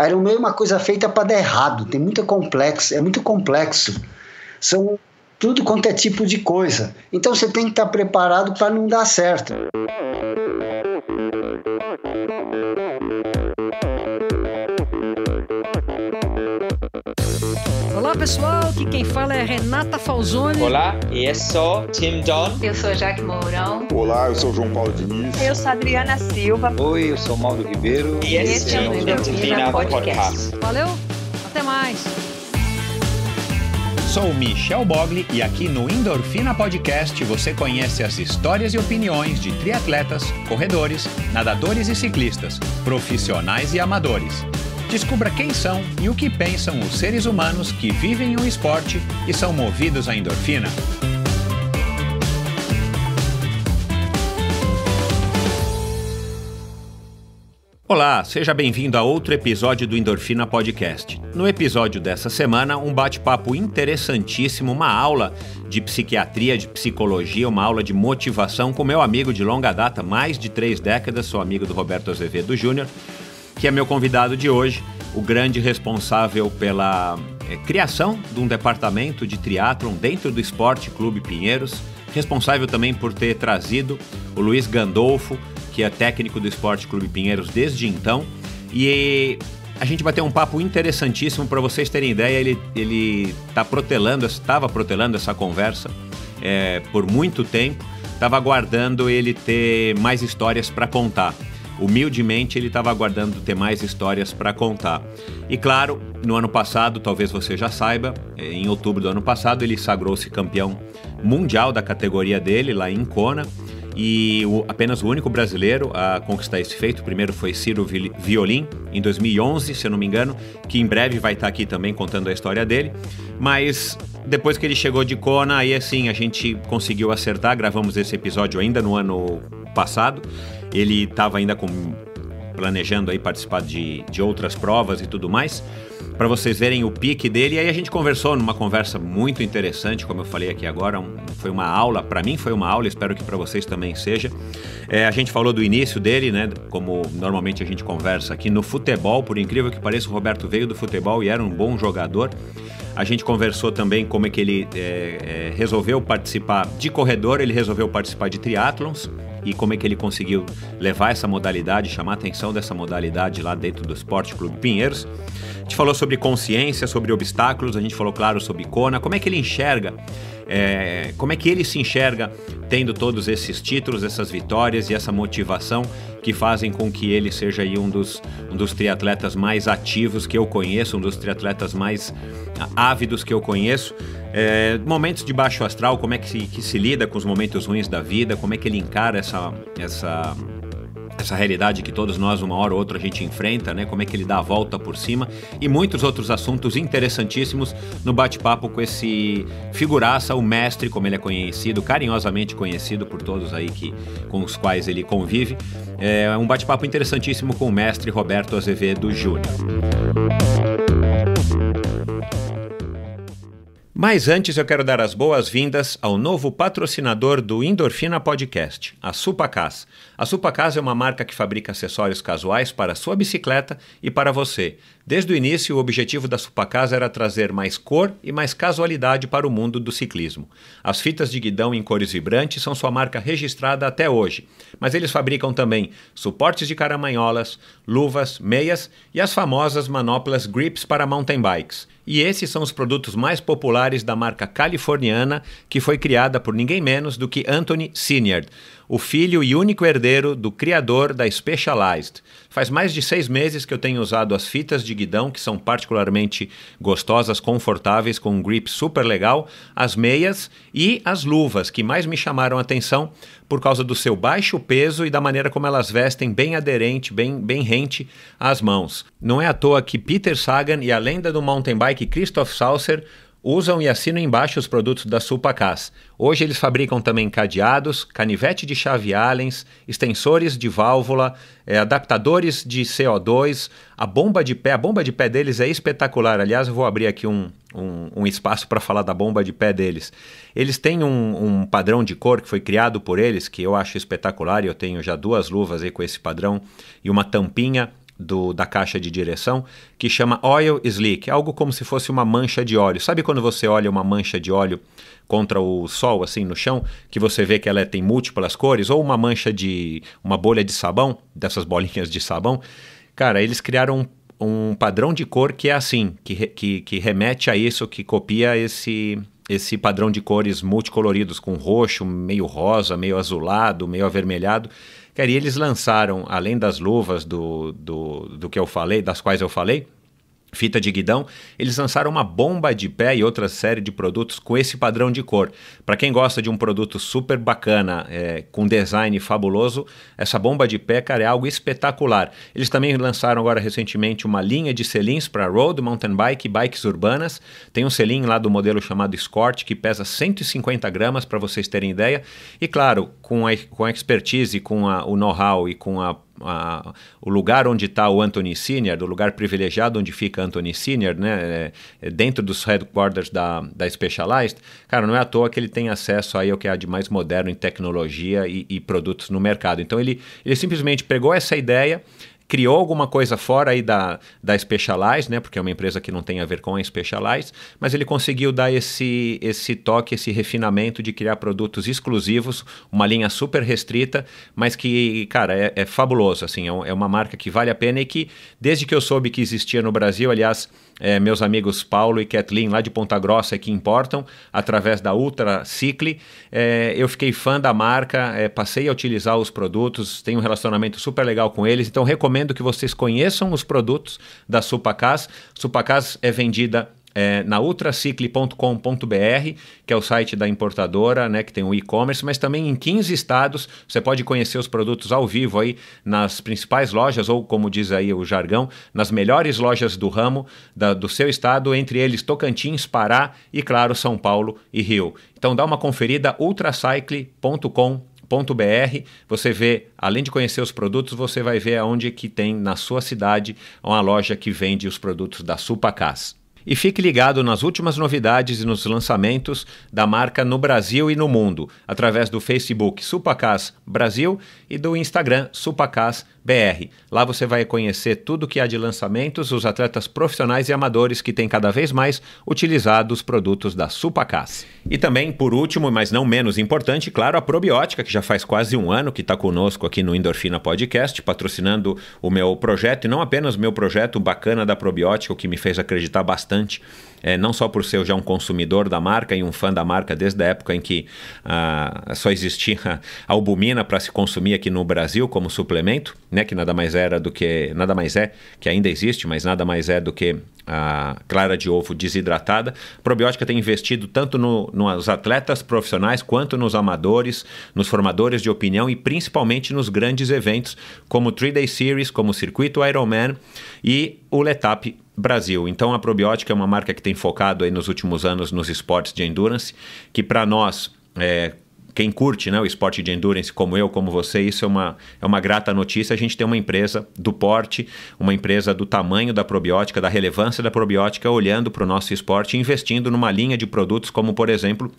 Ironman é uma coisa feita para dar errado, é muito complexo. São tudo quanto é tipo de coisa. Então você tem que estar preparado para não dar certo. Olá pessoal, aqui quem fala é Renata Falzoni. Olá, eu sou Tim Don. Eu sou Jaque Mourão. Olá, eu sou João Paulo Diniz. Eu sou Adriana Silva. Oi, eu sou Mauro Ribeiro. E esse é o Endorfina Podcast. Valeu, até mais. Sou o Michel Bogli e aqui no Endorfina Podcast você conhece as histórias e opiniões de triatletas, corredores, nadadores e ciclistas, profissionais e amadores. Descubra quem são e o que pensam os seres humanos que vivem o esporte e são movidos à endorfina. Olá, seja bem-vindo a outro episódio do Endorfina Podcast. No episódio dessa semana, um bate-papo interessantíssimo, uma aula de psiquiatria, de psicologia, uma aula de motivação com meu amigo de longa data, mais de 3 décadas, sou amigo do Roberto Azevedo Júnior, que é meu convidado de hoje, o grande responsável pela criação de um departamento de triatlon dentro do Esporte Clube Pinheiros, responsável também por ter trazido o Luiz Gandolfo, que é técnico do Esporte Clube Pinheiros desde então, e a gente bateu um papo interessantíssimo. Para vocês terem ideia, ele estava protelando essa conversa por muito tempo, estava aguardando ele ter mais histórias para contar. Humildemente, ele estava aguardando ter mais histórias para contar. E claro, no ano passado, talvez você já saiba, em outubro do ano passado, ele sagrou-se campeão mundial da categoria dele, lá em Kona, e apenas o único brasileiro a conquistar esse feito. O primeiro foi Ciro Violim, em 2011, se eu não me engano, que em breve vai estar aqui também contando a história dele. Mas depois que ele chegou de Kona, aí assim, a gente conseguiu acertar, gravamos esse episódio ainda no ano passado. Ele estava ainda planejando aí participar de outras provas e tudo mais, para vocês verem o pique dele. E aí a gente conversou numa conversa muito interessante, como eu falei aqui agora, foi uma aula, para mim foi uma aula, espero que para vocês também seja. A gente falou do início dele, né, como normalmente a gente conversa aqui no futebol, por incrível que pareça, o Roberto veio do futebol e era um bom jogador. A gente conversou também como é que ele resolveu participar de corredor, ele resolveu participar de triatlons, e como é que ele conseguiu levar essa modalidade, chamar a atenção dessa modalidade lá dentro do Esporte Clube Pinheiros. A gente falou sobre consciência, sobre obstáculos, a gente falou, claro, sobre Kona, como é que ele enxerga, como é que ele se enxerga tendo todos esses títulos, essas vitórias e essa motivação que fazem com que ele seja aí um dos triatletas mais ativos que eu conheço, um dos triatletas mais ávidos que eu conheço. Momentos de baixo astral, como é que se lida com os momentos ruins da vida, como é que ele encara essa realidade que todos nós, uma hora ou outra, a gente enfrenta, né? Como é que ele dá a volta por cima, e muitos outros assuntos interessantíssimos no bate-papo com esse figuraça, o mestre, como ele é conhecido, carinhosamente conhecido por todos aí com os quais ele convive. É um bate-papo interessantíssimo com o mestre Roberto Azevedo Júnior. Mas antes eu quero dar as boas-vindas ao novo patrocinador do Endorfina Podcast, a Supacaz. A Supacaz é uma marca que fabrica acessórios casuais para a sua bicicleta e para você. Desde o início, o objetivo da Supacaz era trazer mais cor e mais casualidade para o mundo do ciclismo. As fitas de guidão em cores vibrantes são sua marca registrada até hoje, mas eles fabricam também suportes de caramanholas, luvas, meias e as famosas manoplas grips para mountain bikes. E esses são os produtos mais populares da marca californiana, que foi criada por ninguém menos do que Anthony Synyard, o filho e único herdeiro do criador da Specialized. Faz mais de 6 meses que eu tenho usado as fitas de guidão, que são particularmente gostosas, confortáveis, com um grip super legal, as meias e as luvas, que mais me chamaram a atenção por causa do seu baixo peso e da maneira como elas vestem bem aderente, bem rente às mãos. Não é à toa que Peter Sagan e a lenda do mountain bike Christoph Sauser usam e assinam embaixo os produtos da Supacaz. Hoje eles fabricam também cadeados, canivete de chave Allens, extensores de válvula, adaptadores de CO2, a bomba de pé deles é espetacular. Aliás, eu vou abrir aqui um espaço para falar da bomba de pé deles. Eles têm um padrão de cor que foi criado por eles, que eu acho espetacular, e eu tenho já 2 luvas aí com esse padrão, e uma tampinha da caixa de direção, que chama Oil Slick, algo como se fosse uma mancha de óleo. Sabe quando você olha uma mancha de óleo contra o sol, assim, no chão, que você vê que ela tem múltiplas cores, ou uma uma bolha de sabão, dessas bolinhas de sabão? Cara, eles criaram um padrão de cor que é assim, que remete a isso, que copia esse padrão de cores multicoloridos, com roxo, meio rosa, meio azulado, meio avermelhado. Cara, e eles lançaram, além das luvas do que eu falei, das quais eu falei, fita de guidão, eles lançaram uma bomba de pé e outra série de produtos com esse padrão de cor. Para quem gosta de um produto super bacana, com design fabuloso, essa bomba de pé, cara, é algo espetacular. Eles também lançaram agora recentemente uma linha de selins para road, mountain bike e bikes urbanas. Tem um selim lá do modelo chamado Escort, que pesa 150 gramas, para vocês terem ideia. E claro, com a expertise, com o know-how e com o lugar onde está o Anthony Senior, do lugar privilegiado onde fica Anthony Senior, né, dentro dos headquarters da Specialized, cara, não é à toa que ele tem acesso aí ao que há de mais moderno em tecnologia e produtos no mercado. Então ele simplesmente pegou essa ideia, criou alguma coisa fora aí da Specialized, né, porque é uma empresa que não tem a ver com a Specialized, mas ele conseguiu dar esse toque, esse refinamento de criar produtos exclusivos, uma linha super restrita, mas que, cara, é fabuloso, assim, é uma marca que vale a pena e que, desde que eu soube que existia no Brasil, aliás, meus amigos Paulo e Kathleen lá de Ponta Grossa que importam, através da Ultra Cycle, eu fiquei fã da marca, passei a utilizar os produtos, tenho um relacionamento super legal com eles, então recomendo que vocês conheçam os produtos da Supacaz. Supacaz é vendida na ultracycle.com.br, que é o site da importadora, né, que tem o e-commerce, mas também em 15 estados você pode conhecer os produtos ao vivo aí nas principais lojas, ou como diz aí o jargão, nas melhores lojas do ramo do seu estado, entre eles Tocantins, Pará e, claro, São Paulo e Rio. Então dá uma conferida, ultracycle.com.br. Você vê, além de conhecer os produtos, você vai ver aonde que tem na sua cidade uma loja que vende os produtos da Supacaz. E fique ligado nas últimas novidades e nos lançamentos da marca no Brasil e no mundo, através do Facebook Supacaz Brasil e do Instagram Supacaz BR. Lá você vai conhecer tudo que há de lançamentos, os atletas profissionais e amadores que têm cada vez mais utilizado os produtos da Supacaz. E também, por último, mas não menos importante, claro, a Probiótica, que já faz quase um ano que está conosco aqui no Endorfina Podcast, patrocinando o meu projeto, e não apenas o meu projeto bacana da Probiótica, o que me fez acreditar bastante, não só por ser já um consumidor da marca e um fã da marca desde a época em que só existia a albumina para se consumir aqui no Brasil como suplemento, né, que nada mais é, que ainda existe, mas nada mais é do que a clara de ovo desidratada. A Probiótica tem investido tanto nos atletas profissionais quanto nos amadores, nos formadores de opinião e principalmente nos grandes eventos como o 3-Day Series, como o Circuito Ironman e o Letap Brasil. Então a Probiótica é uma marca que tem focado aí nos últimos anos nos esportes de endurance, que para nós, quem curte, né, o esporte de endurance como eu, como você, isso é uma grata notícia. A gente tem uma empresa do porte, uma empresa do tamanho da Probiótica, da relevância da Probiótica, olhando para o nosso esporte e investindo numa linha de produtos como, por exemplo,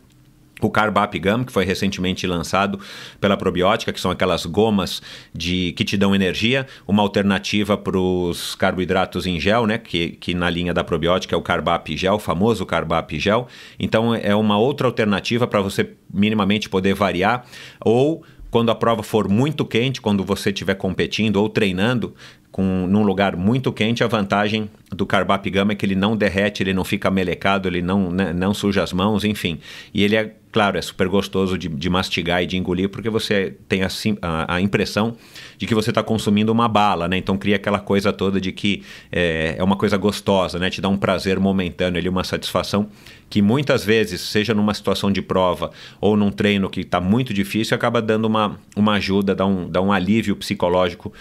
o Carb Up Gum, que foi recentemente lançado pela Probiótica, que são aquelas gomas que te dão energia, uma alternativa para os carboidratos em gel, né, que na linha da Probiótica é o Carb Up Gel, o famoso Carb Up Gel. Então é uma outra alternativa para você minimamente poder variar, ou quando a prova for muito quente, quando você estiver competindo ou treinando num lugar muito quente, a vantagem do Carb Up Gum é que ele não derrete, ele não fica melecado, ele não suja as mãos, enfim. E ele claro, é super gostoso de mastigar e de engolir, porque você tem a impressão de que você está consumindo uma bala, né? Então cria aquela coisa toda de que é uma coisa gostosa, né? Te dá um prazer momentâneo, ali, uma satisfação que muitas vezes, seja numa situação de prova ou num treino que está muito difícil, acaba dando uma ajuda, dá um alívio psicológico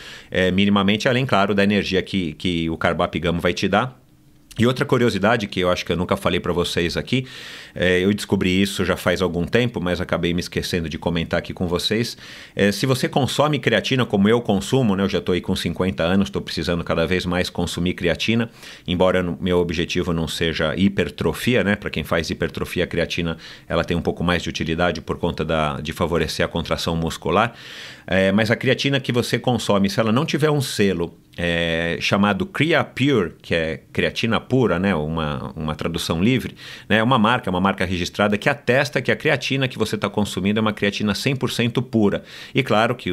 minimamente, além, claro, da energia que o Carb Up Gum vai te dar. E outra curiosidade que eu acho que eu nunca falei para vocês aqui, eu descobri isso já faz algum tempo, mas acabei me esquecendo de comentar aqui com vocês. Se você consome creatina como eu consumo, né, eu já estou aí com 50 anos, estou precisando cada vez mais consumir creatina, embora meu objetivo não seja hipertrofia, né? Para quem faz hipertrofia, a creatina ela tem um pouco mais de utilidade por conta de favorecer a contração muscular. Mas a creatina que você consome, se ela não tiver um selo chamado CreaPure, que é creatina pura, né? Uma tradução livre, né? É uma marca registrada que atesta que a creatina que você está consumindo é uma creatina 100% pura. E claro que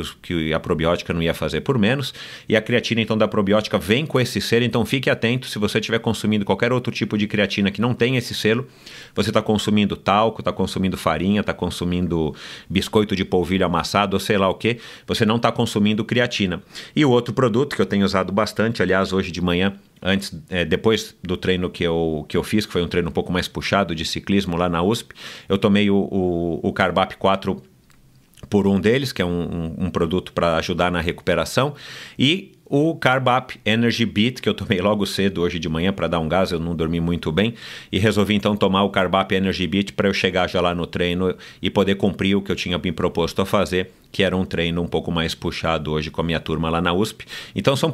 a probiótica não ia fazer por menos, e a creatina então da probiótica vem com esse selo, então fique atento, se você estiver consumindo qualquer outro tipo de creatina que não tem esse selo, você está consumindo talco, está consumindo farinha, está consumindo biscoito de polvilho amassado, ou sei lá o que, você não está consumindo creatina. E o outro produto que eu tenho usado bastante, aliás, hoje de manhã, depois do treino que eu fiz, que foi um treino um pouco mais puxado de ciclismo lá na USP, eu tomei o Carbap 4 por um deles, que é um produto para ajudar na recuperação, e o Carbap Energy Beat, que eu tomei logo cedo hoje de manhã para dar um gás, eu não dormi muito bem, e resolvi então tomar o Carbap Energy Beat para eu chegar já lá no treino e poder cumprir o que eu tinha me proposto a fazer, que era um treino um pouco mais puxado hoje com a minha turma lá na USP. Então são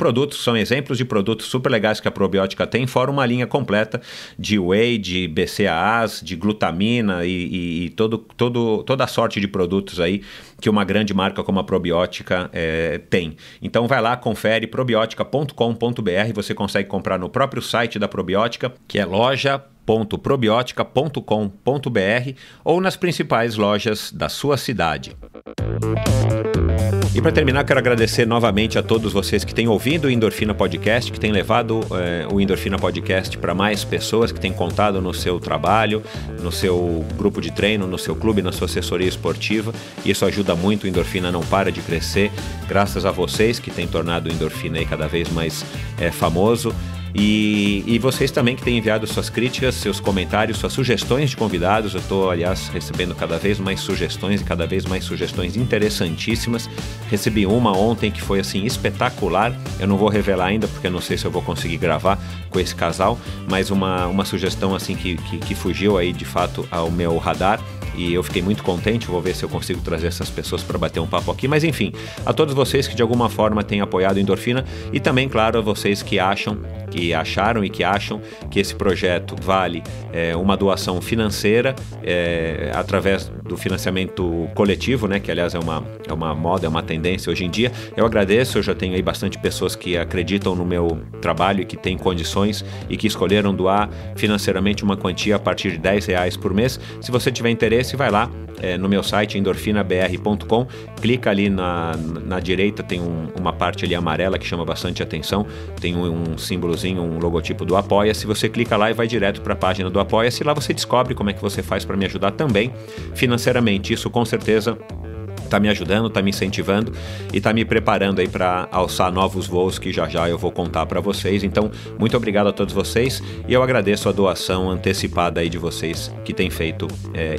exemplos de produtos super legais que a probiótica tem, fora uma linha completa de whey, de BCAAs, de glutamina e toda a sorte de produtos aí que uma grande marca como a probiótica tem. Então vai lá, confere probiotica.com.br, você consegue comprar no próprio site da probiótica, que é loja.probiotica.com.br ou nas principais lojas da sua cidade. E para terminar, quero agradecer novamente a todos vocês que têm ouvido o Endorfina Podcast, que têm levado o Endorfina Podcast para mais pessoas, que têm contado no seu trabalho, no seu grupo de treino, no seu clube, na sua assessoria esportiva. Isso ajuda muito, o Endorfina não para de crescer, graças a vocês que têm tornado o Endorfina aí cada vez mais famoso. E vocês também que têm enviado suas críticas, seus comentários, suas sugestões de convidados. Eu estou, aliás, recebendo cada vez mais sugestões e cada vez mais sugestões interessantíssimas. Recebi uma ontem que foi assim espetacular. Eu não vou revelar ainda porque eu não sei se eu vou conseguir gravar com esse casal, mas uma sugestão assim que fugiu aí de fato ao meu radar. E eu fiquei muito contente, vou ver se eu consigo trazer essas pessoas para bater um papo aqui. Mas enfim, a todos vocês que de alguma forma têm apoiado a Endorfina e também, claro, a vocês que acharam e que acham que esse projeto vale uma doação financeira através do financiamento coletivo, né, que aliás é uma moda, é uma tendência hoje em dia. Eu agradeço, eu já tenho aí bastante pessoas que acreditam no meu trabalho e que têm condições e que escolheram doar financeiramente uma quantia a partir de R$10 por mês. Se você tiver interesse, vai lá no meu site endorfinabr.com, clica ali na direita, tem uma parte ali amarela que chama bastante atenção, tem um símbolozinho, um logotipo do Apoia-se, você clica lá e vai direto para a página do Apoia-se, lá você descobre como é que você faz para me ajudar também financeiramente. Isso com certeza está me ajudando, está me incentivando e está me preparando aí para alçar novos voos que já eu vou contar para vocês. Então, muito obrigado a todos vocês e eu agradeço a doação antecipada aí de vocês que têm feito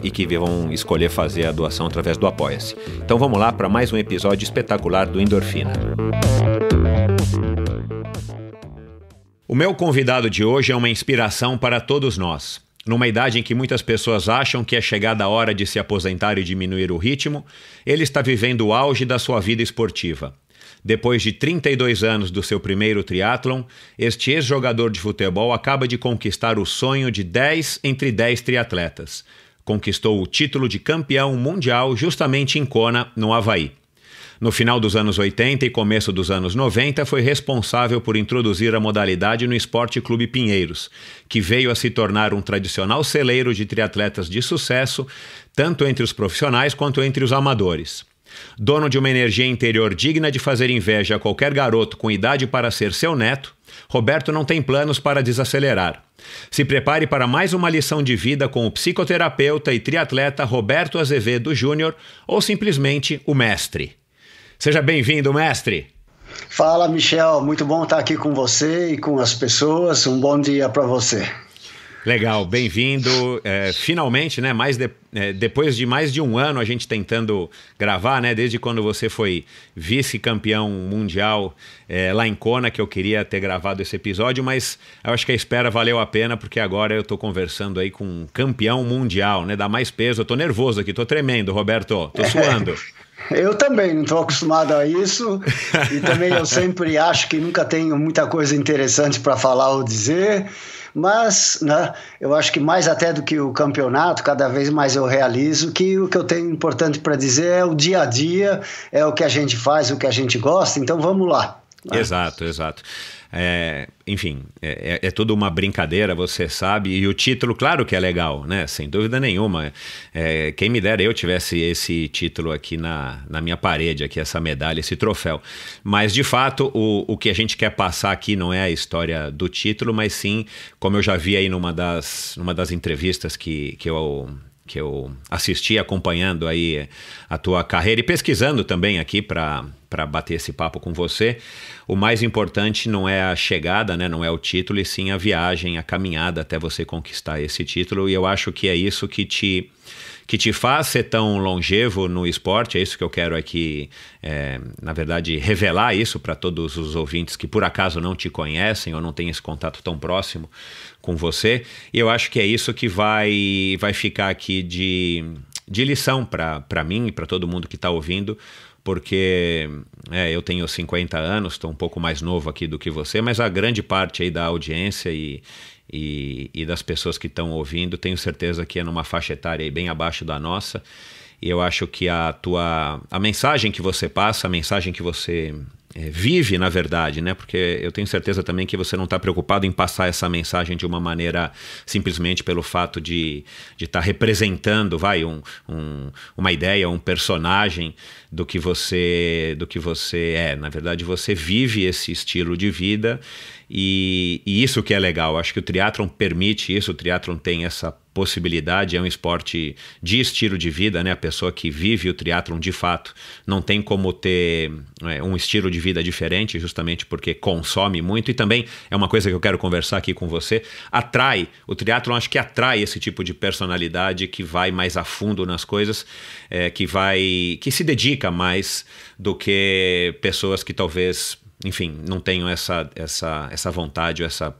e que vão escolher fazer a doação através do Apoia-se. Então vamos lá para mais um episódio espetacular do Endorfina. O meu convidado de hoje é uma inspiração para todos nós. Numa idade em que muitas pessoas acham que é chegada a hora de se aposentar e diminuir o ritmo, ele está vivendo o auge da sua vida esportiva. Depois de 32 anos do seu primeiro triatlon, este ex-jogador de futebol acaba de conquistar o sonho de 10 entre 10 triatletas. Conquistou o título de campeão mundial justamente em Kona, no Havaí. No final dos anos 80 e começo dos anos 90, foi responsável por introduzir a modalidade no Esporte Clube Pinheiros, que veio a se tornar um tradicional celeiro de triatletas de sucesso, tanto entre os profissionais quanto entre os amadores. Dono de uma energia interior digna de fazer inveja a qualquer garoto com idade para ser seu neto, Roberto não tem planos para desacelerar. Se prepare para mais uma lição de vida com o psicoterapeuta e triatleta Roberto Azevedo Júnior, ou simplesmente o mestre. Seja bem-vindo, mestre. Fala, Michel. Muito bom estar aqui com você e com as pessoas. Um bom dia para você. Legal, bem-vindo. Finalmente, né? Depois de mais de um ano a gente tentando gravar, né? Desde quando você foi vice-campeão mundial lá em Kona, que eu queria ter gravado esse episódio, mas eu acho que a espera valeu a pena, porque agora eu tô conversando aí com um campeão mundial, né? Dá mais peso. Eu tô nervoso aqui, tô tremendo, Roberto. Tô suando. Eu também não estou acostumado a isso e também eu sempre acho que nunca tenho muita coisa interessante para falar ou dizer, mas né, eu acho que mais até do que o campeonato, cada vez mais eu realizo que o que eu tenho importante para dizer é o dia a dia, é o que a gente faz, o que a gente gosta, então vamos lá. Exato. Enfim, é tudo uma brincadeira, você sabe, e o título, claro que é legal, né? Sem dúvida nenhuma. Quem me dera eu tivesse esse título aqui na minha parede, aqui, essa medalha, esse troféu. Mas, de fato, o que a gente quer passar aqui não é a história do título, mas sim, como eu já vi aí numa das entrevistas que eu assisti, acompanhando aí a tua carreira e pesquisando também aqui para bater esse papo com você, o mais importante não é a chegada, né, não é o título, e sim a viagem, a caminhada até você conquistar esse título, e eu acho que é isso que te faz ser tão longevo no esporte. É isso que eu quero aqui, na verdade, revelar isso para todos os ouvintes que por acaso não te conhecem ou não têm esse contato tão próximo com você, e eu acho que é isso que vai ficar aqui de lição para mim e para todo mundo que está ouvindo, porque eu tenho 50 anos, estou um pouco mais novo aqui do que você, mas a grande parte aí da audiência e das pessoas que estão ouvindo, tenho certeza que é numa faixa etária aí bem abaixo da nossa, e eu acho que a mensagem que você passa, a mensagem que você vive, na verdade, né? Porque eu tenho certeza também que você não está preocupado em passar essa mensagem de uma maneira simplesmente pelo fato de estar representando, uma ideia, um personagem do que você é. Na verdade, você vive esse estilo de vida e isso que é legal. Acho que o triatlon permite isso, o triatlon tem essa possibilidade, é um esporte de estilo de vida, né? A pessoa que vive o triatlon de fato não tem como ter um estilo de vida diferente, justamente porque consome muito, e também é uma coisa que eu quero conversar aqui com você, o triatlon acho que atrai esse tipo de personalidade que vai mais a fundo nas coisas, que se dedica mais do que pessoas que talvez, enfim, não tenham essa vontade ou essa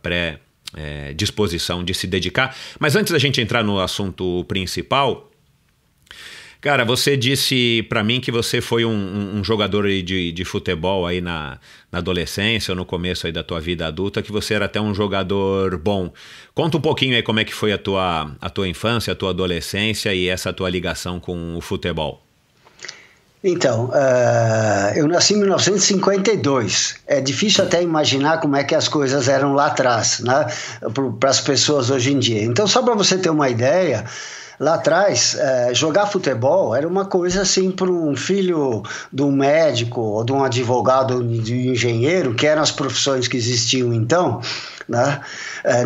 disposição de se dedicar. Mas antes da gente entrar no assunto principal, cara, você disse pra mim que você foi um jogador de futebol aí na adolescência ou no começo aí da tua vida adulta, que você era até um jogador bom. Conta um pouquinho aí como é que foi a tua infância, a tua adolescência e essa tua ligação com o futebol. Então, eu nasci em 1952. É difícil até imaginar como é que as coisas eram lá atrás, né, para as pessoas hoje em dia. Então, só para você ter uma ideia, lá atrás, jogar futebol era uma coisa assim para um filho de um médico ou de um advogado ou de um engenheiro, que eram as profissões que existiam então, né?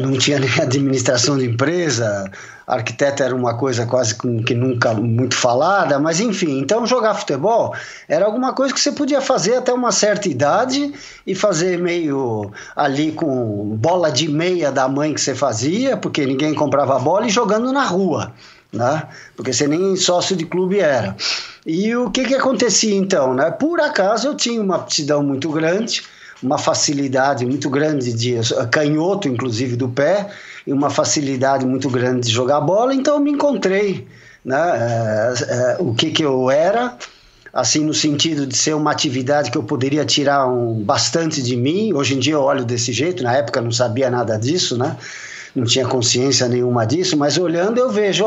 Não tinha nem administração de empresa, arquiteto era uma coisa quase que nunca muito falada, mas enfim, então jogar futebol era alguma coisa que você podia fazer até uma certa idade e fazer meio ali com bola de meia da mãe que você fazia, porque ninguém comprava bola, e jogando na rua, né? Porque você nem sócio de clube era. E o que acontecia então, né? Por acaso eu tinha uma aptidão muito grande, uma facilidade muito grande de canhoto, inclusive do pé, e uma facilidade muito grande de jogar bola, então eu me encontrei, né, o que eu era, assim, no sentido de ser uma atividade que eu poderia tirar bastante de mim. Hoje em dia eu olho desse jeito, na época eu não sabia nada disso, né, não tinha consciência nenhuma disso, mas olhando eu vejo,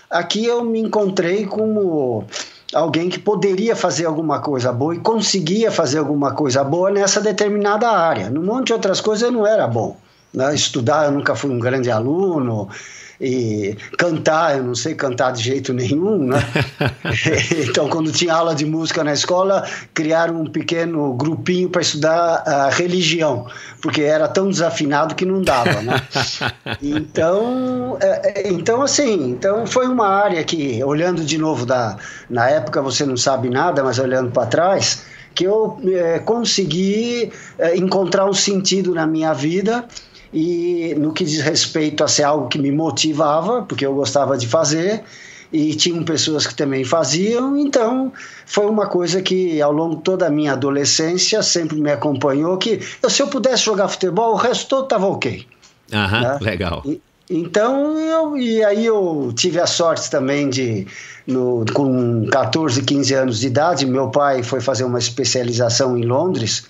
aqui eu me encontrei como alguém que poderia fazer alguma coisa boa e conseguia fazer alguma coisa boa nessa determinada área. Num monte de outras coisas eu não era bom, né? Estudar, eu nunca fui um grande aluno, e cantar, eu não sei cantar de jeito nenhum, né? Então, quando tinha aula de música na escola, criaram um pequeno grupinho para estudar a religião, porque era tão desafinado que não dava, né? Então foi uma área que, olhando de novo na época você não sabe nada, mas olhando para trás, que eu consegui encontrar um sentido na minha vida. E no que diz respeito a ser algo que me motivava, porque eu gostava de fazer, e tinham pessoas que também faziam, então foi uma coisa que ao longo de toda a minha adolescência sempre me acompanhou, que se eu pudesse jogar futebol, o resto todo estava ok. Né? Legal. Então, aí eu tive a sorte também com 14, 15 anos de idade, meu pai foi fazer uma especialização em Londres,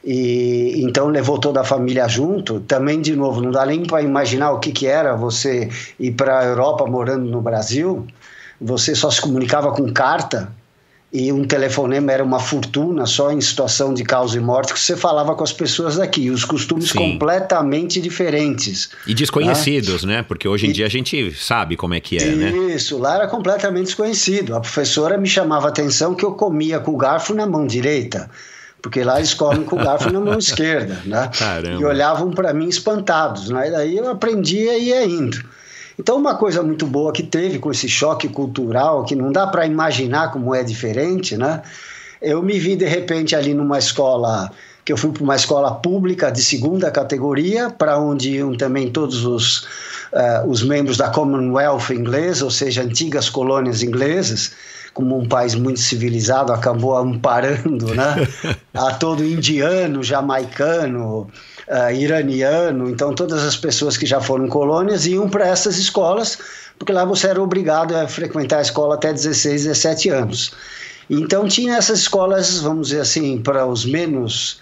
e então levou toda a família junto. Também, de novo, não dá nem para imaginar o que era você ir para a Europa morando no Brasil. Você só se comunicava com carta, e um telefonema era uma fortuna só em situação de causa e morte, que você falava com as pessoas daqui, os costumes completamente diferentes. E desconhecidos, né? Porque hoje em dia a gente sabe como é que é, né? Isso, lá era completamente desconhecido. A professora me chamava a atenção que eu comia com o garfo na mão direita, porque lá eles comem com o garfo na mão esquerda, né? Caramba. E olhavam para mim espantados, né? E daí eu aprendia e ia indo. Então, uma coisa muito boa que teve com esse choque cultural, que não dá para imaginar como é diferente, né? Eu me vi, de repente, ali numa escola, que eu fui para uma escola pública de segunda categoria, para onde iam também todos os membros da Commonwealth inglesa, ou seja, antigas colônias inglesas. Como um país muito civilizado, acabou amparando, né? A todo indiano, jamaicano, iraniano, então todas as pessoas que já foram colônias iam para essas escolas, porque lá você era obrigado a frequentar a escola até 16, 17 anos. Então tinha essas escolas, vamos dizer assim, para os menos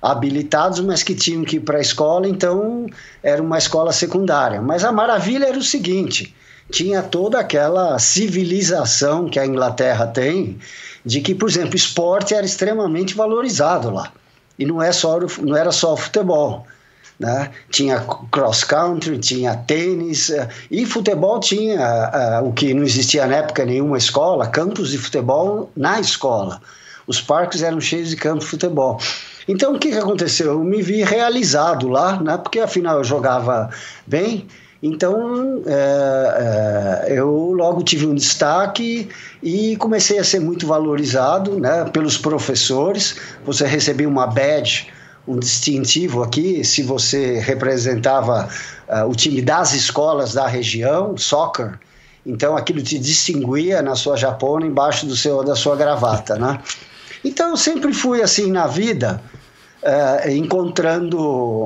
habilitados, mas que tinham que ir para a escola, então era uma escola secundária. Mas a maravilha era o seguinte: tinha toda aquela civilização que a Inglaterra tem, de que, por exemplo, esporte era extremamente valorizado lá. E não era só futebol, né? Tinha cross country, tinha tênis, e futebol tinha o que não existia na época nenhuma escola, campos de futebol na escola. Os parques eram cheios de campos de futebol. Então o que aconteceu? Eu me vi realizado lá, né? Porque afinal eu jogava bem. Então, eu logo tive um destaque e comecei a ser muito valorizado, né, pelos professores. Você recebia uma badge, um distintivo aqui, se você representava o time das escolas da região, soccer. Então, aquilo te distinguia na sua japona embaixo da sua gravata, né? Então, eu sempre fui assim na vida, encontrando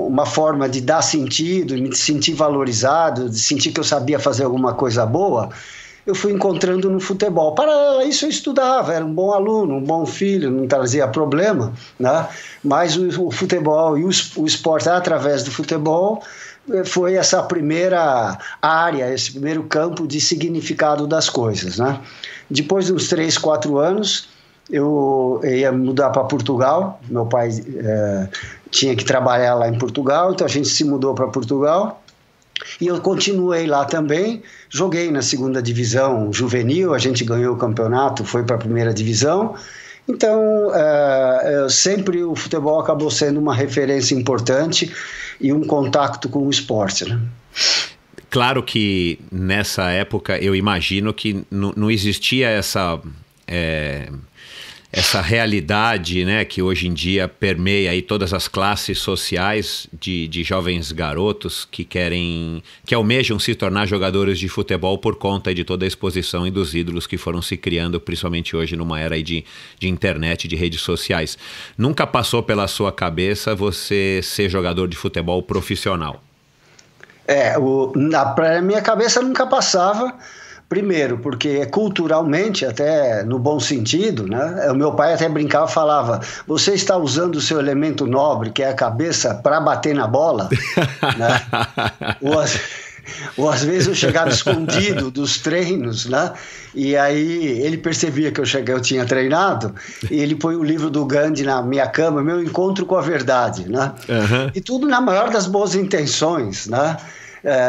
uma forma de dar sentido, de me sentir valorizado, de sentir que eu sabia fazer alguma coisa boa. Eu fui encontrando no futebol. Para isso eu estudava, era um bom aluno, um bom filho, não trazia problema, né? Mas o futebol e o esporte através do futebol foi essa primeira área, esse primeiro campo de significado das coisas, né? Depois de uns 3, 4 anos, eu ia mudar para Portugal. Meu pai tinha que trabalhar lá em Portugal, então a gente se mudou para Portugal e eu continuei lá também. Joguei na segunda divisão juvenil, a gente ganhou o campeonato, foi para a primeira divisão. Então, sempre o futebol acabou sendo uma referência importante e um contato com o esporte, né? Claro que nessa época eu imagino que não existia essa realidade, né, que hoje em dia permeia aí todas as classes sociais de jovens garotos que almejam se tornar jogadores de futebol por conta de toda a exposição e dos ídolos que foram se criando, principalmente hoje numa era aí de internet, de redes sociais. Nunca passou pela sua cabeça você ser jogador de futebol profissional? Na minha cabeça nunca passava. Primeiro, porque culturalmente, até no bom sentido, né? O meu pai até brincava e falava: você está usando o seu elemento nobre, que é a cabeça, para bater na bola? Né? Ou às vezes eu chegava escondido dos treinos, né? E aí ele percebia que eu tinha treinado, e ele põe o livro do Gandhi na minha cama, Meu Encontro com a Verdade, né? Uhum. E tudo na maior das boas intenções, né?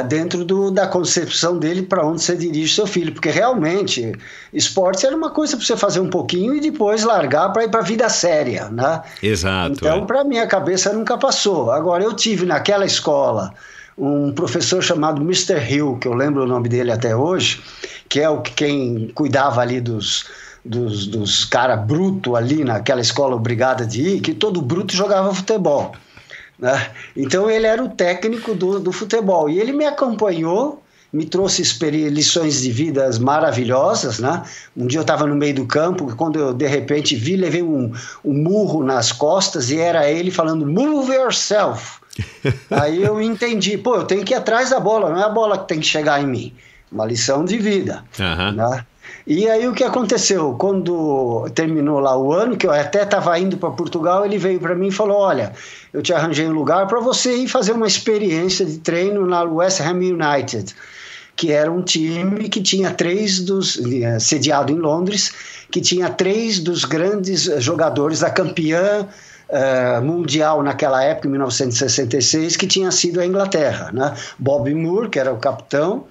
Dentro da concepção dele para onde você dirige seu filho, porque realmente esporte era uma coisa para você fazer um pouquinho e depois largar para ir para a vida séria, né? Exato. Então, para minha cabeça nunca passou. Agora, eu tive naquela escola um professor chamado Mr. Hill, que eu lembro o nome dele até hoje, que é quem cuidava ali dos caras brutos ali naquela escola obrigada de ir, que todo bruto jogava futebol. Né? Então ele era o técnico do futebol e ele me acompanhou, me trouxe lições de vida maravilhosas, né? Um dia eu estava no meio do campo, quando eu de repente levei um murro nas costas e era ele falando "Move yourself". Aí eu entendi, eu tenho que ir atrás da bola, não é a bola que tem que chegar em mim. Uma lição de vida. Uhum. Né? E aí o que aconteceu? Quando terminou lá o ano, que eu até estava indo para Portugal, ele veio para mim e falou: olha, eu te arranjei um lugar para você ir fazer uma experiência de treino na West Ham United. que era um time que tinha sediado em Londres, que tinha 3 dos grandes jogadores da campeã mundial naquela época, em 1966, que tinha sido a Inglaterra, né? Bobby Moore, que era o capitão,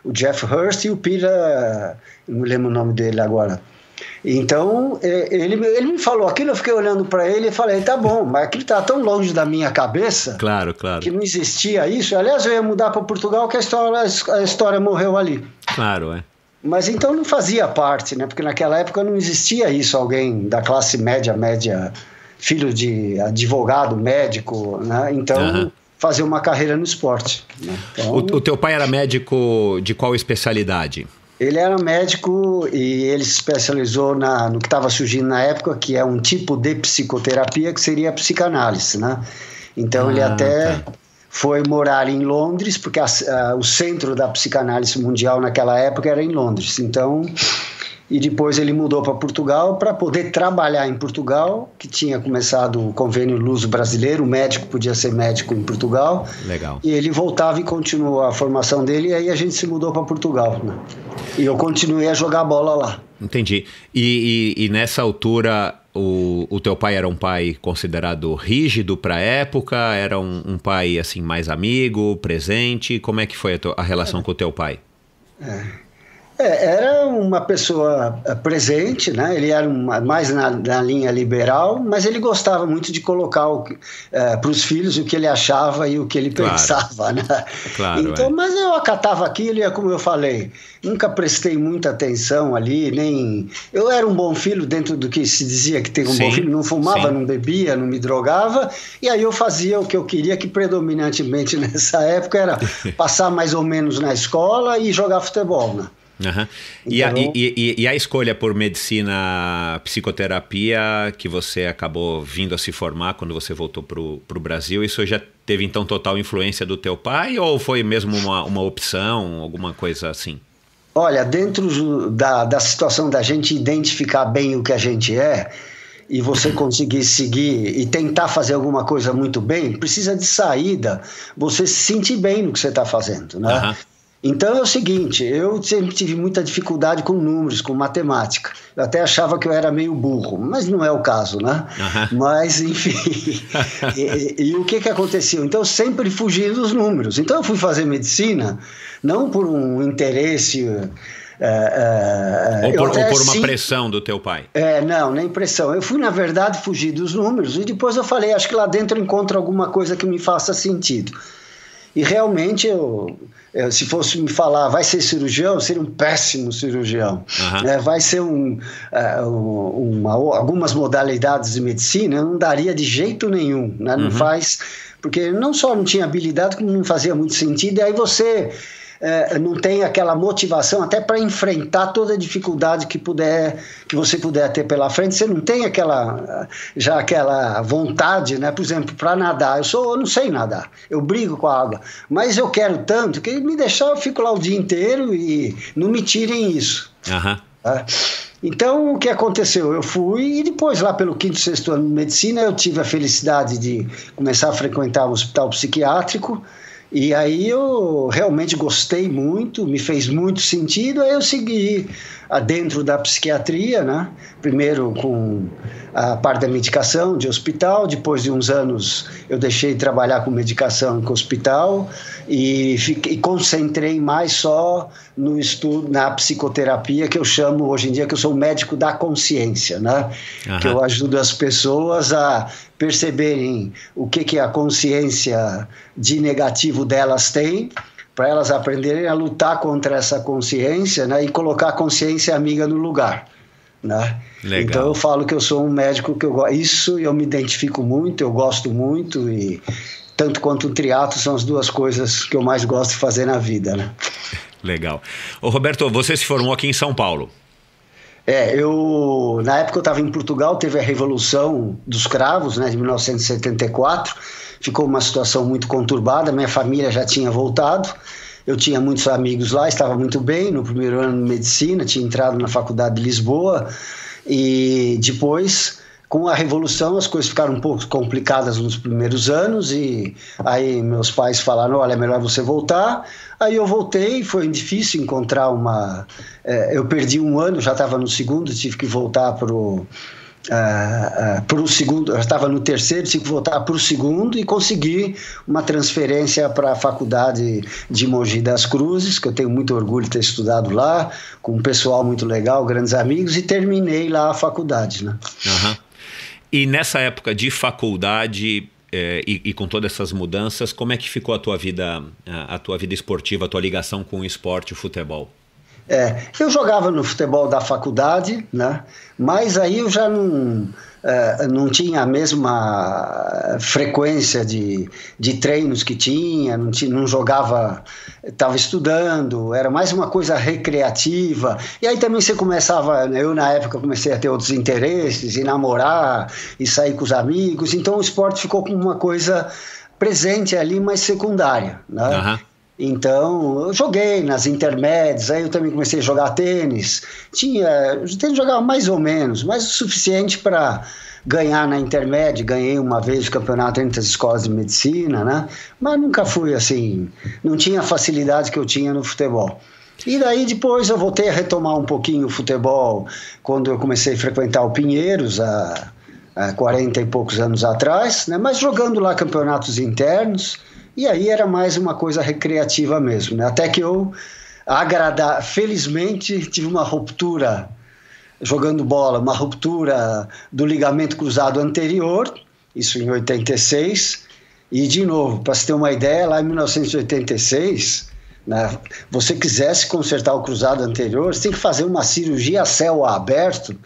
o Jeff Hurst e o Peter, não me lembro o nome dele agora. Então, ele me falou aquilo, eu fiquei olhando para ele e falei, tá bom, mas aquilo está tão longe da minha cabeça, claro, que não existia isso. Aliás, eu ia mudar para Portugal, que a história morreu ali. Claro, Mas então não fazia parte, né? Porque naquela época não existia isso, alguém da classe média, filho de advogado, médico, né? Então, fazer uma carreira no esporte. Né? Então, o teu pai era médico de qual especialidade? Ele era médico e ele se especializou no que estava surgindo na época, que é um tipo de psicoterapia que seria a psicanálise, né? Então ele até foi morar em Londres, porque o centro da psicanálise mundial naquela época era em Londres. Então, e depois ele mudou para Portugal para poder trabalhar em Portugal, que tinha começado o convênio luso brasileiro, o médico podia ser médico em Portugal. Legal. E ele voltava e continuou a formação dele, e aí a gente se mudou para Portugal, né? E eu continuei a jogar bola lá. Entendi. E nessa altura, o teu pai era um pai considerado rígido para a época? Era um pai assim mais amigo, presente? Como é que foi a relação com o teu pai? Era uma pessoa presente, né? Ele era mais na linha liberal, mas ele gostava muito de colocar para os filhos o que ele achava e o que ele pensava, né? Claro, então, mas eu acatava aquilo e, como eu falei, nunca prestei muita atenção ali, nem... Eu era um bom filho dentro do que se dizia que tem um bom filho, não fumava, não bebia, não me drogava, e aí eu fazia o que eu queria, que predominantemente nessa época era passar mais ou menos na escola e jogar futebol, né? Então, e a escolha por medicina, psicoterapia, que você acabou vindo a se formar quando você voltou para o Brasil, isso já teve então total influência do teu pai ou foi mesmo uma opção, alguma coisa assim? Olha, dentro da situação da gente identificar bem o que a gente é e você conseguir seguir e tentar fazer alguma coisa muito bem, precisa de saída, você se sentir bem no que você está fazendo, né? Então é o seguinte, eu sempre tive muita dificuldade com números, com matemática. Eu até achava que eu era meio burro, mas não é o caso, né? Mas, enfim, e o que aconteceu? Então eu sempre fugi dos números. Então eu fui fazer medicina, não por um interesse... ou por uma pressão do teu pai? Não, nem pressão. Eu fui, na verdade, fugir dos números e depois eu falei, acho que lá dentro eu encontro alguma coisa que me faça sentido. E realmente, se fosse me falar, vai ser cirurgião, eu seria um péssimo cirurgião. Vai ser algumas modalidades de medicina, eu não daria de jeito nenhum. Né? Não faz, porque não só não tinha habilidade, como não fazia muito sentido. E aí você não tem aquela motivação até para enfrentar toda a dificuldade que você puder ter pela frente. Você não tem aquela vontade, né? Por exemplo, para nadar, eu não sei nadar, eu brigo com a água, mas eu quero tanto que me deixar, eu fico lá o dia inteiro e não me tirem isso. Então, o que aconteceu? Eu fui e depois, lá pelo 5º, 6º ano de medicina, eu tive a felicidade de começar a frequentar um hospital psiquiátrico. E aí eu realmente gostei muito, me fez muito sentido, aí eu segui dentro da psiquiatria, né? Primeiro com a parte da medicação de hospital, depois de uns anos eu deixei de trabalhar com medicação com hospital e concentrei mais só no estudo, na psicoterapia, que eu chamo hoje em dia, que eu sou um médico da consciência, né? Que eu ajudo as pessoas a perceberem o que a consciência de negativo delas tem, para elas aprenderem a lutar contra essa consciência, né, e colocar a consciência amiga no lugar, né? Então eu falo que eu sou um médico que eu me identifico muito, eu gosto muito, e tanto quanto o triatlo são as duas coisas que eu mais gosto de fazer na vida, né? Legal. Ô Roberto, você se formou aqui em São Paulo? Na época eu estava em Portugal, teve a Revolução dos Cravos, né, de 1974, ficou uma situação muito conturbada, minha família já tinha voltado, eu tinha muitos amigos lá, estava muito bem no primeiro ano de medicina, tinha entrado na faculdade de Lisboa, e depois Com a Revolução as coisas ficaram um pouco complicadas nos primeiros anos e aí meus pais falaram, olha, é melhor você voltar. Aí eu voltei, foi difícil encontrar eu perdi um ano, já estava no segundo, tive que voltar para o segundo, eu estava no terceiro, tive que voltar para o segundo e consegui uma transferência para a faculdade de Mogi das Cruzes, que eu tenho muito orgulho de ter estudado lá, com um pessoal muito legal, grandes amigos, e terminei lá a faculdade, né? Uhum. E nessa época de faculdade e com todas essas mudanças, como é que ficou a tua vida esportiva, a tua ligação com o esporte, o futebol? Eu jogava no futebol da faculdade, né? Mas aí eu já não tinha a mesma frequência de treinos que tinha, não jogava, estava estudando, era mais uma coisa recreativa. E aí também você começava, eu na época comecei a ter outros interesses, e namorar, e sair com os amigos, então o esporte ficou como uma coisa presente ali, mas secundária, né? Uhum. Então, eu joguei nas intermédias, aí eu também comecei a jogar tênis. Jogava mais ou menos, mas o suficiente para ganhar na intermédia. Ganhei uma vez o campeonato entre as escolas de medicina, né? Mas nunca fui assim, não tinha a facilidade que eu tinha no futebol. E daí depois eu voltei a retomar um pouquinho o futebol quando eu comecei a frequentar o Pinheiros, há 40 e poucos anos atrás, né? Mas jogando lá campeonatos internos. E aí era mais uma coisa recreativa mesmo, né? Até que eu, felizmente, tive uma ruptura jogando bola, uma ruptura do ligamento cruzado anterior, isso em 86, e de novo, para você ter uma ideia, lá em 1986, né, você quisesse consertar o cruzado anterior, você tem que fazer uma cirurgia a céu aberto,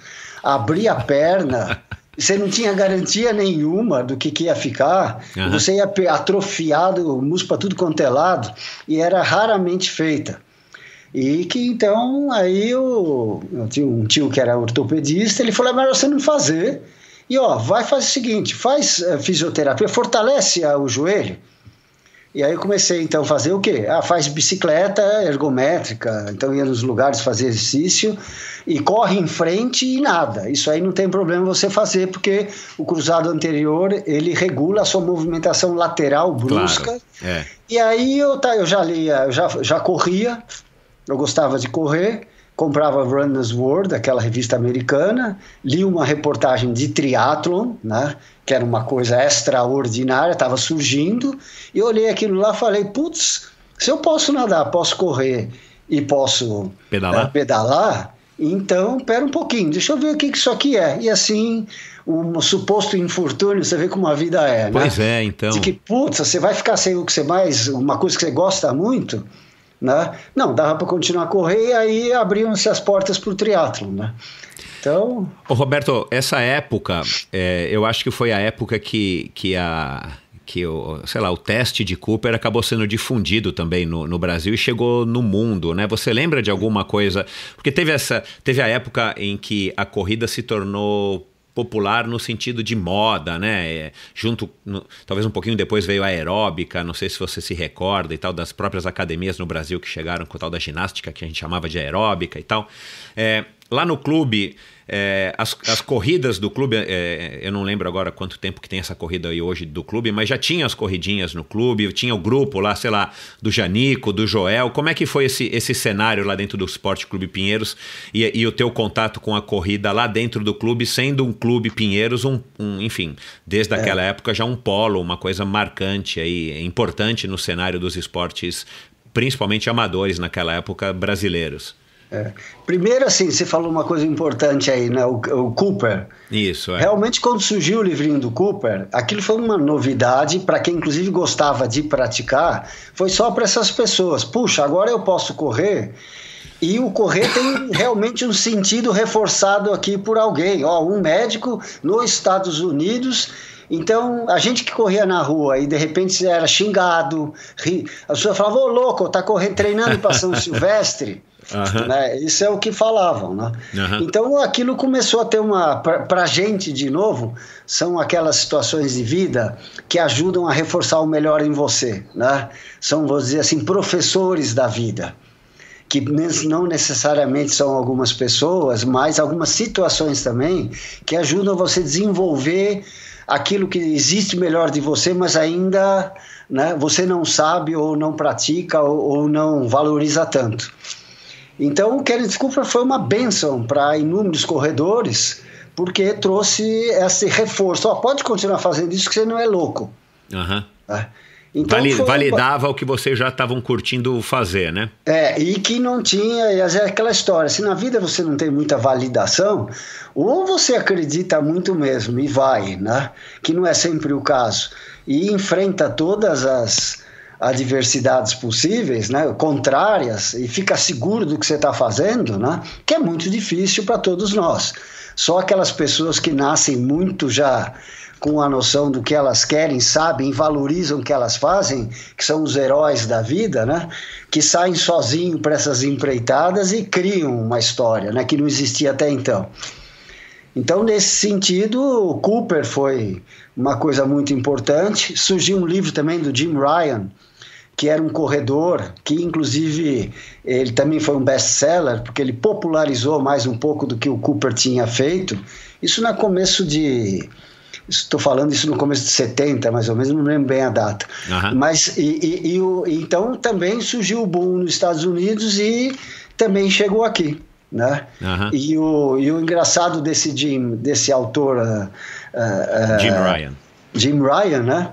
abrir a perna... Você não tinha garantia nenhuma do que ia ficar, uhum. Você ia atrofiado, o músculo para tudo quanto é lado, e era raramente feita. E que então, aí eu tinha um tio que era ortopedista, ele falou, mas você não fazer, e vai fazer o seguinte, faz fisioterapia, fortalece o joelho. E aí eu comecei então a fazer o quê? Faz bicicleta ergométrica, então ia nos lugares fazer exercício e corre em frente e nada. Isso aí não tem problema você fazer, porque o cruzado anterior, ele regula a sua movimentação lateral brusca. Claro. E aí eu já corria, eu gostava de correr, comprava Runner's World, aquela revista americana, li uma reportagem de triatlon, né, que era uma coisa extraordinária, estava surgindo, e eu olhei aquilo lá e falei, putz, se eu posso nadar, posso correr e posso pedalar, então, pera um pouquinho, deixa eu ver o que isso aqui é. E assim, um suposto infortúnio, você vê como a vida é, né? Pois é, então. De que, putz, você vai ficar sem o que você mais, uma coisa que você gosta muito, né? Não, dava para continuar a correr e aí abriam-se as portas para o triatlon, né? Então... Roberto, essa época, eu acho que foi a época que o teste de Cooper acabou sendo difundido também no Brasil e chegou no mundo, né? Você lembra de alguma coisa? Porque teve a época em que a corrida se tornou popular no sentido de moda, né? Talvez um pouquinho depois veio a aeróbica, não sei se você se recorda e tal, das próprias academias no Brasil que chegaram com o tal da ginástica, que a gente chamava de aeróbica e tal. Lá no clube, as corridas do clube, eu não lembro agora quanto tempo que tem essa corrida aí hoje do clube, mas já tinha as corridinhas no clube, tinha o grupo lá, sei lá, do Janico, do Joel. Como é que foi esse cenário lá dentro do Esporte Clube Pinheiros e o teu contato com a corrida lá dentro do clube, sendo um clube Pinheiros, enfim, desde aquela época já um polo, uma coisa marcante aí, importante no cenário dos esportes, principalmente amadores naquela época, brasileiros? Primeiro, assim, você falou uma coisa importante aí, né? O Cooper. Isso, Realmente, quando surgiu o livrinho do Cooper, aquilo foi uma novidade para quem, inclusive, gostava de praticar. Foi só para essas pessoas. Puxa, agora eu posso correr. E o correr tem realmente um sentido reforçado aqui por alguém. Um médico nos Estados Unidos. Então, a gente que corria na rua e de repente era xingado, a pessoa falava, ô louco, tá treinando para São Silvestre. Uhum. Né? Isso é o que falavam, né? Uhum. Então aquilo começou a ter pra gente, de novo, são aquelas situações de vida que ajudam a reforçar o melhor em você, né? São, vou dizer assim, professores da vida. que não necessariamente são algumas pessoas, mas algumas situações também que ajudam você a desenvolver aquilo que existe melhor de você, mas ainda, né, você não sabe ou não pratica ou não valoriza tanto. Então o Kenneth Cooper foi uma bênção para inúmeros corredores, porque trouxe esse reforço. Pode continuar fazendo isso que você não é louco. Uhum. Então validava o que vocês já estavam curtindo fazer, né? E que não tinha, é aquela história, se na vida você não tem muita validação, ou você acredita muito mesmo e vai, né? Que não é sempre o caso, e enfrenta todas as adversidades possíveis, né? Contrárias, e fica seguro do que você está fazendo, né? Que é muito difícil para todos nós. Só aquelas pessoas que nascem muito já com a noção do que elas querem, sabem, valorizam o que elas fazem, que são os heróis da vida, né? Que saem sozinhos para essas empreitadas e criam uma história, né? Que não existia até então. Então, nesse sentido, o Cooper foi uma coisa muito importante. Surgiu um livro também do Jim Ryan, que era um corredor, que inclusive ele também foi um best-seller, porque ele popularizou mais um pouco do que o Cooper tinha feito. Isso no começo de... Estou falando isso no começo de 70, mais ou menos, não lembro bem a data. Uhum. Mas, então também surgiu o boom nos Estados Unidos e também chegou aqui, né? Uhum. E o engraçado desse autor... Jim Ryan, né?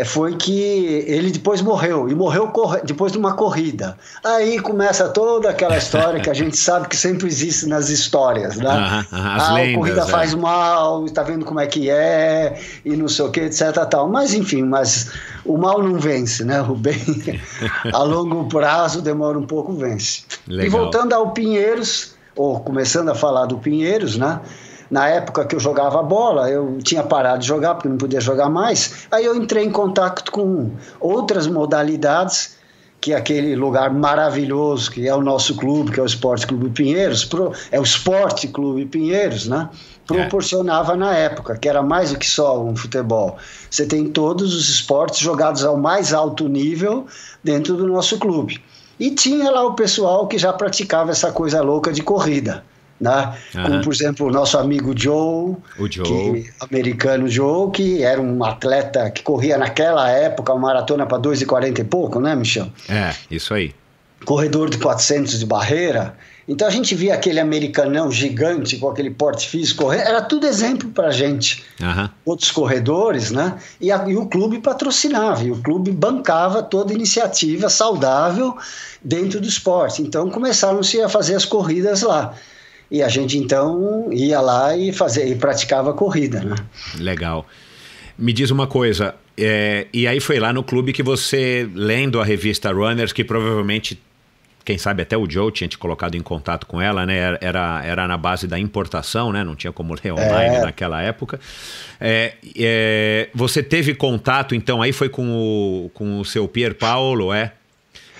Foi que ele depois morreu, e morreu depois de uma corrida. Aí começa toda aquela história que a gente sabe que sempre existe nas histórias, né? As lendas, a corrida faz mal, está vendo como é que é, e não sei o que, etc. Tal. Mas enfim, o mal não vence, né? O bem a longo prazo demora um pouco, vence. Legal. E voltando ao Pinheiros, ou começando a falar do Pinheiros, né? Na época que eu jogava bola, eu tinha parado de jogar porque não podia jogar mais. Aí eu entrei em contato com outras modalidades, que é aquele lugar maravilhoso que é o nosso clube, que é o Esporte Clube Pinheiros, é o Esporte Clube Pinheiros, né? Proporcionava na época, que era mais do que só um futebol. Você tem todos os esportes jogados ao mais alto nível dentro do nosso clube. E tinha lá o pessoal que já praticava essa coisa louca de corrida. Né? Como, por exemplo, o nosso amigo Joe, americano Joe, que era um atleta que corria naquela época uma maratona para 2:40 e pouco, né, Michel? Isso aí. Corredor de 400 de barreira. Então a gente via aquele americanão gigante com aquele porte físico correr, era tudo exemplo para a gente. Outros corredores, né? E o clube patrocinava, e o clube bancava toda iniciativa saudável dentro do esporte. Então começaram-se a fazer as corridas lá. E a gente, então, ia lá e praticava a corrida, né? Legal. Me diz uma coisa, e aí foi lá no clube que você, lendo a revista Runners, que provavelmente, quem sabe até o Joe tinha te colocado em contato com ela, né? Era na base da importação, né? Não tinha como ler online naquela época. Você teve contato, então, aí foi com o seu Pierpaolo,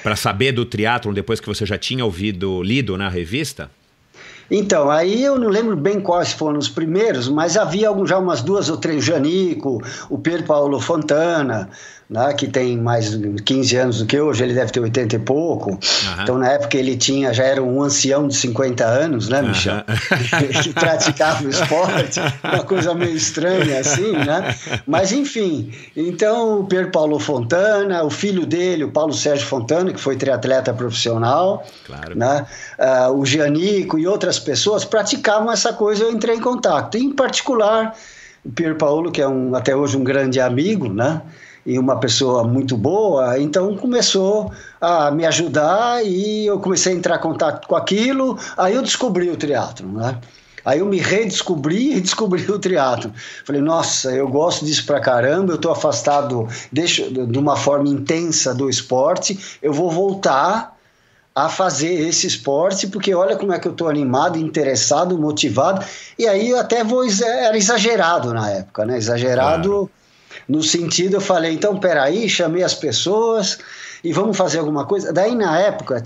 para saber do triatlon depois que você já tinha lido na revista? Então, aí eu não lembro bem quais foram os primeiros, mas havia já umas 2 ou 3, o Janico, o Pierpaolo Fontana, né, que tem mais de 15 anos do que hoje, ele deve ter 80 e pouco. Então, na época, ele já era um ancião de 50 anos, né, Michel? Que praticava o esporte, uma coisa meio estranha assim, né? Mas, enfim, então, o Pierpaolo Fontana, o filho dele, o Paulo Sérgio Fontana, que foi triatleta profissional, né? O Gianico e outras pessoas praticavam essa coisa, eu entrei em contato. Em particular, o Pierpaolo, que é até hoje um grande amigo, né? E uma pessoa muito boa, então começou a me ajudar e eu comecei a entrar em contato com aquilo, aí eu descobri o triatlon, né? Aí eu me redescobri e descobri o triatlon. Falei, nossa, eu gosto disso pra caramba, eu tô afastado de uma forma intensa do esporte, eu vou voltar a fazer esse esporte, porque olha como é que eu tô animado, interessado, motivado, e aí eu até era exagerado na época, né? Exagerado... No sentido, eu falei, então, peraí, chamei as pessoas e vamos fazer alguma coisa. Daí, na época,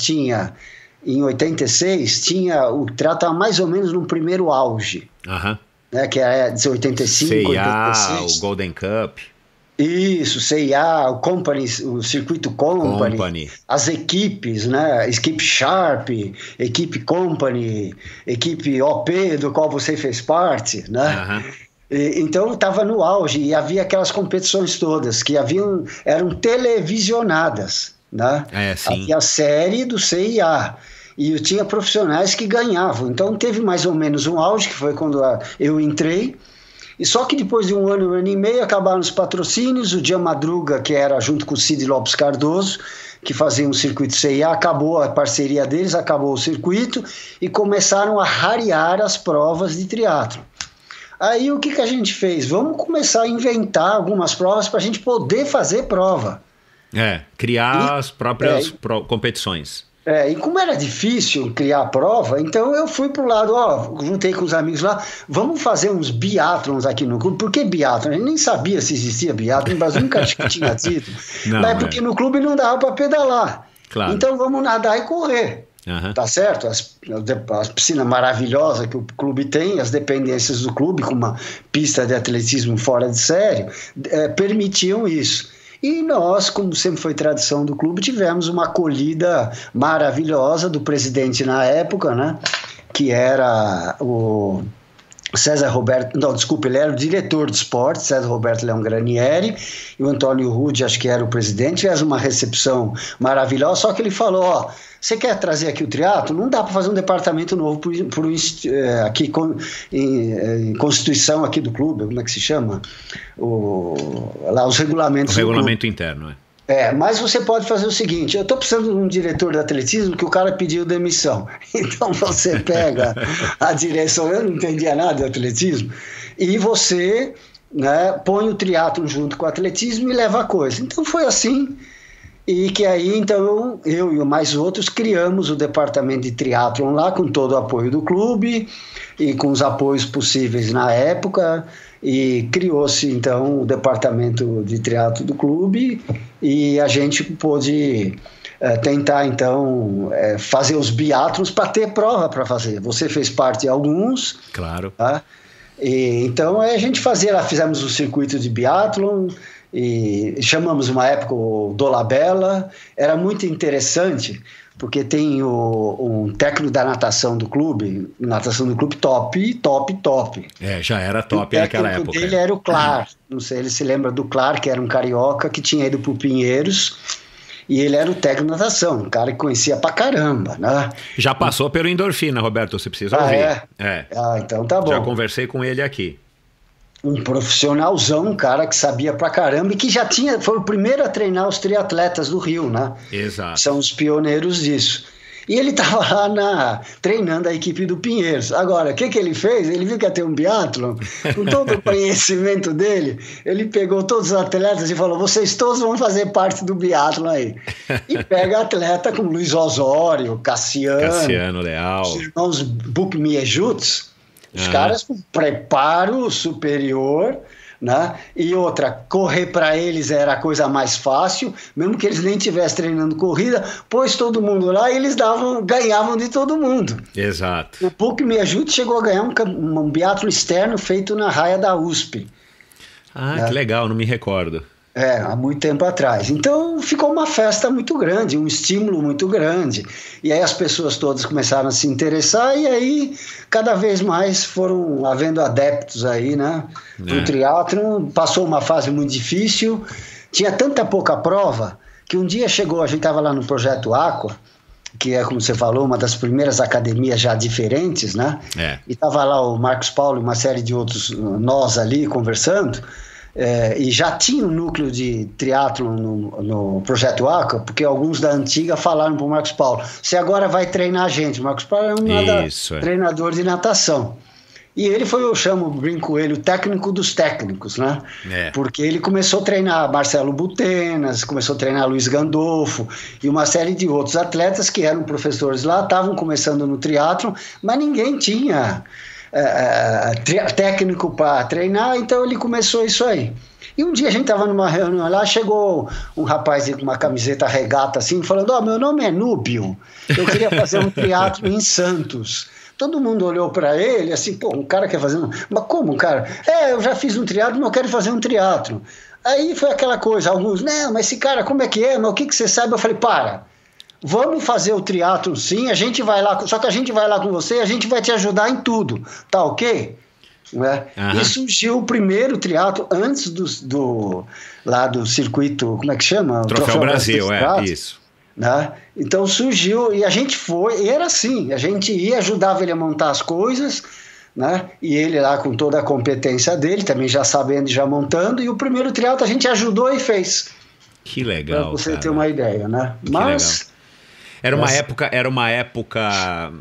em 86, o triatlo estava mais ou menos no primeiro auge. Né, que é de 85, CIA, 86. o Golden Cup. Isso, CIA, o Company, o circuito Company, as equipes, né? Equipe Sharp, equipe Company, equipe OP, do qual você fez parte, né? Então estava no auge e havia aquelas competições todas que eram televisionadas, né? Havia a série do CIA e tinha profissionais que ganhavam. Então teve mais ou menos um auge, que foi quando eu entrei. E só que depois de um ano e meio acabaram os patrocínios, o Dia Madruga, que era junto com o Cid Lopes Cardoso, que fazia um circuito CIA, acabou a parceria deles, acabou o circuito e começaram a rarear as provas de triatlon. Aí o que a gente fez? Vamos começar a inventar algumas provas para a gente poder fazer prova. Criar as próprias competições. E como era difícil criar a prova, então eu fui pro lado, juntei com os amigos lá, vamos fazer uns biatlons aqui no clube. Por que biatlon? A gente nem sabia se existia biatlon, no Brasil nunca tinha tido. Mas porque no clube não dava para pedalar. Claro. Então vamos nadar e correr. Tá certo? As piscinas maravilhosas que o clube tem, as dependências do clube, com uma pista de atletismo fora de série, permitiam isso. E nós, como sempre foi tradição do clube, tivemos uma acolhida maravilhosa do presidente na época, né? Que era o César Roberto, não, desculpa, ele era o diretor de esporte, César Roberto Leão Granieri, e o Antônio Rude, acho que era o presidente. Fez uma recepção maravilhosa, só que ele falou, você quer trazer aqui o triatlo? Não dá para fazer um departamento novo aqui em Constituição aqui do clube, como é que se chama? Os regulamentos. O regulamento interno, mas você pode fazer o seguinte, eu estou precisando de um diretor de atletismo que o cara pediu demissão. Então você pega a direção, eu não entendia nada de atletismo, e você, né, põe o triatlo junto com o atletismo e leva a coisa. Então foi assim. E que aí, então, eu e mais outros criamos o departamento de triatlon lá, com todo o apoio do clube e com os apoios possíveis na época, e criou-se, então, o departamento de triatlo do clube, e a gente pôde tentar, então, fazer os biatlons para ter prova para fazer. Você fez parte de alguns. Claro. Tá? Então, a gente fizemos o circuito de biatlon, e chamamos uma época o Dolabella. Era muito interessante porque tem um técnico da natação do clube top. Já era top naquela época. O técnico dele era o Clar, não sei, ele se lembra do Clar, que era um carioca que tinha ido para o Pinheiros, e ele era o técnico de natação, um cara que conhecia pra caramba, né? Já passou pelo Endorfina, Roberto, você precisa ouvir. Então tá bom. Já conversei com ele aqui. Um profissionalzão, um cara que sabia pra caramba e que foi o primeiro a treinar os triatletas do Rio, né? Exato. São os pioneiros disso. E ele estava lá treinando a equipe do Pinheiros. Agora, o que ele fez? Ele viu que ia ter um biatlon, com todo o conhecimento dele, ele pegou todos os atletas e falou, vocês todos vão fazer parte do biatlon aí. E pega atleta como Luiz Osório, Cassiano Leal, os irmãos Bukmiejutz, os caras com preparo superior, né? E outra, correr para eles era a coisa mais fácil, mesmo que eles nem estivessem treinando corrida, pôs todo mundo lá e eles ganhavam de todo mundo. Exato. O Bukmiejutz chegou a ganhar um biatlo externo feito na raia da USP. Que legal, não me recordo. Há muito tempo atrás. Então ficou uma festa muito grande, um estímulo muito grande. E aí as pessoas todas começaram a se interessar e aí cada vez mais foram havendo adeptos aí, né? Pro triatlon. Passou uma fase muito difícil, tinha tanta pouca prova que um dia chegou, a gente estava lá no Projeto Aqua, que é, como você falou, uma das primeiras academias já diferentes, né? E estava lá o Marcos Paulo e uma série de outros, nós ali conversando. E já tinha um núcleo de triatlon no Projeto Aqua, porque alguns da antiga falaram para o Marcos Paulo, você agora vai treinar a gente. O Marcos Paulo é treinador de natação. E ele foi, brinco ele, o técnico dos técnicos, né? Porque ele começou a treinar Marcelo Butenas, começou a treinar Luiz Gandolfo e uma série de outros atletas que eram professores lá, estavam começando no triatlon, mas ninguém tinha técnico para treinar, então ele começou isso aí. E um dia a gente estava numa reunião lá, chegou um rapaz com uma camiseta regata assim, falando, meu nome é Núbio, eu queria fazer um triatlo em Santos. Todo mundo olhou para ele assim, um cara quer fazer mas como, cara? Eu já fiz um triatlo, mas eu quero fazer um triatlo. Aí foi aquela coisa, alguns, não, mas esse cara, como é que é? Mas o que você sabe? Eu falei, vamos fazer o triatlo sim, a gente vai lá, só que a gente vai lá com você, a gente vai te ajudar em tudo, tá ok? Né? E surgiu o primeiro triatlo antes lá do circuito, como é que chama? O Troféu Brasil, isso. Né? Então surgiu, e a gente foi, e era assim, a gente ia, ajudava ele a montar as coisas, né? E ele lá com toda a competência dele, também já sabendo, já montando, e o primeiro triatlo a gente ajudou e fez. Que legal, pra você ter uma ideia, né? Mas era uma época.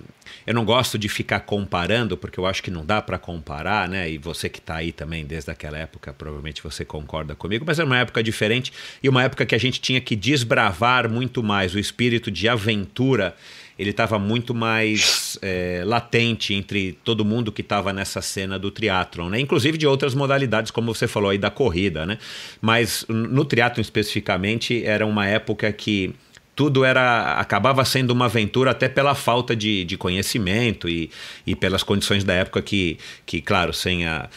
Eu não gosto de ficar comparando, porque eu acho que não dá para comparar, né? E você que está aí também desde aquela época, provavelmente você concorda comigo, mas era uma época diferente e uma época que a gente tinha que desbravar muito mais. O espírito de aventura, ele estava muito mais latente entre todo mundo que estava nessa cena do triatlon, né? Inclusive de outras modalidades, como você falou aí da corrida, né? Mas no triatlon especificamente era uma época que tudo acabava sendo uma aventura até pela falta de conhecimento e pelas condições da época que claro, sem a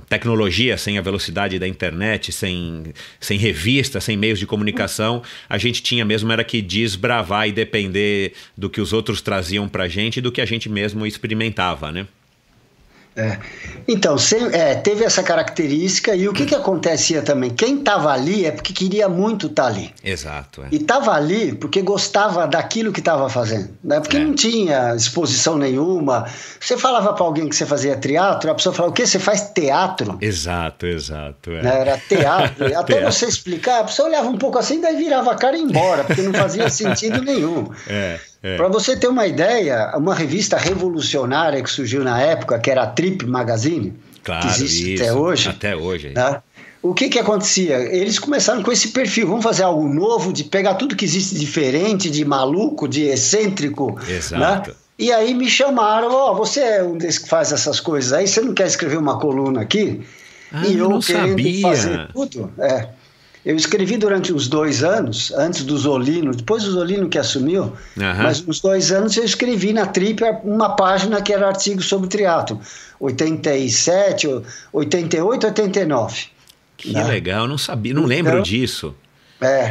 tecnologia, sem a velocidade da internet, sem revista, sem meios de comunicação, a gente tinha mesmo era que desbravar e depender do que os outros traziam pra gente e do que a gente mesmo experimentava, né? Então, teve essa característica, e o que acontecia também? Quem estava ali é porque queria muito estar ali. Exato. E estava ali porque gostava daquilo que estava fazendo, né? Porque não tinha exposição nenhuma. Você falava para alguém que você fazia teatro, a pessoa falava, o quê? Você faz teatro? Exato. Era teatro. Até você explicar, a pessoa olhava um pouco assim, daí virava a cara e ia embora, porque não fazia sentido nenhum. Para você ter uma ideia, uma revista revolucionária que surgiu na época, que era a Trip Magazine, claro, que existe até hoje. Até hoje. Né? O que acontecia? Eles começaram com esse perfil, vamos fazer algo novo, de pegar tudo que existe diferente, de maluco, de excêntrico. Exato. Né? E aí me chamaram, você é um desses que faz essas coisas aí, você não quer escrever uma coluna aqui? E eu não sabia. Fazer tudo? Eu escrevi durante uns 2 anos, antes do Zolino, depois do Zolino que assumiu, mas uns 2 anos eu escrevi na Trip uma página que era artigo sobre triatlo, 87, 88, 89. Que legal, eu não sabia, não lembro disso.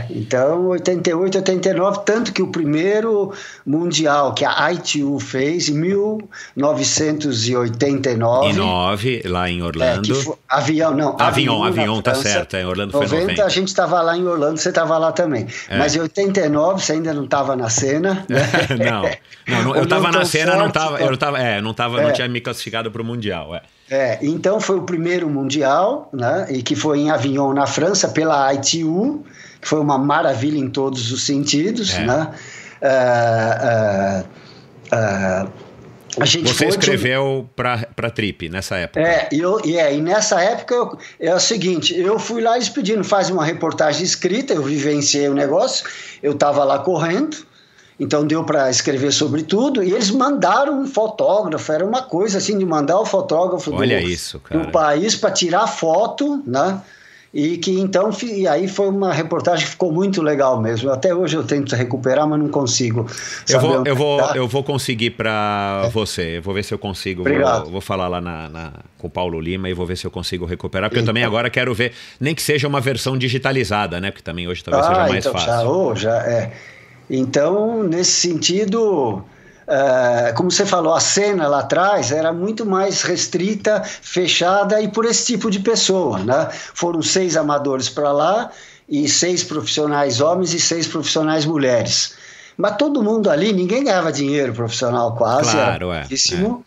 Então 88, 89, tanto que o primeiro mundial que a ITU fez em 1989 lá em Orlando. Avião, tá certo, em Orlando foi 90. A gente estava lá em Orlando, você estava lá também. Mas em 89 você ainda não estava na cena, né? não, eu estava na cena, não tinha me classificado para o mundial. Então foi o primeiro mundial, né? E que foi em Avignon, na França, pela ITU, que foi uma maravilha em todos os sentidos, né? Você escreveu para Trip nessa época? E nessa época é o seguinte, eu fui lá, eles pedindo, faz uma reportagem escrita, eu vivenciei o negócio, eu estava lá correndo, então deu para escrever sobre tudo, e eles mandaram um fotógrafo, era uma coisa assim de mandar o fotógrafo do país para tirar foto, né? E aí foi uma reportagem que ficou muito legal mesmo. Até hoje eu tento recuperar, mas não consigo. Eu vou conseguir para você. Eu vou ver se eu consigo. Vou falar lá com o Paulo Lima e vou ver se eu consigo recuperar. Porque eu também agora quero ver, nem que seja uma versão digitalizada, né? Porque também hoje talvez seja mais fácil. Então, nesse sentido, como você falou, a cena lá atrás era muito mais restrita, fechada e por esse tipo de pessoa, né? Foram 6 amadores para lá e 6 profissionais homens e 6 profissionais mulheres. Mas todo mundo ali, ninguém ganhava dinheiro profissional quase, claro, era pouquíssimo,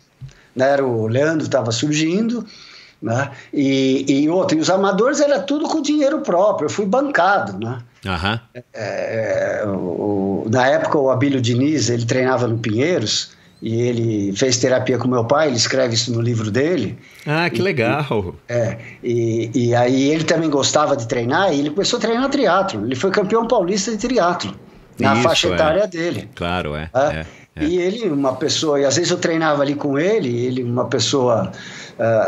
né? O Leandro estava surgindo, né? E os amadores era tudo com dinheiro próprio, eu fui bancado, né? Na época o Abílio Diniz, ele treinava no Pinheiros e ele fez terapia com meu pai, ele escreve isso no livro dele. Que legal! E aí ele também gostava de treinar e ele começou a treinar triatlo, ele foi campeão paulista de triatlo na faixa etária dele. Claro, E ele, uma pessoa, e às vezes eu treinava ali com ele, uma pessoa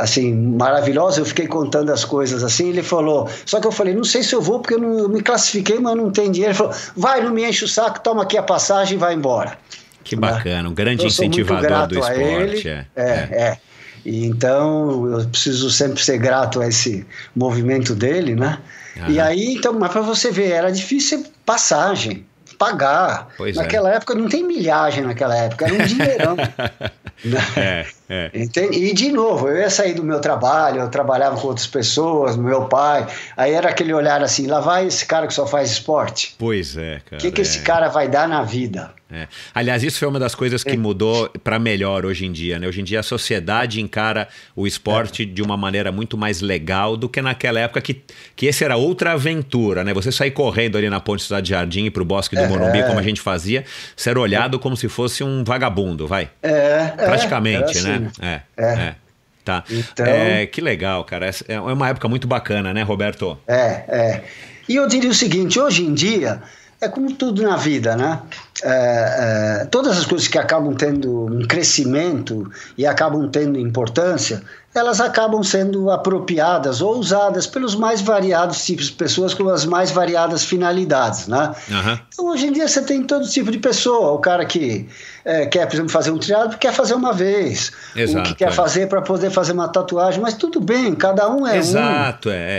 assim, maravilhosa, eu fiquei contando as coisas assim, ele falou, só que eu falei, não sei se eu vou porque eu me classifiquei, mas não tem dinheiro. Ele falou, vai, não me enche o saco, toma aqui a passagem e vai embora. Que bacana, um grande incentivador do esporte. E então eu preciso sempre ser grato a esse movimento dele, né? E aí, então, mas para você ver, era difícil passagem, pagar. Naquela época não tem milhagem naquela época, era um dinheirão. Entende? E de novo, eu ia sair do meu trabalho, eu trabalhava com outras pessoas, meu pai, aí era aquele olhar assim, lá vai esse cara que só faz esporte. Pois é, cara. O que esse cara vai dar na vida? Aliás, isso foi uma das coisas que mudou para melhor hoje em dia, né? Hoje em dia a sociedade encara o esporte de uma maneira muito mais legal do que naquela época que esse era outra aventura, né? Você sair correndo ali na Ponte Cidade Jardim e pro Bosque do Morumbi, como a gente fazia, você era olhado como se fosse um vagabundo, vai? Praticamente, assim, né? Tá. Então... que legal, cara. É uma época muito bacana, né, Roberto? E eu diria o seguinte, hoje em dia... É como tudo na vida, né? Todas as coisas que acabam tendo um crescimento e acabam tendo importância, elas acabam sendo apropriadas ou usadas pelos mais variados tipos de pessoas com as mais variadas finalidades, né? Então, hoje em dia, você tem todo tipo de pessoa. O cara que quer, por exemplo, fazer um triatlo, quer fazer uma vez. O que quer fazer para poder fazer uma tatuagem. Mas tudo bem, cada um é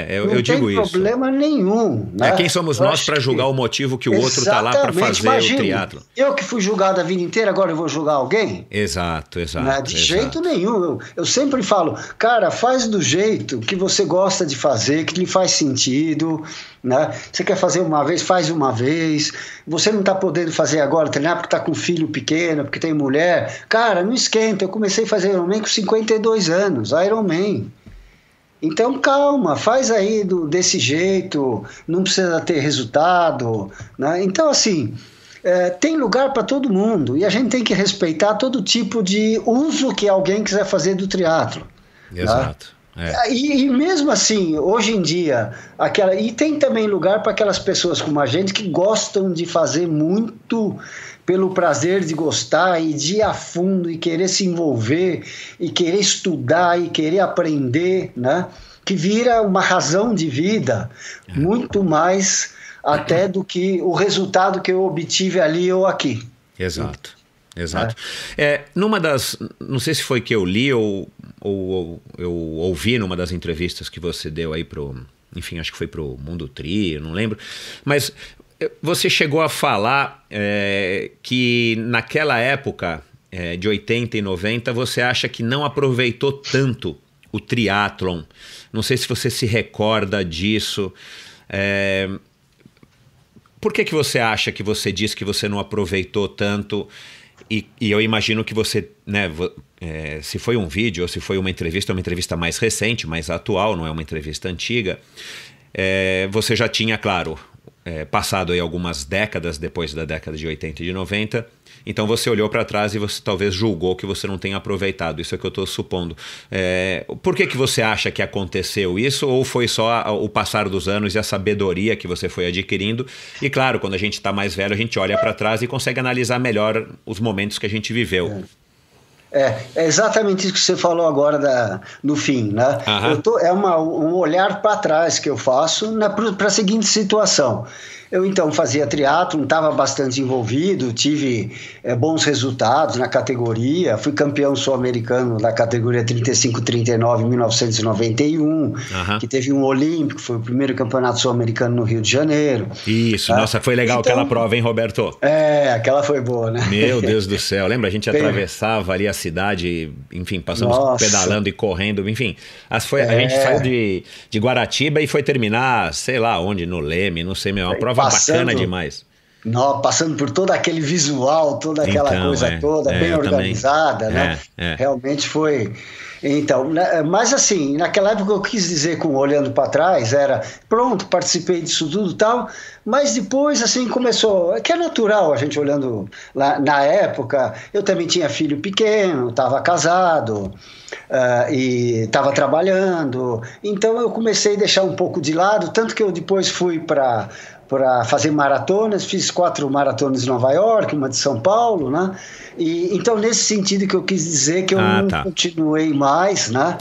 eu digo isso. Não tem problema nenhum. Né? Quem somos nós para julgar o motivo que o outro está lá para fazer o triatlo? Eu que fui julgado a vida inteira, agora eu vou julgar alguém? Exato. De jeito nenhum. Eu sempre falo, cara, faz do jeito que você gosta de fazer, que lhe faz sentido, né? Você quer fazer uma vez, faz uma vez. Você não está podendo fazer agora, treinar porque está com filho pequeno, porque tem mulher. Cara, não esquenta. Eu comecei a fazer Ironman com 52 anos, Ironman. Então, calma, faz aí desse jeito, não precisa ter resultado, né? Então, assim... tem lugar para todo mundo e a gente tem que respeitar todo tipo de uso que alguém quiser fazer do triatlo. Exato. E mesmo assim, hoje em dia, e tem também lugar para aquelas pessoas como a gente que gostam de fazer muito pelo prazer de gostar e de ir a fundo e querer se envolver e querer estudar e querer aprender, né? Que vira uma razão de vida muito mais até do que o resultado que eu obtive ali ou aqui. Exato. Numa das... Não sei se foi que eu li ou eu ouvi numa das entrevistas que você deu aí enfim, acho que foi pro Mundo Tri, eu não lembro. Mas você chegou a falar que naquela época, de 80 e 90, você acha que não aproveitou tanto o triatlon. Não sei se você se recorda disso. Por que você acha que você disse que você não aproveitou tanto? E eu imagino que você, né, se foi um vídeo ou se foi uma entrevista mais recente, mais atual, não é uma entrevista antiga, você já tinha, claro, passado aí algumas décadas depois da década de 80 e de 90, então você olhou para trás e você talvez julgou que você não tenha aproveitado, isso é que eu estou supondo. Por que você acha que aconteceu isso? Ou foi só o passar dos anos e a sabedoria que você foi adquirindo? E claro, quando a gente está mais velho, a gente olha para trás e consegue analisar melhor os momentos que a gente viveu. É exatamente isso que você falou agora no fim, né? Um olhar para trás que eu faço para a seguinte situação. Eu então fazia triatlon, estava bastante envolvido, tive bons resultados na categoria, fui campeão sul-americano da categoria 35-39 em 1991, que teve um olímpico, foi o primeiro campeonato sul-americano no Rio de Janeiro. Isso, nossa, foi legal aquela prova, hein, Roberto? Aquela foi boa, né? Meu Deus do céu, lembra? A gente atravessava ali a cidade, enfim, passamos pedalando e correndo, enfim. A gente saiu de Guaratiba e foi terminar, sei lá onde, no Leme, não sei, uma prova bacana demais. Passando por todo aquele visual, toda aquela coisa toda, bem organizada, né? Realmente foi... Então, mas assim, naquela época eu quis dizer, olhando para trás, era, pronto, participei disso tudo e tal, mas depois, assim, começou, que é natural a gente olhando lá na época, eu também tinha filho pequeno, estava casado, e estava trabalhando, então eu comecei a deixar um pouco de lado, tanto que eu depois fui para fazer maratonas, fiz 4 maratonas em Nova York, uma de São Paulo, né? E então nesse sentido que eu quis dizer que eu não continuei mais, né?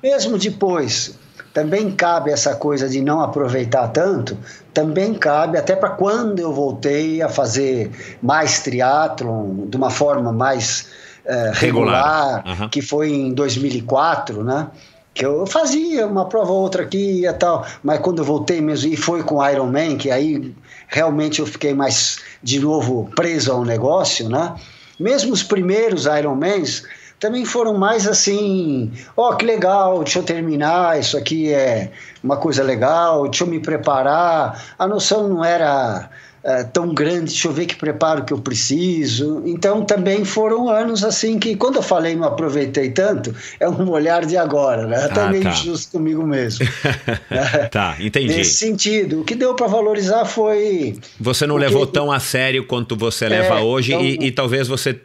Mesmo depois, também cabe essa coisa de não aproveitar tanto, também cabe até para quando eu voltei a fazer mais triatlon de uma forma mais regular, que foi em 2004, né? Que eu fazia uma prova ou outra aqui e tal, mas quando eu voltei mesmo, e foi com o Ironman, que aí realmente eu fiquei mais, de novo, preso ao negócio, né? Mesmo os primeiros Ironmans também foram mais assim, que legal, deixa eu terminar, isso aqui é uma coisa legal, deixa eu me preparar. A noção não era tão grande, deixa eu ver que preparo que eu preciso. Então também foram anos assim que, quando eu falei não aproveitei tanto, é um olhar de agora, né? Até meio justo comigo mesmo. Tá, entendi. Nesse sentido, o que deu para valorizar foi... Você não levou tão a sério quanto você leva hoje, então, e talvez você,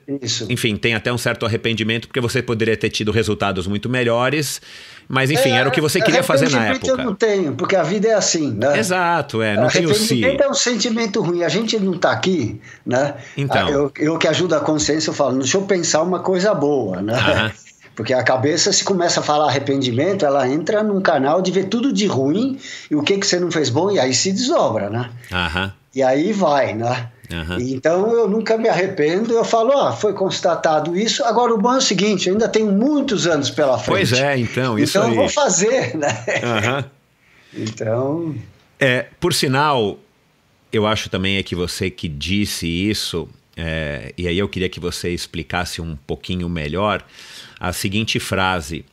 enfim, tenha até um certo arrependimento, porque você poderia ter tido resultados muito melhores, mas enfim, era o que você queria fazer na época. Eu não tenho, porque a vida é assim, né? Exato, não tem o si. Arrependimento é um sentimento ruim, a gente não está aqui, né? Então. Eu que ajudo a consciência, eu falo, deixa eu pensar uma coisa boa, né? Porque a cabeça, se começa a falar arrependimento, ela entra num canal de ver tudo de ruim e o que você não fez bom, e aí se desdobra, né? E aí vai, né? Então eu nunca me arrependo, eu falo, foi constatado isso. Agora o bom é o seguinte, eu ainda tenho muitos anos pela frente. Pois é, então, isso aí. Então eu vou fazer, né? Então... por sinal, eu acho também que você que disse isso, e aí eu queria que você explicasse um pouquinho melhor a seguinte frase: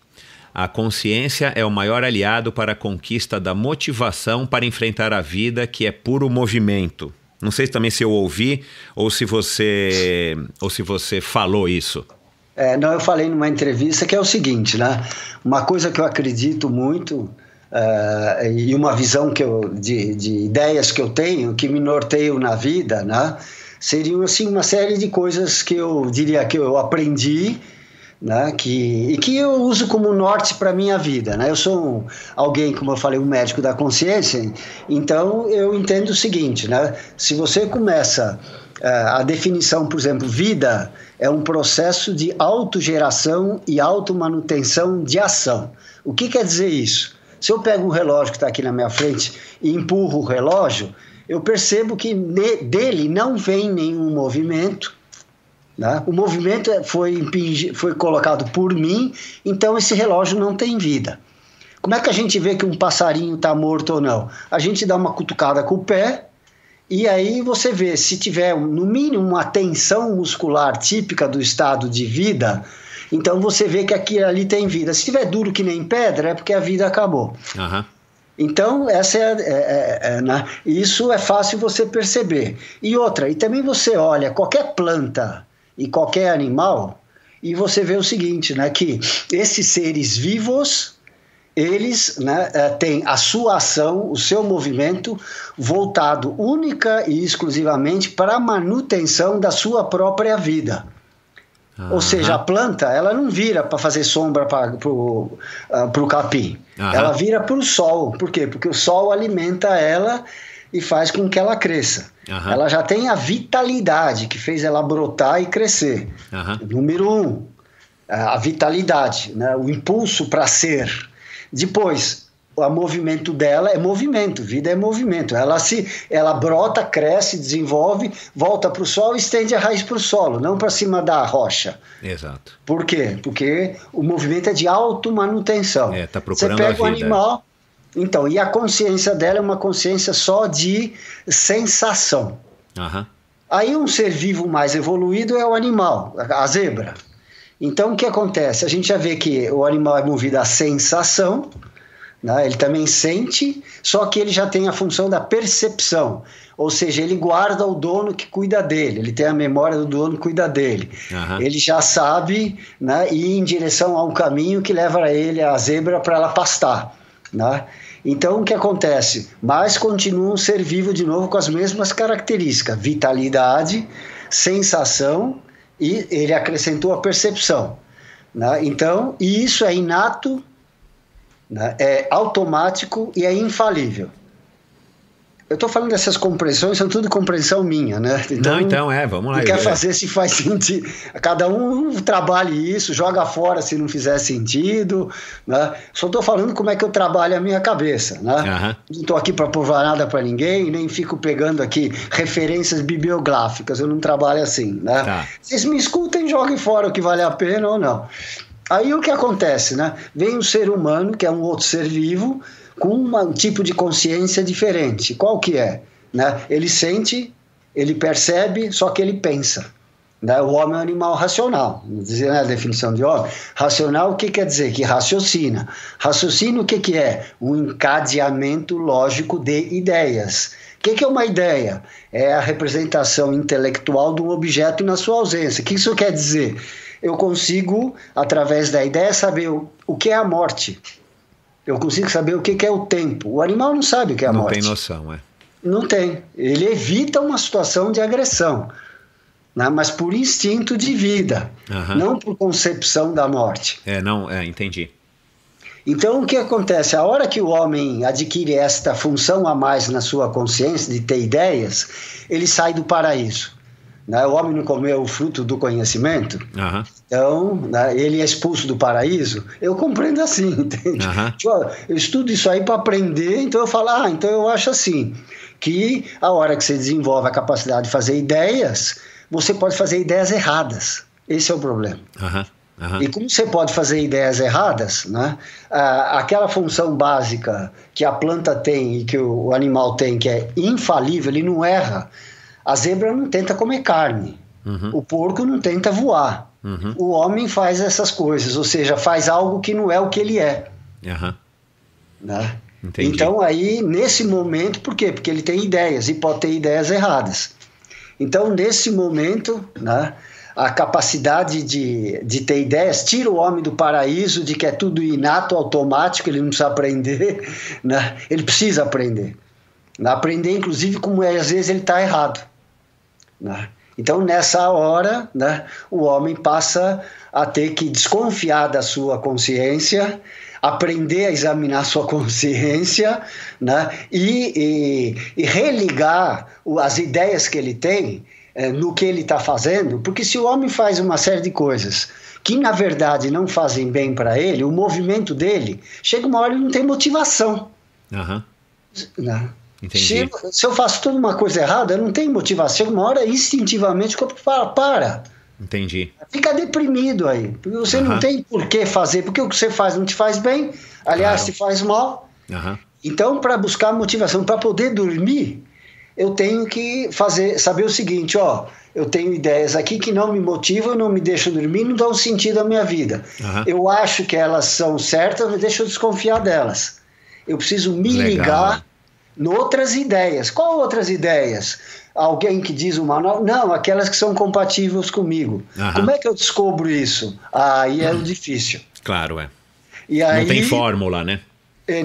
a consciência é o maior aliado para a conquista da motivação para enfrentar a vida, que é puro movimento. Não sei também se eu ouvi ou se você falou isso. Não, eu falei numa entrevista que é o seguinte, né? Uma coisa que eu acredito muito, e uma visão de ideias que eu tenho, que me norteiam na vida, né? Seriam assim, uma série de coisas que eu diria que eu aprendi, né, e que eu uso como norte para a minha vida, né? Eu sou alguém, como eu falei, um médico da consciência, então eu entendo o seguinte, né? Se você começa a definição, por exemplo, vida é um processo de autogeração e automanutenção de ação. O que quer dizer isso? Se eu pego um relógio que está aqui na minha frente e empurro o relógio, eu percebo que dele não vem nenhum movimento, né? O movimento foi colocado por mim, então esse relógio não tem vida. Como é que a gente vê que um passarinho está morto ou não? A gente dá uma cutucada com o pé e aí você vê, se tiver no mínimo uma tensão muscular típica do estado de vida, então você vê que aqui ali tem vida. Se estiver duro que nem pedra, é porque a vida acabou. Então, essa né? Isso é fácil você perceber. E outra, e também você olha qualquer planta e qualquer animal, e você vê o seguinte, né, que esses seres vivos, eles, né, têm a sua ação, o seu movimento voltado única e exclusivamente para a manutenção da sua própria vida. Ou seja, a planta, ela não vira para fazer sombra para o capim, ela vira para o sol. Por quê? Porque o sol alimenta ela e faz com que ela cresça. Ela já tem a vitalidade que fez ela brotar e crescer. Número 1, a vitalidade, né? O impulso para ser. Depois, o movimento dela é movimento, vida é movimento. Ela brota, cresce, desenvolve, volta para o solo e estende a raiz para o solo, não para cima da rocha. Exato. Por quê? Porque o movimento é de automanutenção. Tá procurando a vida. Você pega o animal... Então, e a consciência dela é uma consciência só de sensação. Aí um ser vivo mais evoluído é o animal, a zebra. Então, o que acontece? A gente já vê que o animal é movido a sensação, né? Ele também sente, só que ele já tem a função da percepção. Ou seja, ele guarda o dono que cuida dele, ele tem a memória do dono que cuida dele. Ele já sabe, né, ir em direção a um caminho que leva ele, a zebra, para ela pastar, né? Então, o que acontece? Mas continua um ser vivo de novo com as mesmas características, vitalidade, sensação, e ele acrescentou a percepção, né? Então, e isso é inato, né? É automático e é infalível. Eu estou falando dessas compreensões, são tudo compreensão minha, né? Então, vamos lá. Não quer fazer se faz sentido. Cada um trabalhe isso, joga fora se não fizer sentido, né? Só estou falando como é que eu trabalho a minha cabeça, né? Não estou aqui para provar nada para ninguém, nem fico pegando aqui referências bibliográficas, eu não trabalho assim, né? Tá. Vocês me escutem, joguem fora o que vale a pena ou não. Aí o que acontece, né? Vem um ser humano, que é um outro ser vivo, com um tipo de consciência diferente. Qual que é? Né? Ele sente, ele percebe, só que ele pensa. Né? O homem é um animal racional. Dizendo a definição de homem, racional o que quer dizer? Que raciocina. Raciocínio o que é? Um encadeamento lógico de ideias. O que é uma ideia? É a representação intelectual de um objeto na sua ausência. O que isso quer dizer? Eu consigo, através da ideia, saber o que é a morte. Eu consigo saber o que é o tempo. O animal não sabe o que é a morte. Não tem noção, Não tem. Ele evita uma situação de agressão, né? Mas por instinto de vida, não por concepção da morte. Entendi. Então, o que acontece? A hora que o homem adquire esta função a mais na sua consciência de ter ideias, ele sai do paraíso. O homem não comeu o fruto do conhecimento, então, né, ele é expulso do paraíso. Eu compreendo assim, entende? Eu estudo isso aí para aprender, então eu falo, então eu acho assim, que a hora que você desenvolve a capacidade de fazer ideias, você pode fazer ideias erradas. Esse é o problema. E como você pode fazer ideias erradas, né, aquela função básica que a planta tem e que o animal tem, que é infalível, ele não erra. A zebra não tenta comer carne, o porco não tenta voar, o homem faz essas coisas, ou seja, faz algo que não é o que ele é. Né? Então aí, nesse momento, por quê? Porque ele tem ideias e pode ter ideias erradas. Então, nesse momento, né, a capacidade de ter ideias tira o homem do paraíso, de que é tudo inato, automático, ele não precisa aprender, né? Ele precisa aprender. Aprender, inclusive, como às vezes ele está errado. Né? Então, nessa hora, né, o homem passa a ter que desconfiar da sua consciência, aprender a examinar sua consciência, né, e religar as ideias que ele tem no que ele está fazendo, porque se o homem faz uma série de coisas que, na verdade, não fazem bem para ele, o movimento dele, chega uma hora ele não tem motivação. Né? Se eu faço toda uma coisa errada, eu não tenho motivação. Chega uma hora, instintivamente, o corpo para. Entendi. Fica deprimido aí. Porque você não tem por que fazer. Porque o que você faz não te faz bem. Aliás, te faz mal. Então, para buscar motivação, para poder dormir, eu tenho que saber o seguinte, eu tenho ideias aqui que não me motivam, não me deixam dormir, não dão sentido à minha vida. Eu acho que elas são certas, mas deixa eu desconfiar delas. Eu preciso me ligar noutras ideias. Qual outras ideias? Alguém que diz uma nova? Não, aquelas que são compatíveis comigo. Como é que eu descubro isso? Aí é difícil. Claro, E aí, não tem fórmula, né?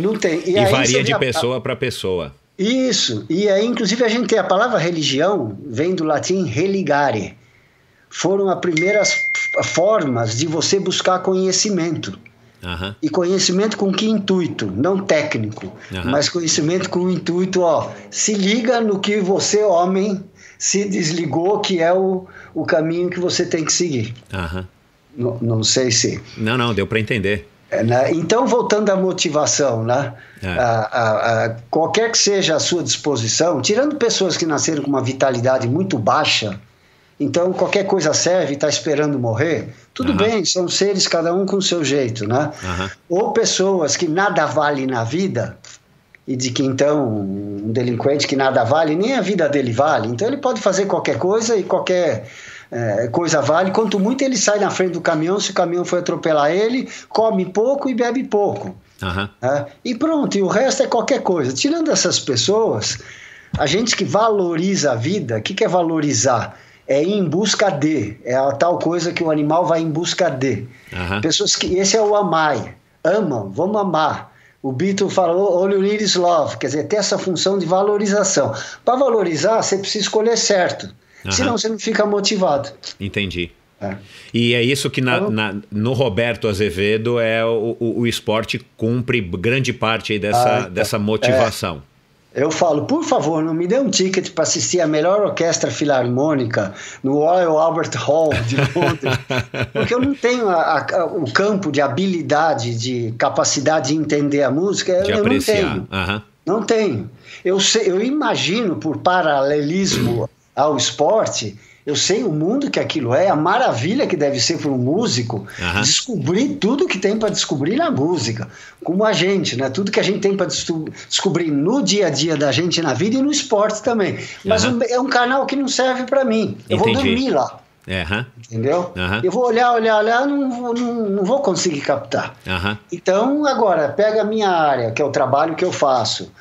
Não tem. E aí varia de pessoa para pessoa. Isso. E aí, inclusive, a gente tem a palavra religião, vem do latim religare. Foram as primeiras formas de você buscar conhecimento. E conhecimento com que intuito? Não técnico, mas conhecimento com o intuito, se liga no que você, homem, se desligou, que é o caminho que você tem que seguir. Não sei se... Não, deu para entender. Né? Então, voltando à motivação, né? Qualquer que seja a sua disposição, tirando pessoas que nasceram com uma vitalidade muito baixa, então qualquer coisa serve e está esperando morrer, tudo bem, são seres cada um com o seu jeito, né? Ou pessoas que nada vale na vida, e de que então um delinquente que nada vale, nem a vida dele vale, então ele pode fazer qualquer coisa e qualquer coisa vale, quanto muito ele sai na frente do caminhão, se o caminhão for atropelar ele, come pouco e bebe pouco. E pronto, e o resto é qualquer coisa. Tirando essas pessoas, a gente que valoriza a vida, o que é valorizar? É ir em busca de, é a tal coisa que o animal vai em busca de. Pessoas que, esse é o amai, amam, vamos amar. O Beatle falou, all you need is love, quer dizer, tem essa função de valorização. Para valorizar, você precisa escolher certo, senão você não fica motivado. Entendi. E é isso que no Roberto Azevedo o esporte cumpre grande parte aí dessa motivação. Eu falo, por favor, não me dê um ticket para assistir a melhor orquestra filarmônica no Royal Albert Hall de Londres, porque eu não tenho o campo de habilidade, de capacidade de entender a música, de eu apreciar. não tenho. Não tenho. Eu imagino, por paralelismo ao esporte, eu sei o mundo que aquilo é, a maravilha que deve ser para um músico descobrir tudo que tem para descobrir na música, como a gente, né? Tudo que a gente tem para descobrir no dia a dia da gente na vida e no esporte também. Mas é um canal que não serve para mim. Eu vou dormir lá. Entendeu? Eu vou olhar, não vou conseguir captar. Então, agora, pega a minha área, que é o trabalho que eu faço.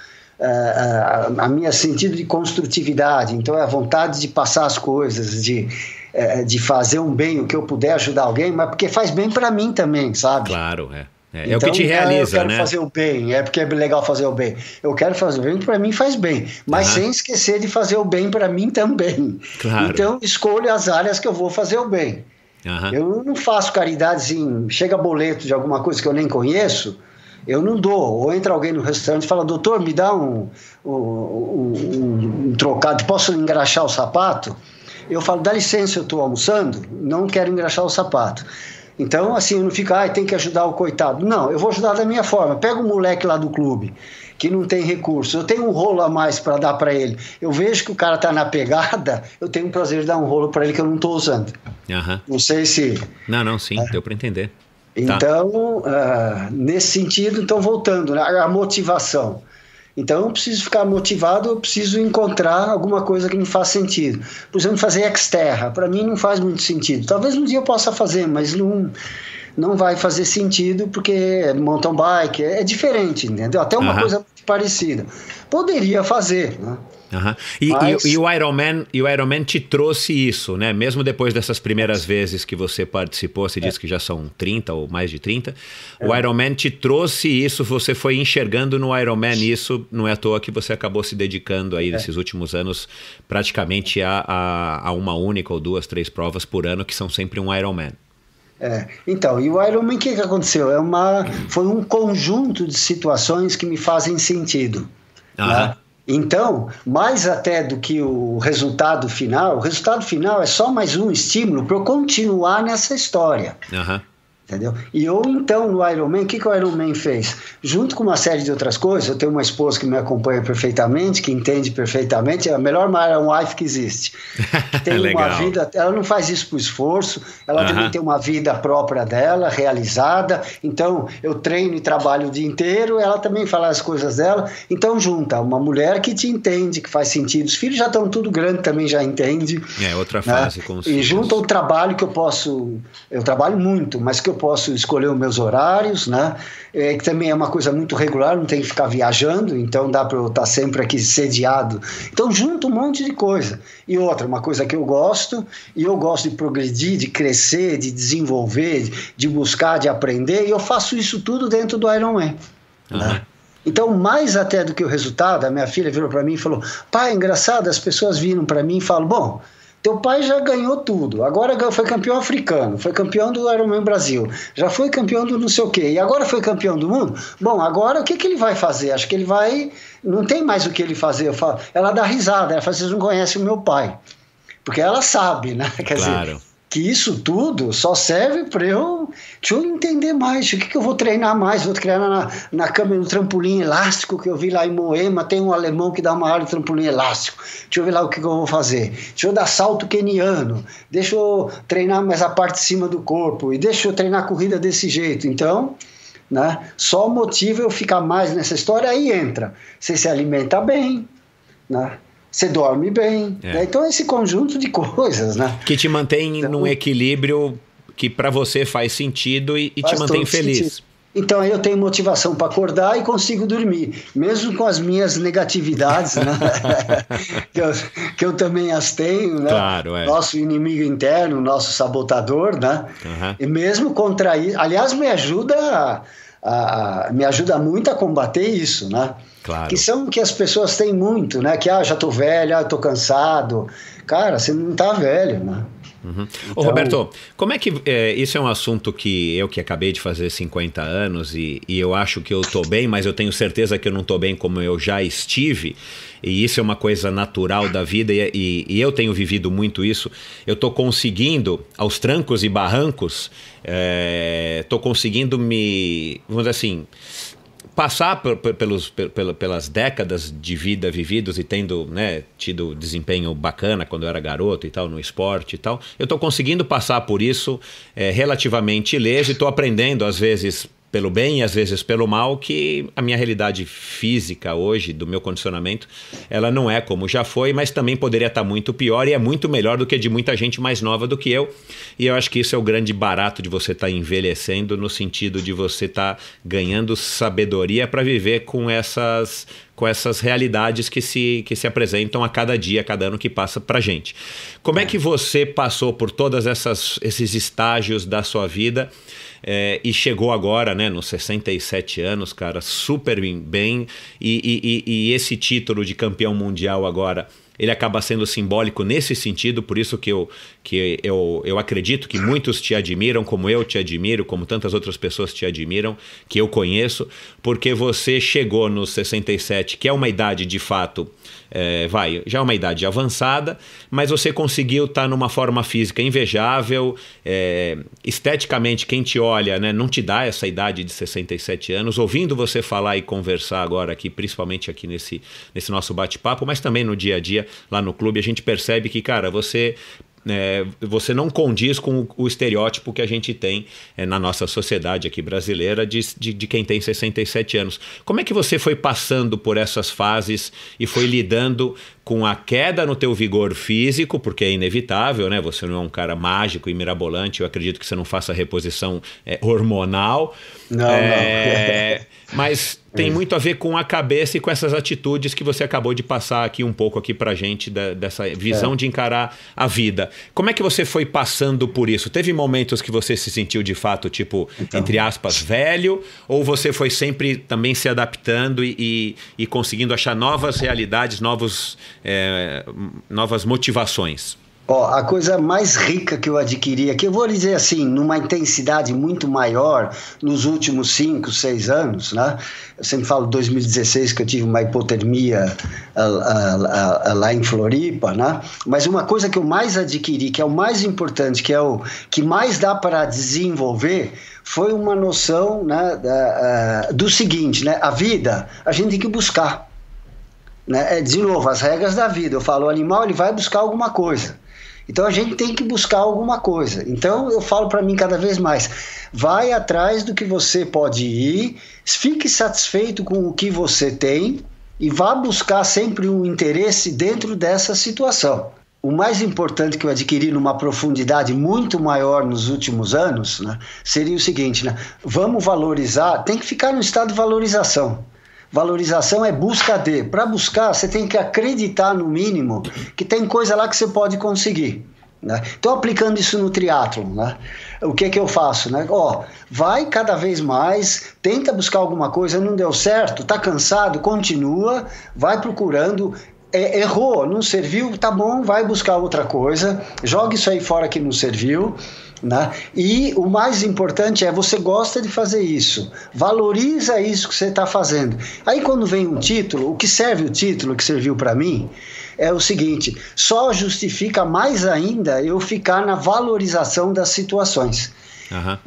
A minha sentido de construtividade, então é a vontade de passar as coisas, de fazer um bem, o que eu puder ajudar alguém, mas porque faz bem para mim também, sabe? Claro, então, é o que te realiza, né? Eu quero fazer o bem, é porque é legal fazer o bem. Eu quero fazer o bem, para mim faz bem, mas sem esquecer de fazer o bem para mim também. Claro. Então escolho as áreas que eu vou fazer o bem. Eu não faço caridade assim, chega boleto de alguma coisa que eu nem conheço, eu não dou. Ou entra alguém no restaurante e fala, doutor, me dá um trocado, posso engraxar o sapato? Eu falo, dá licença, eu estou almoçando, não quero engraxar o sapato. Então, assim, eu não fico, tem que ajudar o coitado. Não, eu vou ajudar da minha forma. Pega um moleque lá do clube, que não tem recurso, eu tenho um rolo a mais para dar para ele. Eu vejo que o cara está na pegada, eu tenho o prazer de dar um rolo para ele que eu não estou usando. Não sei se... Não, sim, deu para entender. Então, nesse sentido, então voltando, né, a motivação. Então eu preciso ficar motivado, eu preciso encontrar alguma coisa que me faça sentido. Por exemplo, fazer Xterra, para mim não faz muito sentido. Talvez um dia eu possa fazer, mas não vai fazer sentido porque mountain bike é diferente, entendeu? Até uma coisa muito parecida. Poderia fazer, né? E o Ironman te trouxe isso, né? Mesmo depois dessas primeiras vezes que você participou, você disse que já são 30 ou mais de 30, o Ironman te trouxe isso, você foi enxergando no Ironman isso, não é à toa que você acabou se dedicando aí nesses últimos anos praticamente a uma única ou 2, 3 provas por ano que são sempre um Ironman. Então, e o Ironman, o que aconteceu? Foi um conjunto de situações que me fazem sentido, né? Então, mais até do que o resultado final é só mais um estímulo para eu continuar nessa história. Entendeu? E eu, então, no Ironman, o que o Ironman fez? Junto com uma série de outras coisas, eu tenho uma esposa que me acompanha perfeitamente, que entende perfeitamente, é a melhor Iron Wife que existe. Tem uma vida, ela não faz isso por esforço, ela também tem uma vida própria dela, realizada, então eu treino e trabalho o dia inteiro, ela também fala as coisas dela, então junta uma mulher que te entende, que faz sentido, os filhos já estão tudo grande, também já entende. Outra fase. Né? E junta o trabalho que eu trabalho muito, mas que eu posso escolher os meus horários, né? Que também é uma coisa muito regular, não tem que ficar viajando, então dá para eu estar sempre aqui sediado. Então junto um monte de coisa. E outra, uma coisa que eu gosto, e eu gosto de progredir, de crescer, de desenvolver, de buscar, de aprender, e eu faço isso tudo dentro do Ironman. Né? Então, mais até do que o resultado, a minha filha virou para mim e falou, pai, engraçado, as pessoas viram para mim e falam, bom, teu pai já ganhou tudo, agora foi campeão africano, foi campeão do Ironman Brasil, já foi campeão do não sei o quê, e agora foi campeão do mundo? Bom, agora o que ele vai fazer? Acho que ele vai... Não tem mais o que ele fazer. Eu falo, ela dá risada, ela fala, vocês não conhecem o meu pai. Porque ela sabe, né? Quer dizer, que isso tudo só serve para eu entender mais. O que eu vou treinar mais? Vou treinar na cama no trampolim elástico que eu vi lá em Moema. Tem um alemão que dá uma aula de trampolim elástico. Deixa eu ver lá o que eu vou fazer. Deixa eu dar salto queniano. Deixa eu treinar mais a parte de cima do corpo. E deixa eu treinar corrida desse jeito. Então, né, só motiva eu ficar mais nessa história. Aí entra. Você se alimenta bem, né? Você dorme bem, né? Então esse conjunto de coisas, né? Que te mantém num equilíbrio que para você faz sentido e te mantém feliz. Sentido. Então aí eu tenho motivação para acordar e consigo dormir, mesmo com as minhas negatividades, né? que eu também as tenho, né? Claro, Nosso inimigo interno, nosso sabotador, né? E mesmo contra isso, aliás, me ajuda muito a combater isso, né? Claro. Que são que as pessoas têm muito, né? Que já tô velho, tô cansado. Cara, você não tá velho, né? Uhum. Ô, Roberto, como é que... isso é um assunto que eu que acabei de fazer 50 anos e eu acho que eu tô bem, mas eu tenho certeza que eu não tô bem como eu já estive, e isso é uma coisa natural da vida e eu tenho vivido muito isso. Eu tô conseguindo, aos trancos e barrancos, tô conseguindo vamos dizer assim... passar pelas décadas de vida vividos e tendo, né, tido desempenho bacana quando eu era garoto e tal, no esporte e tal, eu estou conseguindo passar por isso relativamente ileso e estou aprendendo, às vezes pelo bem e às vezes pelo mal, que a minha realidade física hoje, do meu condicionamento, ela não é como já foi, mas também poderia estar muito pior e é muito melhor do que de muita gente mais nova do que eu. E eu acho que isso é o grande barato de você estar envelhecendo, no sentido de você estar ganhando sabedoria para viver com essas realidades que se apresentam a cada dia, a cada ano que passa pra gente. Como é que você passou por todos esses estágios da sua vida e chegou agora, né, nos 67 anos, cara, super bem, e esse título de campeão mundial agora, ele acaba sendo simbólico nesse sentido, por isso que eu acredito que muitos te admiram, como eu te admiro, como tantas outras pessoas te admiram, que eu conheço, porque você chegou nos 67, que é uma idade de fato, já é uma idade avançada, mas você conseguiu estar numa forma física invejável, esteticamente quem te olha, né, não te dá essa idade de 67 anos, ouvindo você falar e conversar agora aqui, principalmente aqui nesse nosso bate-papo, mas também no dia a dia, lá no clube, a gente percebe que, cara, você não condiz com o estereótipo que a gente tem na nossa sociedade aqui brasileira de quem tem 67 anos. Como é que você foi passando por essas fases e foi lidando com a queda no teu vigor físico, porque é inevitável, né? Você não é um cara mágico e mirabolante, eu acredito que você não faça reposição hormonal. Não. Mas tem muito a ver com a cabeça e com essas atitudes que você acabou de passar aqui um pouco aqui pra gente, dessa visão de encarar a vida. Como é que você foi passando por isso? Teve momentos que você se sentiu de fato, tipo, entre aspas, velho? Ou você foi sempre também se adaptando e conseguindo achar novas realidades, novas motivações? A coisa mais rica que eu adquiri aqui, eu vou dizer assim, numa intensidade muito maior nos últimos 5, 6 anos, né? Eu sempre falo 2016 que eu tive uma hipotermia lá em Floripa, né? Mas uma coisa que eu mais adquiri, que é o mais importante, que é o que mais dá para desenvolver, foi uma noção, né, do seguinte, né? A vida, a gente tem que buscar. Né? De novo, as regras da vida. Eu falo, o animal ele vai buscar alguma coisa. Então a gente tem que buscar alguma coisa. Então eu falo para mim cada vez mais, vai atrás do que você pode ir, fique satisfeito com o que você tem e vá buscar sempre um interesse dentro dessa situação. O mais importante que eu adquiri numa profundidade muito maior nos últimos anos, né, seria o seguinte, né, vamos valorizar, tem que ficar no estado de valorização. Valorização é busca de. Para buscar, você tem que acreditar, no mínimo, que tem coisa lá que você pode conseguir. Né? Então, aplicando isso no triatlon, né? O que eu faço? Né? Vai cada vez mais, tenta buscar alguma coisa, não deu certo, está cansado, continua, vai procurando. Errou, não serviu, tá bom, vai buscar outra coisa, joga isso aí fora que não serviu. Né? E o mais importante é você gosta de fazer isso, valoriza isso que você está fazendo. Aí quando vem um título, o que serve o título que serviu para mim é o seguinte, só justifica mais ainda eu ficar na valorização das situações.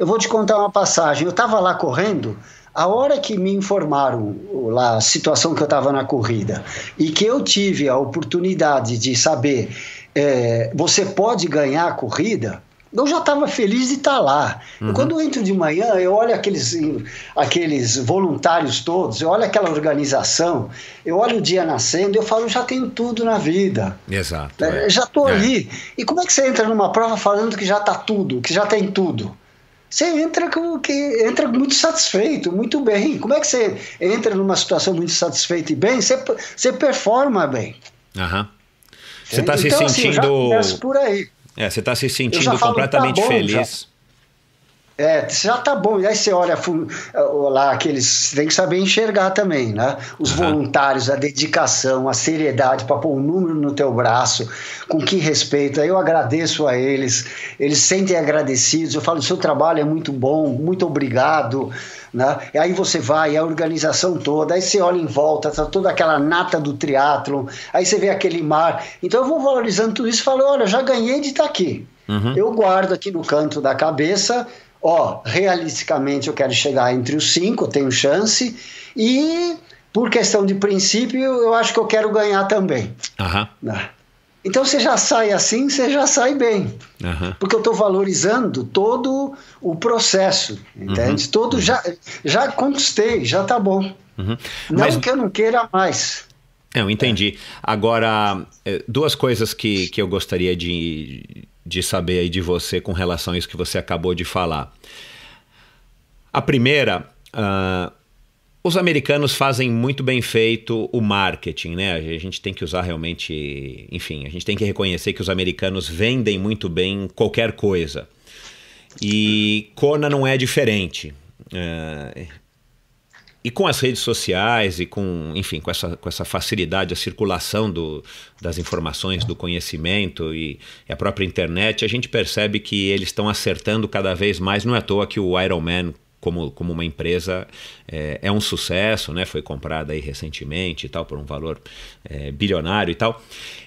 Eu vou te contar uma passagem, eu estava lá correndo, a hora que me informaram lá a situação que eu estava na corrida e que eu tive a oportunidade de saber você pode ganhar a corrida, eu já estava feliz de estar lá. Quando eu entro de manhã, eu olho aqueles voluntários todos, eu olho aquela organização, eu olho o dia nascendo, eu falo, já tenho tudo na vida. Exato. Já estou ali. E como é que você entra numa prova falando que já está tudo, que já tem tudo? Você entra muito satisfeito, muito bem. Como é que você entra numa situação muito satisfeita e bem? Você performa bem. Você está se sentindo... Assim, eu já começo por aí. Você está se sentindo completamente feliz. Já tá bom. E aí você olha lá, você tem que saber enxergar também, né? Os voluntários, a dedicação, a seriedade para pôr um número no teu braço, com que respeito. Aí eu agradeço a eles sentem agradecidos. Eu falo, o seu trabalho é muito bom, muito obrigado, né? E aí você vai, a organização toda, aí você olha em volta, tá toda aquela nata do triatlon, aí você vê aquele mar. Então eu vou valorizando tudo isso e falo, olha, eu já ganhei de estar aqui. Eu guardo aqui no canto da cabeça, realisticamente eu quero chegar entre os 5, eu tenho chance, e por questão de princípio eu acho que eu quero ganhar também. Né? Então você já sai assim, você já sai bem, porque eu estou valorizando todo o processo, entende? Todo já conquistei, já tá bom. Não que eu não queira mais. Eu entendi. Agora, 2 coisas que eu gostaria de saber aí de você com relação a isso que você acabou de falar. A primeira, os americanos fazem muito bem feito o marketing, né? A gente tem que usar realmente, enfim, a gente tem que reconhecer que os americanos vendem muito bem qualquer coisa. E Kona não é diferente. E com as redes sociais e com essa facilidade, a circulação das informações, do conhecimento e a própria internet, a gente percebe que eles estão acertando cada vez mais. Não é à toa que o Ironman, como uma empresa, é um sucesso, né? Foi comprada aí recentemente e tal, por um valor bilionário e tal.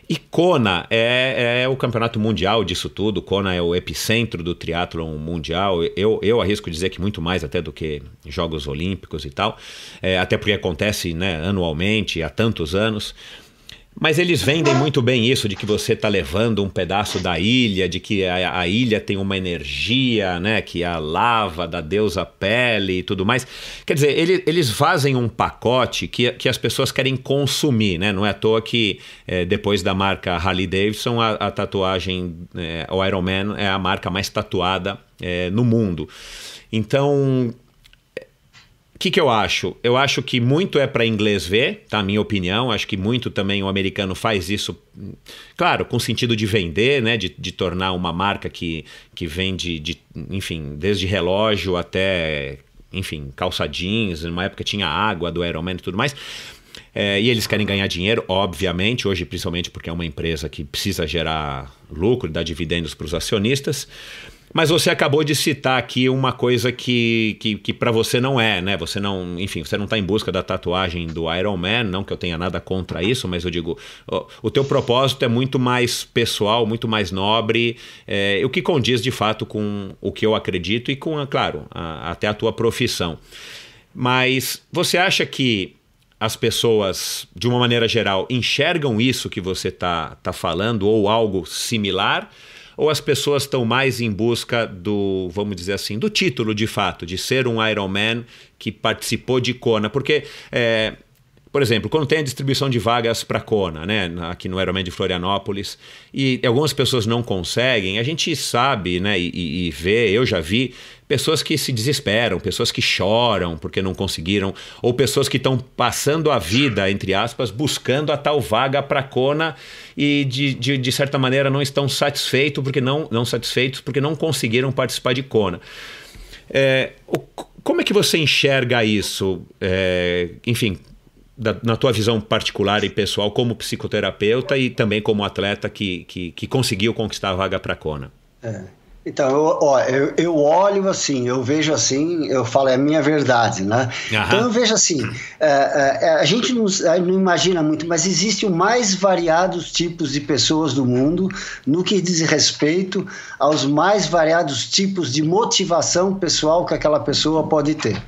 E Kona é o campeonato mundial disso tudo. Kona é o epicentro do triatlon mundial. Eu arrisco dizer que muito mais até do que Jogos Olímpicos e tal, até porque acontece, né, anualmente, há tantos anos. Mas eles vendem muito bem isso, de que você está levando um pedaço da ilha, de que a ilha tem uma energia, né, que é a lava da deusa Pele e tudo mais. Quer dizer, eles fazem um pacote que as pessoas querem consumir, né? Não é à toa que depois da marca Harley-Davidson, a tatuagem, o Ironman é a marca mais tatuada no mundo. Então, o que eu acho? Eu acho que muito é para inglês ver, tá? Minha opinião. Acho que muito também o americano faz isso, claro, com sentido de vender, né? De tornar uma marca que vende, enfim, desde relógio até, enfim, calça jeans. Numa época tinha água do Ironman e tudo mais. E eles querem ganhar dinheiro, obviamente, hoje principalmente porque é uma empresa que precisa gerar lucro e dar dividendos para os acionistas. Mas você acabou de citar aqui uma coisa que para você não é, né? Você não está em busca da tatuagem do Ironman, não que eu tenha nada contra isso, mas eu digo, o teu propósito é muito mais pessoal, muito mais nobre, o que condiz de fato com o que eu acredito e com, claro, até a tua profissão. Mas você acha que as pessoas, de uma maneira geral, enxergam isso que você tá falando ou algo similar? Ou as pessoas estão mais em busca do, vamos dizer assim, do título de fato, de ser um Ironman que participou de Kona? Porque, por exemplo, quando tem a distribuição de vagas para Kona, né, aqui no Ironman de Florianópolis, e algumas pessoas não conseguem, a gente sabe, né, e vê, eu já vi pessoas que se desesperam, pessoas que choram porque não conseguiram, ou pessoas que estão passando a vida, entre aspas, buscando a tal vaga para Kona e de certa maneira não estão satisfeitos porque não conseguiram participar de Kona. Como é que você enxerga isso? Enfim, na tua visão particular e pessoal como psicoterapeuta e também como atleta que conseguiu conquistar a vaga para Kona. Então, eu olho assim, eu vejo assim, eu falo, é a minha verdade, né? Então eu vejo assim, a gente não imagina muito, mas existem os mais variados tipos de pessoas do mundo no que diz respeito aos mais variados tipos de motivação pessoal que aquela pessoa pode ter.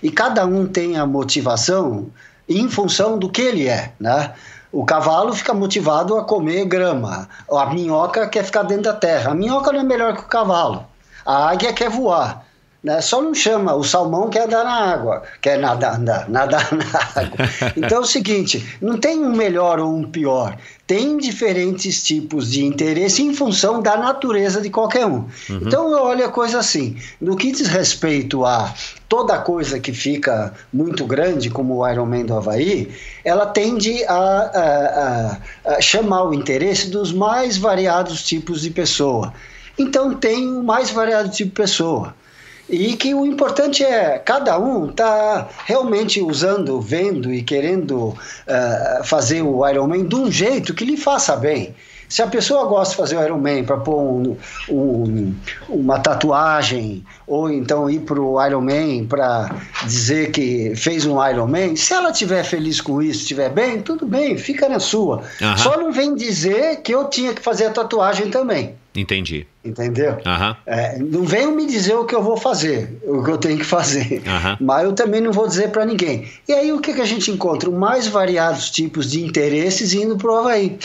E cada um tem a motivação em função do que ele é, né? O cavalo fica motivado a comer grama, a minhoca quer ficar dentro da terra, a minhoca não é melhor que o cavalo, a águia quer voar, né? Só não chama, o salmão quer andar na água, quer nadar na água. Então é o seguinte, não tem um melhor ou um pior, tem diferentes tipos de interesse em função da natureza de qualquer um. Então eu olho a coisa assim, no que diz respeito a toda coisa que fica muito grande, como o Ironman do Havaí, ela tende a chamar o interesse dos mais variados tipos de pessoa. Então tem o mais variado tipo de pessoa. E que o importante é cada um tá realmente usando, vendo e querendo fazer o Ironman de um jeito que lhe faça bem. Se a pessoa gosta de fazer o Ironman para pôr uma tatuagem, ou então ir para o Ironman para dizer que fez um Ironman, se ela estiver feliz com isso, estiver bem, tudo bem, fica na sua. Só não vem dizer que eu tinha que fazer a tatuagem também. Entendi. Entendeu? Não venham me dizer o que eu vou fazer, o que eu tenho que fazer, mas eu também não vou dizer para ninguém. E aí o que a gente encontra? Mais variados tipos de interesses indo para o Havaí,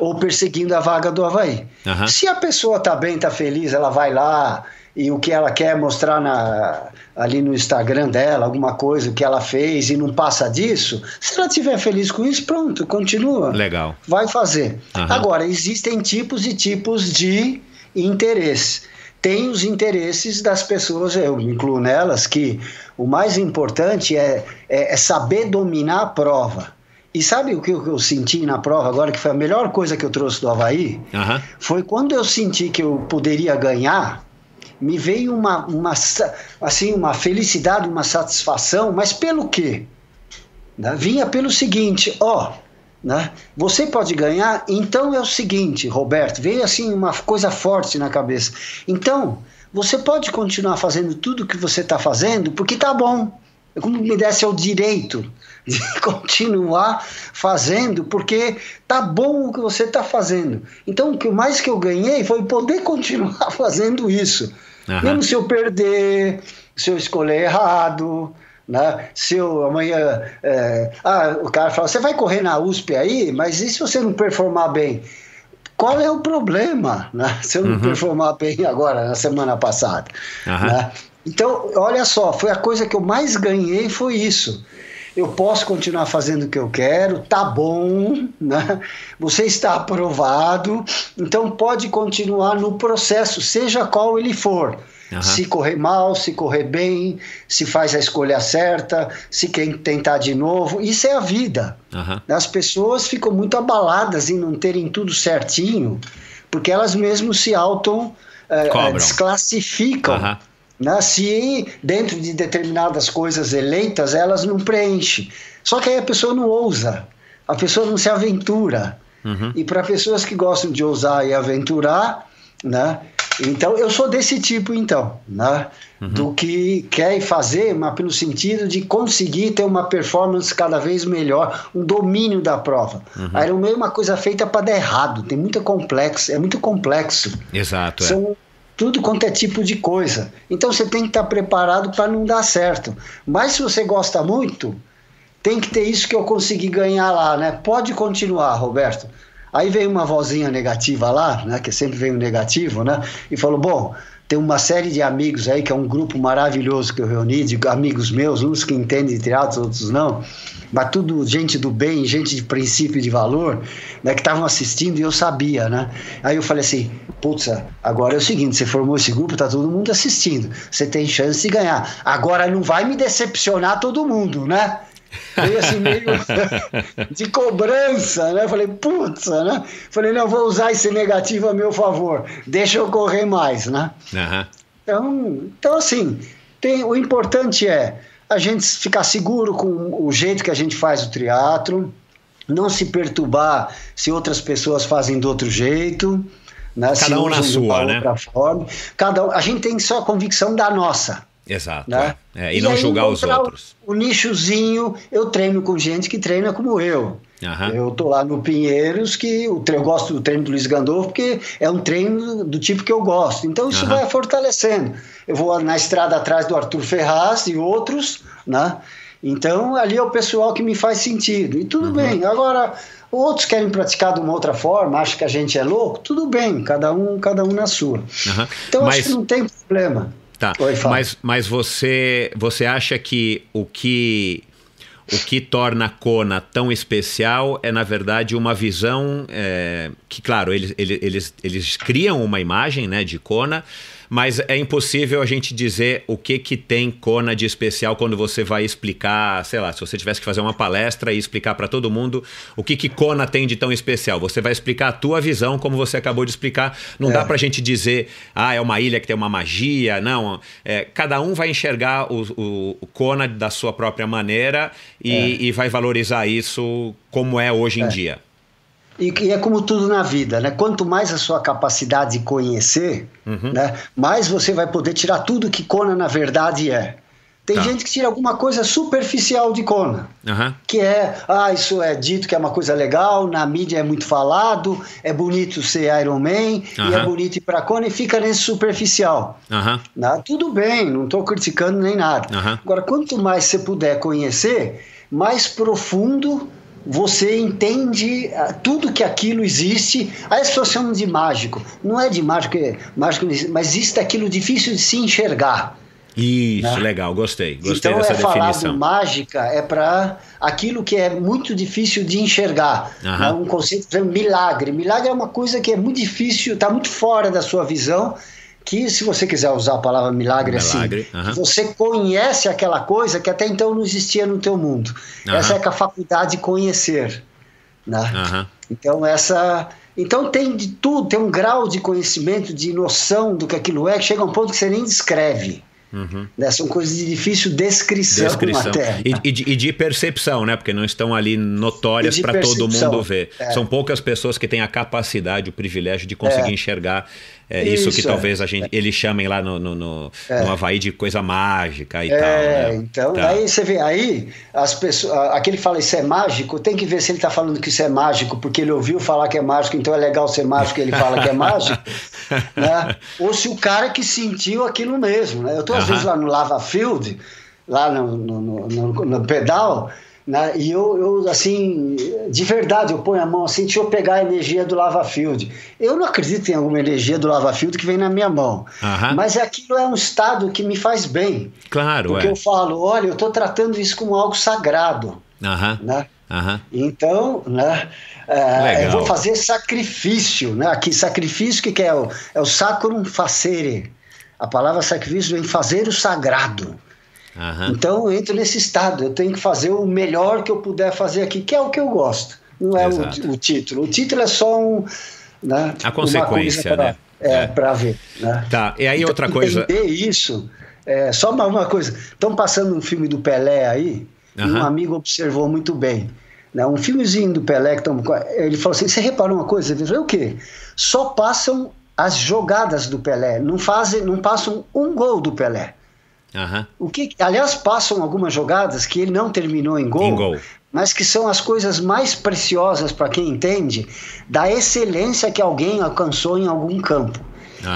ou perseguindo a vaga do Havaí. Se a pessoa está bem, está feliz, ela vai lá e o que ela quer mostrar ali no Instagram dela, alguma coisa que ela fez e não passa disso, se ela estiver feliz com isso, pronto, continua. Legal. Vai fazer. Agora, existem tipos e tipos de interesse. Tem os interesses das pessoas, eu me incluo nelas, que o mais importante é saber dominar a prova. E sabe o que eu senti na prova agora, que foi a melhor coisa que eu trouxe do Havaí? Foi quando eu senti que eu poderia ganhar, me veio uma felicidade, uma satisfação, mas pelo quê? Vinha pelo seguinte, você pode ganhar, então é o seguinte, Roberto, veio assim uma coisa forte na cabeça. Então, você pode continuar fazendo tudo o que você está fazendo, porque tá bom. É como me desse o direito de continuar fazendo, porque tá bom o que você está fazendo. Então, o mais que eu ganhei foi poder continuar fazendo isso. Mesmo se eu perder, se eu escolher errado, né? Se eu amanhã o cara fala, você vai correr na USP aí, mas e se você não performar bem? Qual é o problema, né? Se eu não performar bem agora, na semana passada, né? Então, olha só, foi a coisa que eu mais ganhei, foi isso. Eu posso continuar fazendo o que eu quero, tá bom, né? Você está aprovado, então pode continuar no processo, seja qual ele for. Se correr mal, se correr bem, se faz a escolha certa, se quer tentar de novo, isso é a vida. As pessoas ficam muito abaladas em não terem tudo certinho, porque elas mesmo se desclassificam. Se dentro de determinadas coisas eleitas elas não preenchem, só que aí a pessoa não ousa, a pessoa não se aventura, e para pessoas que gostam de ousar e aventurar, né? Então eu sou desse tipo, então, né? Do que quer fazer, mas pelo sentido de conseguir ter uma performance cada vez melhor, um domínio da prova. A Ironman é uma coisa feita para dar errado, é muito complexo. Exato. Tudo quanto é tipo de coisa. Então você tem que estar preparado para não dar certo. Mas se você gosta muito, tem que ter isso que eu consegui ganhar lá, né? Pode continuar, Roberto. Aí veio uma vozinha negativa lá, né? Que sempre vem um negativo, né? E falou, bom, tem uma série de amigos aí, que é um grupo maravilhoso que eu reuni, de amigos meus, uns que entendem de teatro, outros não, mas tudo gente do bem, gente de princípio e de valor, né, que estavam assistindo e eu sabia, né? Aí eu falei assim, putz, agora é o seguinte, você formou esse grupo, tá todo mundo assistindo, você tem chance de ganhar. Agora não vai me decepcionar todo mundo, né? Veio assim meio de cobrança, né? Falei, putz, né? Falei, não, vou usar esse negativo a meu favor, deixa eu correr mais, né? Então assim, o importante é a gente ficar seguro com o jeito que a gente faz o triatlo, não se perturbar se outras pessoas fazem de outro jeito, né? Cada um na sua, né? Outra forma. A gente tem só a convicção da nossa. Exato. Né? E não julgar os outros. O nichozinho, eu treino com gente que treina como eu. Eu tô lá no Pinheiros, que eu gosto do treino do Luiz Gandolfo, porque é um treino do tipo que eu gosto. Então isso vai fortalecendo. Eu vou na estrada atrás do Arthur Ferraz e outros, né? Então ali é o pessoal que me faz sentido. E tudo bem. Agora, outros querem praticar de uma outra forma, acham que a gente é louco, tudo bem, cada um na sua. Então acho que não tem problema. Tá, mas você acha que o que torna a Kona tão especial é, na verdade, uma visão que, claro, eles criam uma imagem, né, de Kona, Mas é impossível a gente dizer o que tem Kona de especial quando você vai explicar, sei lá, se você tivesse que fazer uma palestra e explicar para todo mundo o que Kona tem de tão especial. Você vai explicar a tua visão, como você acabou de explicar. Não dá pra gente dizer, é uma ilha que tem uma magia. Não, cada um vai enxergar o Kona da sua própria maneira e vai valorizar isso como é hoje em dia. E é como tudo na vida, né? Quanto mais a sua capacidade de conhecer, né, mais você vai poder tirar tudo que Kona na verdade é. Tem gente que tira alguma coisa superficial de Kona, que isso é dito que é uma coisa legal, na mídia é muito falado, é bonito ser Iron Man, e é bonito ir pra Kona, e fica nesse superficial. Tudo bem, não estou criticando nem nada. Agora, quanto mais você puder conhecer, mais profundo você entende tudo que aquilo existe. Aí as pessoas chamam de mágico. Não é de mágico, mas existe aquilo difícil de se enxergar. Isso, né? Legal, gostei então, dessa definição. Falado mágica é para aquilo que é muito difícil de enxergar. Né? Um conceito, por exemplo, milagre. Milagre é uma coisa que é muito difícil, está muito fora da sua visão, que se você quiser usar a palavra milagre assim, você conhece aquela coisa que até então não existia no teu mundo. Essa é a faculdade de conhecer. Né? Então tem de tudo, tem um grau de conhecimento, de noção do que aquilo é, que chega a um ponto que você nem descreve. Né? São coisas de difícil descrição. Matéria. E de percepção, né? Porque não estão ali notórias para todo mundo ver. São poucas pessoas que têm a capacidade, o privilégio de conseguir enxergar isso que talvez eles chamem lá no Havaí de coisa mágica e tal. Né? Então, daí você vê aí, as pessoas, aquele que fala isso é mágico, tem que ver se ele está falando que isso é mágico porque ele ouviu falar que é mágico, então é legal ser mágico e ele fala que é mágico, né? Ou se o cara que sentiu aquilo mesmo. Né? Eu estou às vezes lá no Lava Field, lá no pedal, né? E eu assim, de verdade, eu ponho a mão assim, deixa eu pegar a energia do Lava Field. Eu não acredito em alguma energia do Lava Field que vem na minha mão, mas aquilo é um estado que me faz bem. Claro, porque eu falo, olha, eu estou tratando isso como algo sagrado. Né? Então, né, eu vou fazer sacrifício, né? Aqui, sacrifício, que é o sacrum facere. A palavra sacrifício vem fazer o sagrado. Então eu entro nesse estado, eu tenho que fazer o melhor que eu puder fazer aqui, que é o que eu gosto. Não é o título. O título é só né, a consequência, para ver. Né? Tá, e aí outra coisa. Entender isso, só uma coisa. Estão passando um filme do Pelé aí, e um amigo observou muito bem. Né? Um filmezinho do Pelé, ele falou assim: você reparou uma coisa? Ele falou: o quê? Só passam as jogadas do Pelé, não passam um gol do Pelé. Aliás, passam algumas jogadas que ele não terminou em gol, mas que são as coisas mais preciosas para quem entende da excelência que alguém alcançou em algum campo.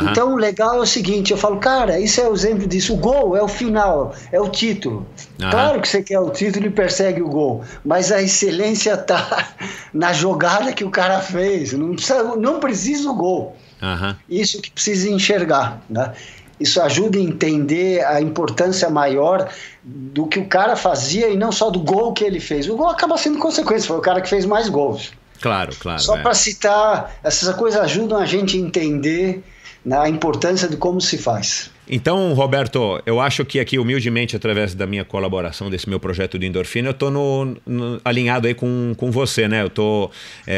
Então o legal é o seguinte, eu falo, cara, isso é o exemplo disso. O gol é o final, é o título. Claro que você quer o título e persegue o gol, mas a excelência está na jogada que o cara fez. Não precisa o gol. Isso que precisa enxergar, né? Isso ajuda a entender a importância maior do que o cara fazia e não só do gol que ele fez. O gol acaba sendo consequência, foi o cara que fez mais gols. Claro. Só para citar, essas coisas ajudam a gente a entender a importância de como se faz. Então, Roberto, eu acho que aqui, humildemente, através da minha colaboração desse meu projeto de Endorfina, eu estou alinhado aí com você, né? Eu estou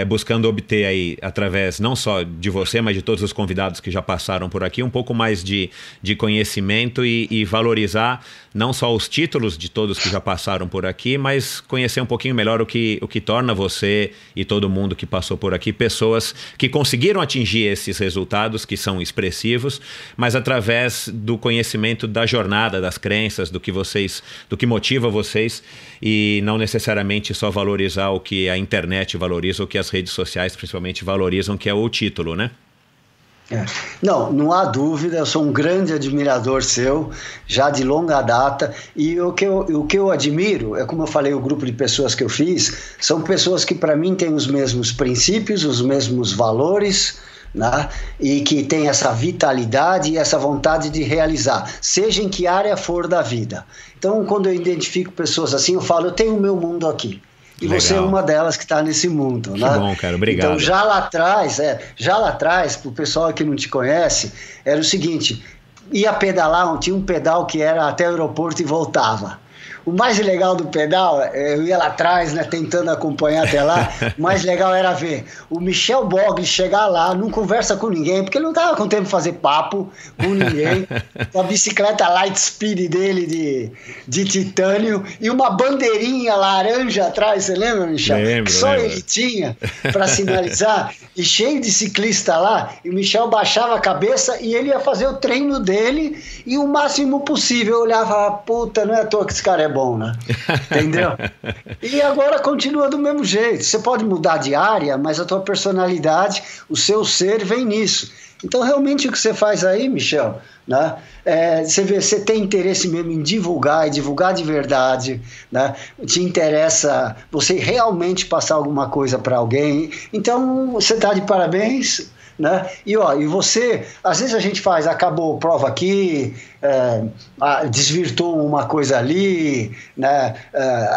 buscando obter aí, através não só de você, mas de todos os convidados que já passaram por aqui, um pouco mais de conhecimento e valorizar não só os títulos de todos que já passaram por aqui, mas conhecer um pouquinho melhor o que torna você e todo mundo que passou por aqui pessoas que conseguiram atingir esses resultados que são expressivos, mas através do conhecimento da jornada, das crenças, do que motiva vocês, e não necessariamente só valorizar o que a internet valoriza, o que as redes sociais principalmente valorizam, que é o título, né? Não há dúvida, eu sou um grande admirador seu, já de longa data, e o que eu admiro é, como eu falei, o grupo de pessoas que eu fiz, são pessoas que para mim têm os mesmos princípios, os mesmos valores, né? E que tem essa vitalidade e essa vontade de realizar, seja em que área for da vida. Então, quando eu identifico pessoas assim, eu falo, eu tenho o meu mundo aqui. E legal. Você é uma delas que está nesse mundo. Que né? Bom, cara, obrigado. Então, já lá atrás, para o pessoal que não te conhece, era o seguinte: ia pedalar, tinha um pedal que era até o aeroporto e voltava. O mais legal do pedal, eu ia lá atrás, né, tentando acompanhar até lá, o mais legal era ver o Michel Bogli chegar lá, não conversa com ninguém, porque ele não estava com tempo de fazer papo com ninguém, com a bicicleta light speed dele de titânio e uma bandeirinha laranja atrás, você lembra, Michel? Lembro, que só ele tinha para sinalizar, e cheio de ciclista lá, e o Michel baixava a cabeça e ele ia fazer o treino dele e o máximo possível. Eu olhava e falava, puta, não é à toa que esse cara é bom, né? Entendeu? E agora continua do mesmo jeito. Você pode mudar de área, mas a tua personalidade, o seu ser vem nisso. Então, realmente, o que você faz aí, Michel, né? Você tem interesse mesmo em divulgar, e divulgar de verdade, né? Te interessa você realmente passar alguma coisa para alguém. Então, você está de parabéns, né? E você, às vezes a gente acabou prova aqui, desvirtuou uma coisa ali, né?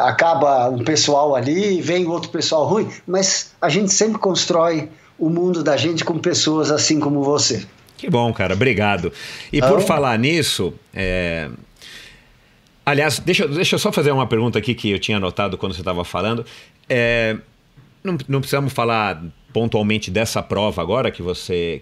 Acaba um pessoal ali, vem outro pessoal ruim, mas a gente sempre constrói o mundo da gente com pessoas assim como você. Que bom, cara, obrigado. E por falar nisso, aliás, deixa eu só fazer uma pergunta aqui que eu tinha anotado quando você estava falando. Não precisamos falar pontualmente dessa prova agora que você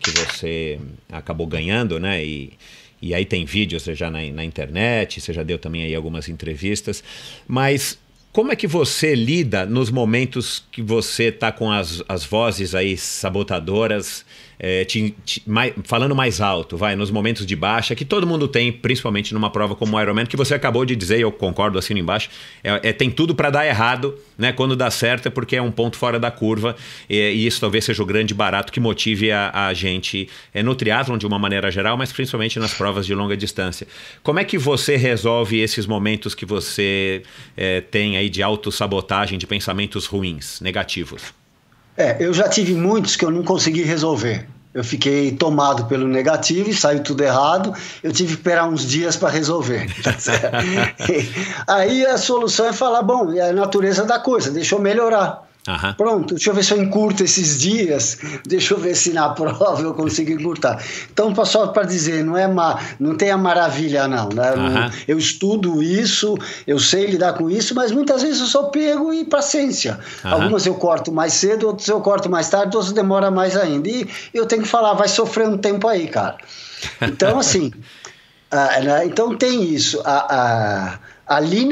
acabou ganhando, né? E aí tem vídeos já na internet, você já deu também aí algumas entrevistas, mas como é que você lida nos momentos que você está com as vozes aí sabotadoras, falando mais alto, nos momentos de baixa, que todo mundo tem, principalmente numa prova como o Ironman, que você acabou de dizer, e eu concordo, assino embaixo, tem tudo para dar errado, né? Quando dá certo é porque é um ponto fora da curva, e isso talvez seja o grande barato que motive a gente no triatlon de uma maneira geral, mas principalmente nas provas de longa distância. Como é que você resolve esses momentos que você tem aí de autossabotagem, de pensamentos ruins, negativos? Eu já tive muitos que eu não consegui resolver. Eu fiquei tomado pelo negativo e saiu tudo errado. Eu tive que esperar uns dias para resolver. Tá certo? Aí a solução é falar, bom, é a natureza da coisa, deixa eu melhorar. Uhum. Pronto, deixa eu ver se eu encurto esses dias, deixa eu ver se na prova eu consigo encurtar. Então, só para dizer, não tem a maravilha não, né? Uhum. Eu estudo isso, eu sei lidar com isso, mas muitas vezes eu só pego e paciência. Uhum. Algumas eu corto mais cedo, outras eu corto mais tarde, outras demora mais ainda. E eu tenho que falar, vai sofrer um tempo aí, cara. Então, assim, então tem isso. Ali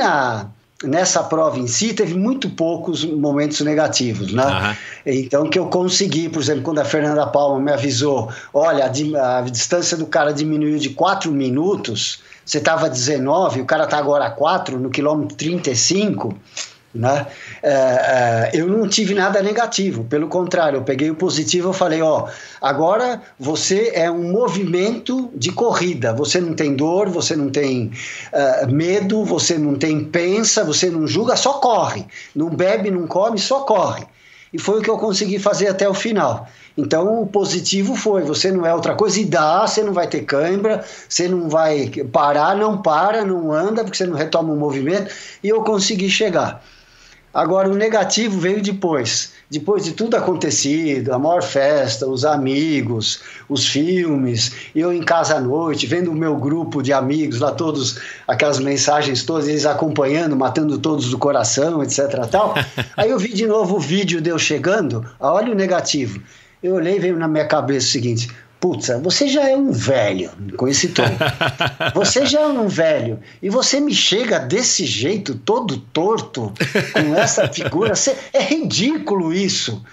nessa prova em si, teve muito poucos momentos negativos, né? Uhum. Então, que eu consegui, por exemplo, quando a Fernanda Palma me avisou, olha, a distância do cara diminuiu de 4 minutos, você estava 19, o cara está agora 4, no quilômetro 35, né? Eu não tive nada negativo, pelo contrário, eu peguei o positivo e falei, agora você é um movimento de corrida, você não tem dor, você não tem medo, você não tem pensa, você não julga, só corre, não bebe, não come, só corre. E foi o que eu consegui fazer até o final. Então o positivo foi, você não é outra coisa, e você não vai ter cãibra, você não vai parar, não anda, porque você não retoma o movimento, e eu consegui chegar. Agora, o negativo veio depois de tudo acontecido, a maior festa, os amigos, os filmes, eu em casa à noite, vendo o meu grupo de amigos lá, todos, aquelas mensagens todas, eles acompanhando, matando todos do coração, etc. tal. Aí eu vi de novo o vídeo de eu chegando, olha o negativo. Eu olhei e veio na minha cabeça o seguinte, putz, você já é um velho, com esse tom. Você já é um velho. E você me chega desse jeito, todo torto, com essa figura. É ridículo isso.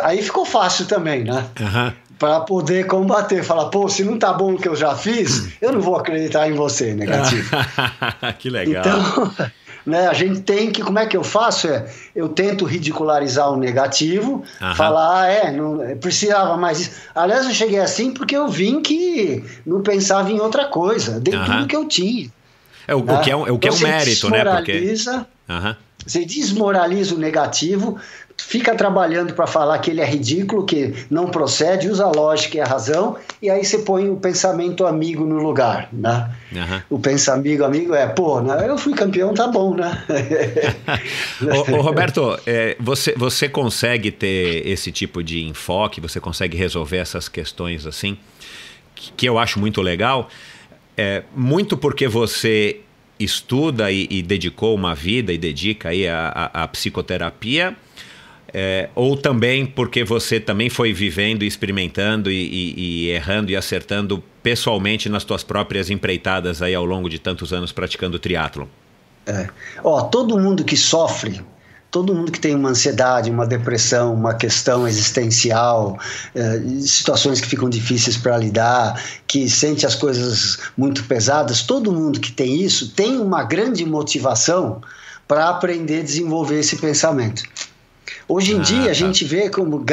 Aí ficou fácil também, né? Uhum. Para poder combater. Falar, se não tá bom o que eu já fiz, eu não vou acreditar em você, negativo. Que legal. Então, né, a gente tem que, como é que eu faço? Eu tento ridicularizar o negativo, falar, não precisava mais disso. Aliás, eu cheguei assim porque eu vim que não pensava em outra coisa, dei tudo que eu tinha. O que é um mérito, né? Porque você desmoraliza o negativo, fica trabalhando para falar que ele é ridículo, que não procede, usa a lógica e a razão, e aí você põe o pensamento amigo no lugar, né? O pensamento amigo eu fui campeão, tá bom, né? Ô, Roberto, você consegue ter esse tipo de enfoque, você consegue resolver essas questões assim, que eu acho muito legal. muito porque você estuda e dedicou uma vida e dedica aí a psicoterapia, ou também porque você também foi vivendo e experimentando e errando e acertando pessoalmente nas tuas próprias empreitadas aí ao longo de tantos anos praticando triatlon? Todo mundo que sofre, todo mundo que tem uma ansiedade, uma depressão, uma questão existencial, situações que ficam difíceis para lidar, que sente as coisas muito pesadas, todo mundo que tem isso tem uma grande motivação para aprender a desenvolver esse pensamento. Hoje em dia a gente vê como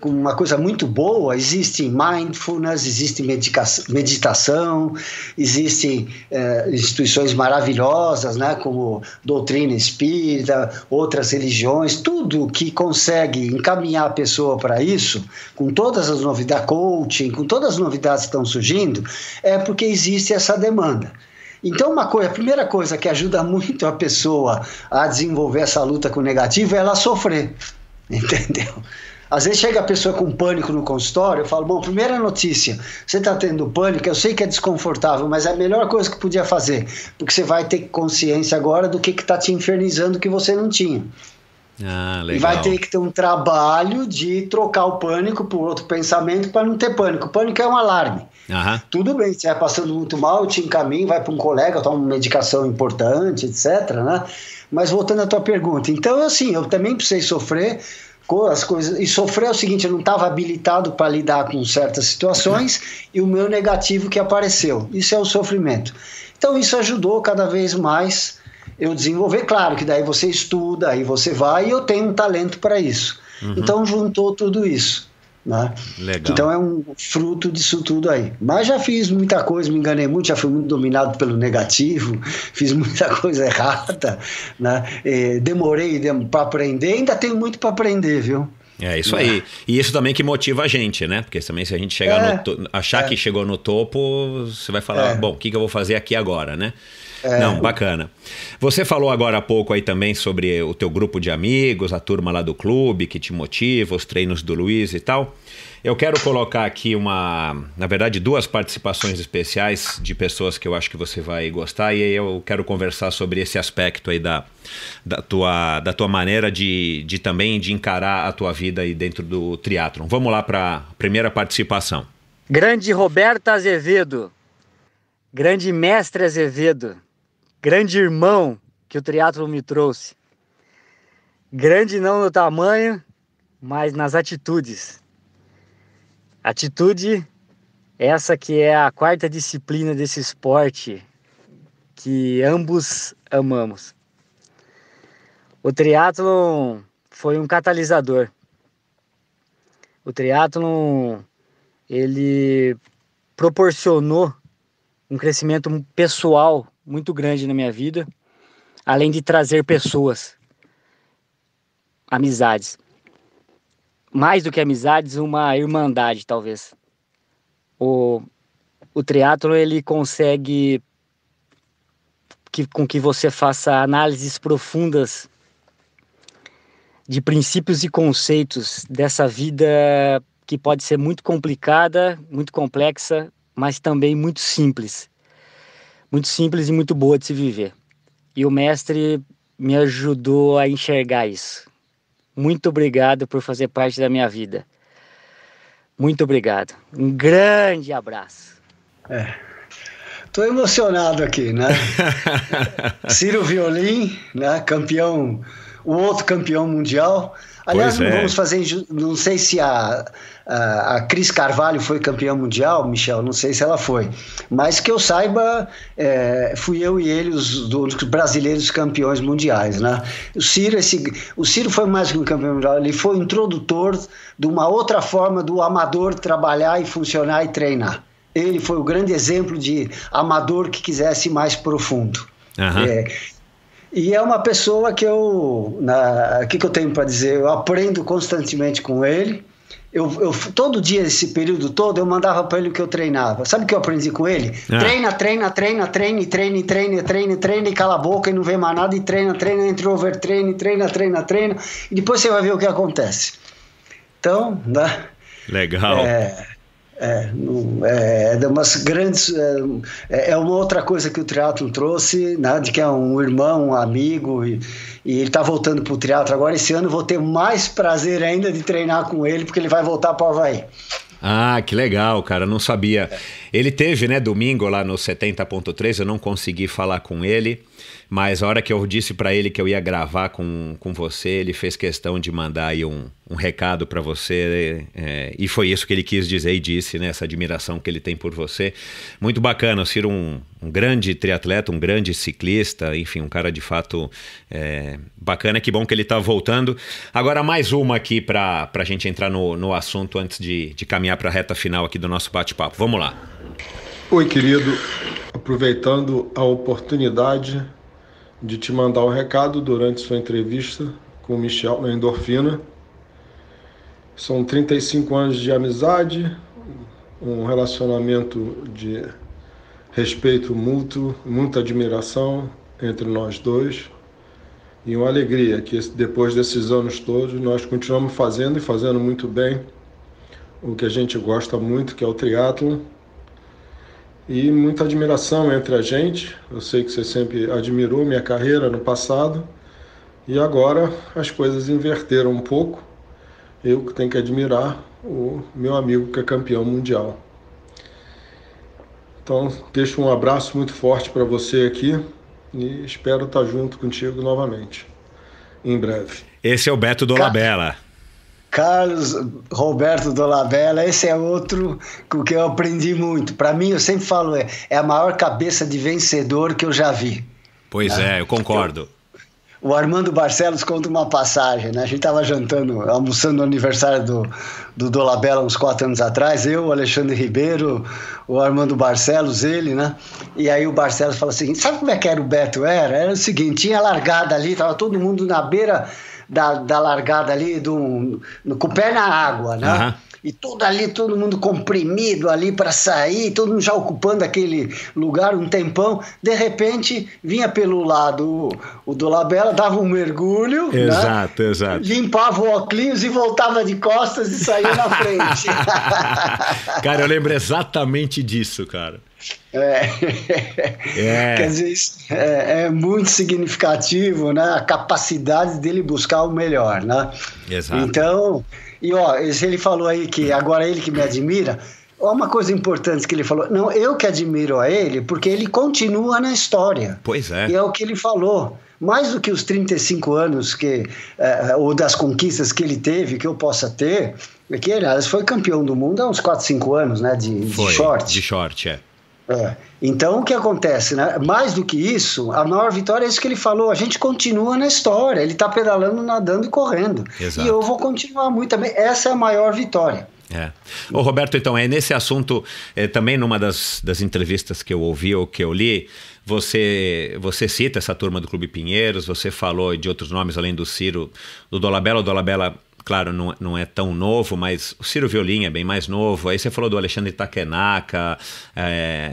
uma coisa muito boa, existe mindfulness, existe meditação, existem instituições maravilhosas, né, como doutrina espírita, outras religiões, tudo que consegue encaminhar a pessoa para isso, com todas as novidades, coaching, com todas as novidades que estão surgindo, é porque existe essa demanda. Então, a primeira coisa que ajuda muito a pessoa a desenvolver essa luta com o negativo é ela sofrer, entendeu? Às vezes chega a pessoa com pânico no consultório, eu falo, bom, primeira notícia, você está tendo pânico, eu sei que é desconfortável, mas é a melhor coisa que podia fazer, porque você vai ter consciência agora do que está te infernizando que você não tinha. Legal. E vai ter que ter um trabalho de trocar o pânico por outro pensamento para não ter pânico. O pânico é um alarme. Tudo bem, você vai passando muito mal, eu te encaminho, vai para um colega, toma uma medicação importante, etc, né? Mas voltando à tua pergunta, então assim, eu também precisei sofrer com as coisas, e sofrer é o seguinte, eu não estava habilitado para lidar com certas situações e o meu negativo que apareceu, isso é o sofrimento. Então isso ajudou cada vez mais eu desenvolver, claro que daí você estuda, aí você vai, e eu tenho um talento para isso. Então juntou tudo isso, né? Legal. Então é um fruto disso tudo aí. Mas já fiz muita coisa, me enganei muito, já fui muito dominado pelo negativo, fiz muita coisa errada, né? Demorei para aprender, ainda tenho muito para aprender, viu? É isso aí. E isso também que motiva a gente, né? Porque também se a gente chegar achar que chegou no topo, você vai falar, bom, o que eu vou fazer aqui agora, né? Não, bacana. Você falou agora há pouco aí também sobre o teu grupo de amigos, a turma lá do clube que te motiva, os treinos do Luiz e tal. Eu quero colocar aqui na verdade, 2 participações especiais de pessoas que eu acho que você vai gostar, e aí eu quero conversar sobre esse aspecto aí da tua maneira de também de encarar a tua vida aí dentro do triatlon. Vamos lá para a primeira participação. Grande Roberta Azevedo, grande mestre Azevedo, grande irmão que o triatlon me trouxe. Grande não no tamanho, mas nas atitudes. Atitude, essa que é a 4ª disciplina desse esporte que ambos amamos. O triatlon foi um catalisador. O triatlon, ele proporcionou um crescimento pessoal muito grande na minha vida, além de trazer pessoas, amizades. Mais do que amizades, uma irmandade, talvez. O triatlon, ele consegue com que você faça análises profundas de princípios e conceitos dessa vida que pode ser muito complicada, muito complexa, mas também muito simples e muito boa de se viver. E o mestre me ajudou a enxergar isso. Muito obrigado por fazer parte da minha vida. Muito obrigado. Um grande abraço. Tô emocionado aqui, né? Ciro Violim, né? Campeão, o outro campeão mundial. Aliás, vamos fazer, não sei se a Cris Carvalho foi campeã mundial, Michel, não sei se ela foi, mas que eu saiba, fui eu e ele os brasileiros campeões mundiais, né? O Ciro foi mais que um campeão mundial, ele foi o introdutor de uma outra forma do amador trabalhar e funcionar e treinar. Ele foi o grande exemplo de amador que quisesse ir mais profundo. E é uma pessoa que o que eu tenho para dizer? Eu aprendo constantemente com ele. Todo dia, esse período todo, eu mandava para ele o que eu treinava. Sabe o que eu aprendi com ele? Treina, e cala a boca e não vê mais nada, e treina, entre overtreino, treina, e depois você vai ver o que acontece. Então, né? Legal. É umas grandes. É uma outra coisa que o triatlo trouxe, né, de que é um irmão, um amigo, e ele está voltando para o triatlo agora. Esse ano eu vou ter mais prazer ainda de treinar com ele, porque ele vai voltar para o Havaí. Ah, que legal, cara, não sabia. Ele teve, né, domingo lá no 70.3, eu não consegui falar com ele, mas a hora que eu disse para ele que eu ia gravar com você, ele fez questão de mandar aí um recado para você, e foi isso que ele quis dizer e disse, né, essa admiração que ele tem por você. Muito bacana, o Ciro um grande triatleta, um grande ciclista, enfim, um cara de fato bacana, que bom que ele tá voltando. Agora mais uma aqui pra gente entrar no assunto antes de caminhar para a reta final aqui do nosso bate-papo. Vamos lá. Oi, querido, aproveitando a oportunidade de te mandar um recado durante sua entrevista com o Michel na Endorfina. São 35 anos de amizade, um relacionamento de respeito mútuo, muita admiração entre nós dois e uma alegria que depois desses anos todos nós continuamos fazendo e fazendo muito bem o que a gente gosta muito, que é o triatlon, e muita admiração entre a gente. Eu sei que você sempre admirou minha carreira no passado e agora as coisas inverteram um pouco. Eu que tenho que admirar o meu amigo que é campeão mundial. Então, deixo um abraço muito forte para você aqui e espero estar junto contigo novamente, em breve. Esse é o Beto Dolabella. Carlos Roberto Dolabella, esse é outro com que eu aprendi muito. Para mim, eu sempre falo, é a maior cabeça de vencedor que eu já vi. Pois eu concordo. O Armando Barcelos conta uma passagem, né? A gente estava almoçando no aniversário do Dolabella uns 4 anos atrás, eu, o Alexandre Ribeiro, o Armando Barcelos, ele, né? E aí o Barcelos fala o seguinte, sabe como é que era o Beto? Era o seguinte, tinha largada ali, tava todo mundo na beira da largada ali, com o pé na água, né? Uhum. E todo mundo comprimido ali para sair, todo mundo já ocupando aquele lugar um tempão. De repente, vinha pelo lado o Dolabella, dava um mergulho, exato, né? Exato. Limpava o óculos e voltava de costas e saía na frente. Cara, eu lembro exatamente disso, cara. Quer dizer, isso é muito significativo, né? A capacidade dele buscar o melhor, né? Exato. Então, ele falou aí que agora ele que me admira. Uma coisa importante que ele falou, não, eu que admiro a ele, porque ele continua na história. Pois é. E é o que ele falou. Mais do que os 35 anos ou das conquistas que ele teve, que eu possa ter, que ele, aliás, foi campeão do mundo há uns 4, 5 anos, né? De short. De short, Então o que acontece, né? Mais do que isso, a maior vitória é isso que ele falou, a gente continua na história, ele está pedalando, nadando e correndo. Exato. E eu vou continuar muito também, essa é a maior vitória. Ô Roberto, então, nesse assunto, também numa das entrevistas que eu ouvi ou que eu li, você cita essa turma do Clube Pinheiros, você falou de outros nomes além do Ciro, do Dolabella. O Dolabella, claro, não é tão novo, mas o Ciro Violim é bem mais novo. Aí você falou do Alexandre Takenaka,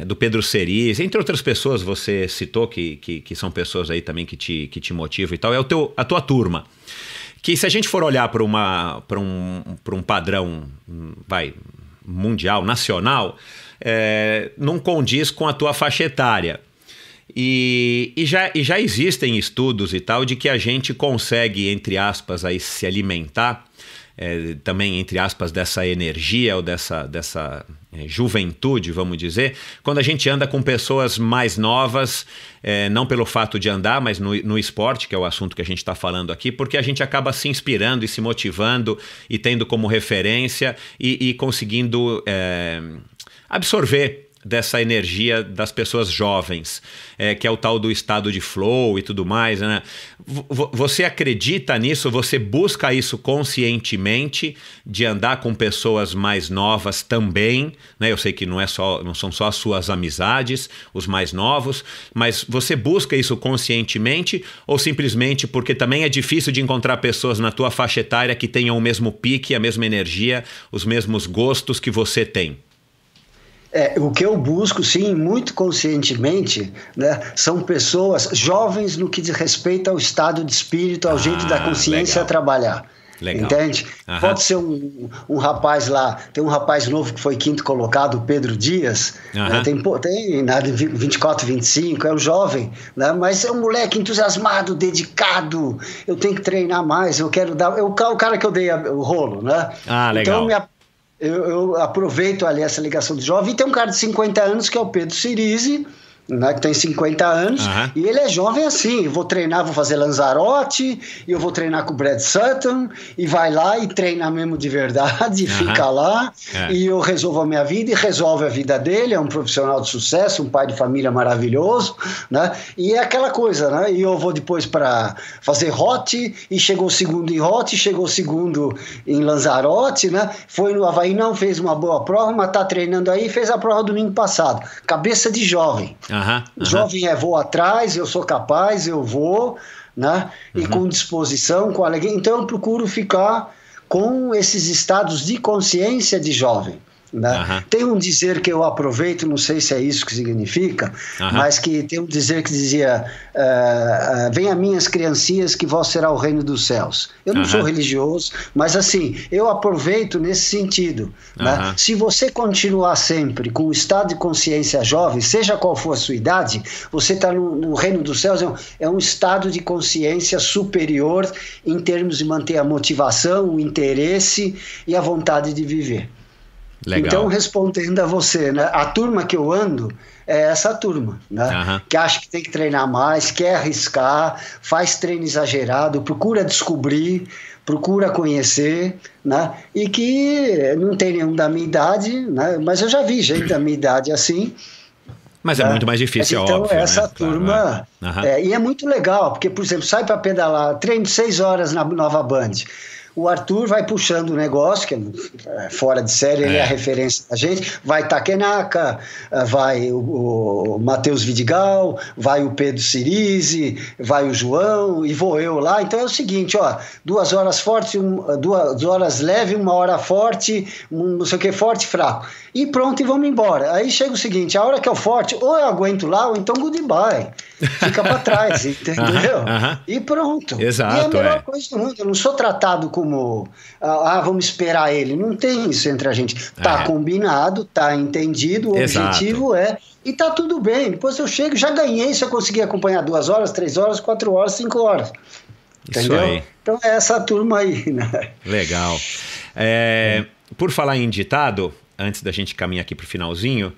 do Pedro Cerise, entre outras pessoas você citou que são pessoas aí também que te motivam e tal. É a tua turma. Que se a gente for olhar para um padrão mundial, nacional, não condiz com a tua faixa etária. E já existem estudos e tal de que a gente consegue, entre aspas, aí, se alimentar também, entre aspas, dessa energia ou dessa juventude, vamos dizer, quando a gente anda com pessoas mais novas, não pelo fato de andar, mas no esporte, que é o assunto que a gente está falando aqui, porque a gente acaba se inspirando e se motivando e tendo como referência e conseguindo absorver dessa energia das pessoas jovens, que é o tal do estado de flow e tudo mais, né? Você acredita nisso? Você busca isso conscientemente, de andar com pessoas mais novas também, né? Eu sei que não são só as suas amizades, os mais novos, mas você busca isso conscientemente ou simplesmente porque também é difícil de encontrar pessoas na tua faixa etária que tenham o mesmo pique, a mesma energia, os mesmos gostos que você tem? O que eu busco, sim, muito conscientemente, né, são pessoas jovens no que diz respeito ao estado de espírito, ao jeito da consciência legal. Trabalhar. Legal. Entende? Pode ser um rapaz lá, tem um rapaz novo que foi 5º colocado, o Pedro Dias, né? Tem nada, 24, 25, é um jovem, né? Mas é um moleque entusiasmado, dedicado, eu tenho que treinar mais, eu quero dar... o cara que eu dei o rolo, né? Legal. Então, eu aproveito ali essa ligação de jovem. E tem um cara de 50 anos que é o Pedro Cirizi, né, que tem 50 anos, e ele é jovem assim, eu vou treinar, vou fazer Lanzarote, e eu vou treinar com o Brad Sutton, e vai lá e treina mesmo de verdade, e fica lá, e eu resolvo a minha vida, e resolve a vida dele, é um profissional de sucesso, um pai de família maravilhoso, né, e é aquela coisa, né, e eu vou depois para fazer Hot, e chegou o segundo em Hot, chegou o segundo em Lanzarote, né, foi no Havaí, não fez uma boa prova, mas tá treinando aí, fez a prova domingo passado, cabeça de jovem. Jovem vou atrás, eu sou capaz, eu vou, né? E com disposição, com alegria. Então eu procuro ficar com esses estados de consciência de jovem, né? Tem um dizer que eu aproveito, não sei se é isso que significa, mas que tem um dizer que dizia: venha minhas criancinhas que vós será o reino dos céus. Eu não sou religioso, mas assim, eu aproveito nesse sentido, né? Se você continuar sempre com o estado de consciência jovem, seja qual for a sua idade, você está no reino dos céus, é um estado de consciência superior em termos de manter a motivação, o interesse e a vontade de viver. Legal. Então, respondendo a você, né, a turma que eu ando é essa turma, né, que acha que tem que treinar mais, quer arriscar, faz treino exagerado, procura descobrir, procura conhecer, né, e que não tem nenhum da minha idade, né, mas eu já vi gente da minha idade assim. Mas é muito mais difícil, então, óbvio. Essa né? turma... e é muito legal, porque, por exemplo, sai para pedalar, treino 6 horas na Nova Band. O Arthur vai puxando o negócio, que é fora de série, ele é a referência da gente. Vai Takenaka, vai o Matheus Vidigal, vai o Pedro Cirizi, vai o João, e vou eu lá. Então é o seguinte, 2 horas forte, 2 horas leve, 1 hora forte, não sei o que, forte, fraco. E pronto, e vamos embora. Aí chega o seguinte, a hora que é o forte, ou eu aguento lá, ou então goodbye. Fica para trás, entendeu? E pronto. Exato, e é a melhor coisa do mundo. Eu não sou tratado como, vamos esperar ele. Não tem isso entre a gente. Tá combinado, tá entendido, o objetivo e tá tudo bem. Depois eu chego, já ganhei se eu conseguir acompanhar 2 horas, 3 horas, 4 horas, 5 horas. Entendeu? Isso aí. Então é essa turma aí, né? Legal. Por falar em ditado, antes da gente caminhar aqui pro finalzinho,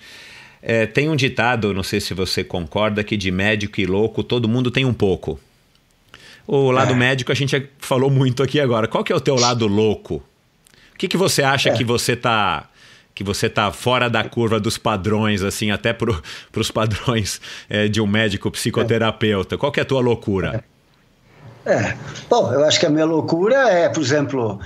tem um ditado, não sei se você concorda, que de médico e louco todo mundo tem um pouco. O lado médico a gente já falou muito aqui agora. Qual que é o teu lado louco? O que você acha que você tá fora da curva dos padrões, assim, até pros padrões de um médico psicoterapeuta? Qual que é a tua loucura? Bom, eu acho que a minha loucura por exemplo,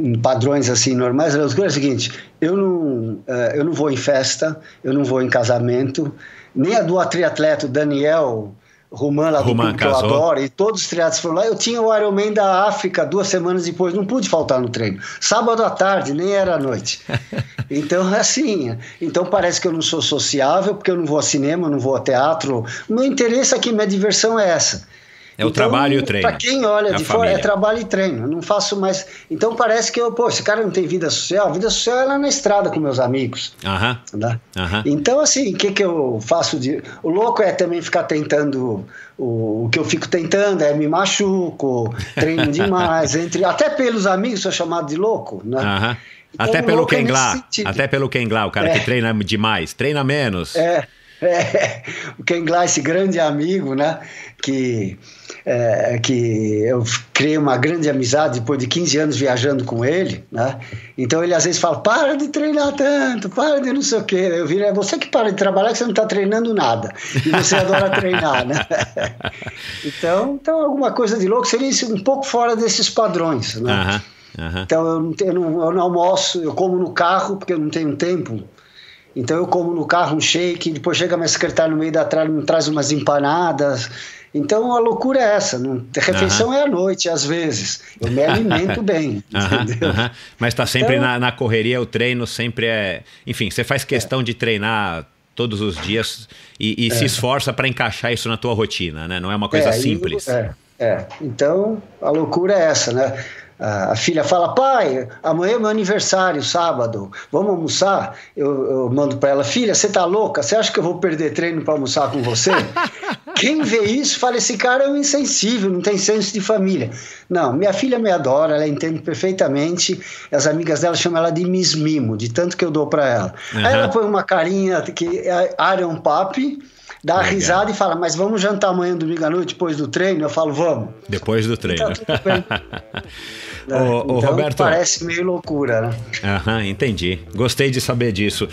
em padrões assim normais, a loucura é o seguinte: eu não vou em festa, eu não vou em casamento, nem a do triatleta, o Daniel Roman, lá do clube que eu adoro, e todos os triatletas foram lá. Eu tinha o Ironman da África 2 semanas depois, não pude faltar no treino. Sábado à tarde, nem era à noite. Então, assim, parece que eu não sou sociável, porque eu não vou ao cinema, não vou ao teatro. O meu interesse aqui, minha diversão é essa. O trabalho e o treino. Para quem olha de fora, é trabalho e treino. Eu não faço mais. Então parece que esse cara não tem vida social. A vida social é lá na estrada com meus amigos. Né? Então, assim, o que eu faço de. O louco é também ficar tentando. O que eu fico tentando me machuco, treino demais. Até pelos amigos sou chamado de louco. Né? Então, até pelo Ken Gla. Até pelo Ken Gla, o cara que treina demais. Treina menos. O Ken Gla, esse grande amigo, né? Que eu criei uma grande amizade depois de 15 anos viajando com ele, né? Então ele às vezes fala: para de treinar tanto, para de não sei o quê. Eu viro: é você que para de trabalhar, que você não está treinando nada, e você adora treinar, né? Então alguma coisa de louco seria isso, um pouco fora desses padrões, né? Então eu não almoço, eu como no carro porque eu não tenho tempo. Então eu como no carro um shake, depois chega minha secretária no meio da tralha, me traz umas empanadas. Então a loucura é essa. A refeição é à noite, às vezes. Eu me alimento bem, entendeu? Mas está sempre na correria, o treino sempre é... Enfim, você faz questão de treinar todos os dias e se esforça para encaixar isso na tua rotina, né? Não é uma coisa simples. Então a loucura é essa, né? A filha fala: pai, amanhã é meu aniversário, sábado, vamos almoçar? Eu mando para ela: filha, você tá louca? Você acha que eu vou perder treino para almoçar com você? Quem vê isso fala: esse cara é um insensível, não tem senso de família. Não, minha filha me adora, ela entende perfeitamente. As amigas dela chamam ela de Miss Mimo, de tanto que eu dou para ela. Aí ela põe uma carinha que é Iron Papi, dá risada e fala: mas vamos jantar amanhã, domingo à noite, depois do treino? Eu falo: vamos. Depois do treino. Então, tudo bem. Então, Roberto, parece meio loucura, né? Entendi. Gostei de saber disso.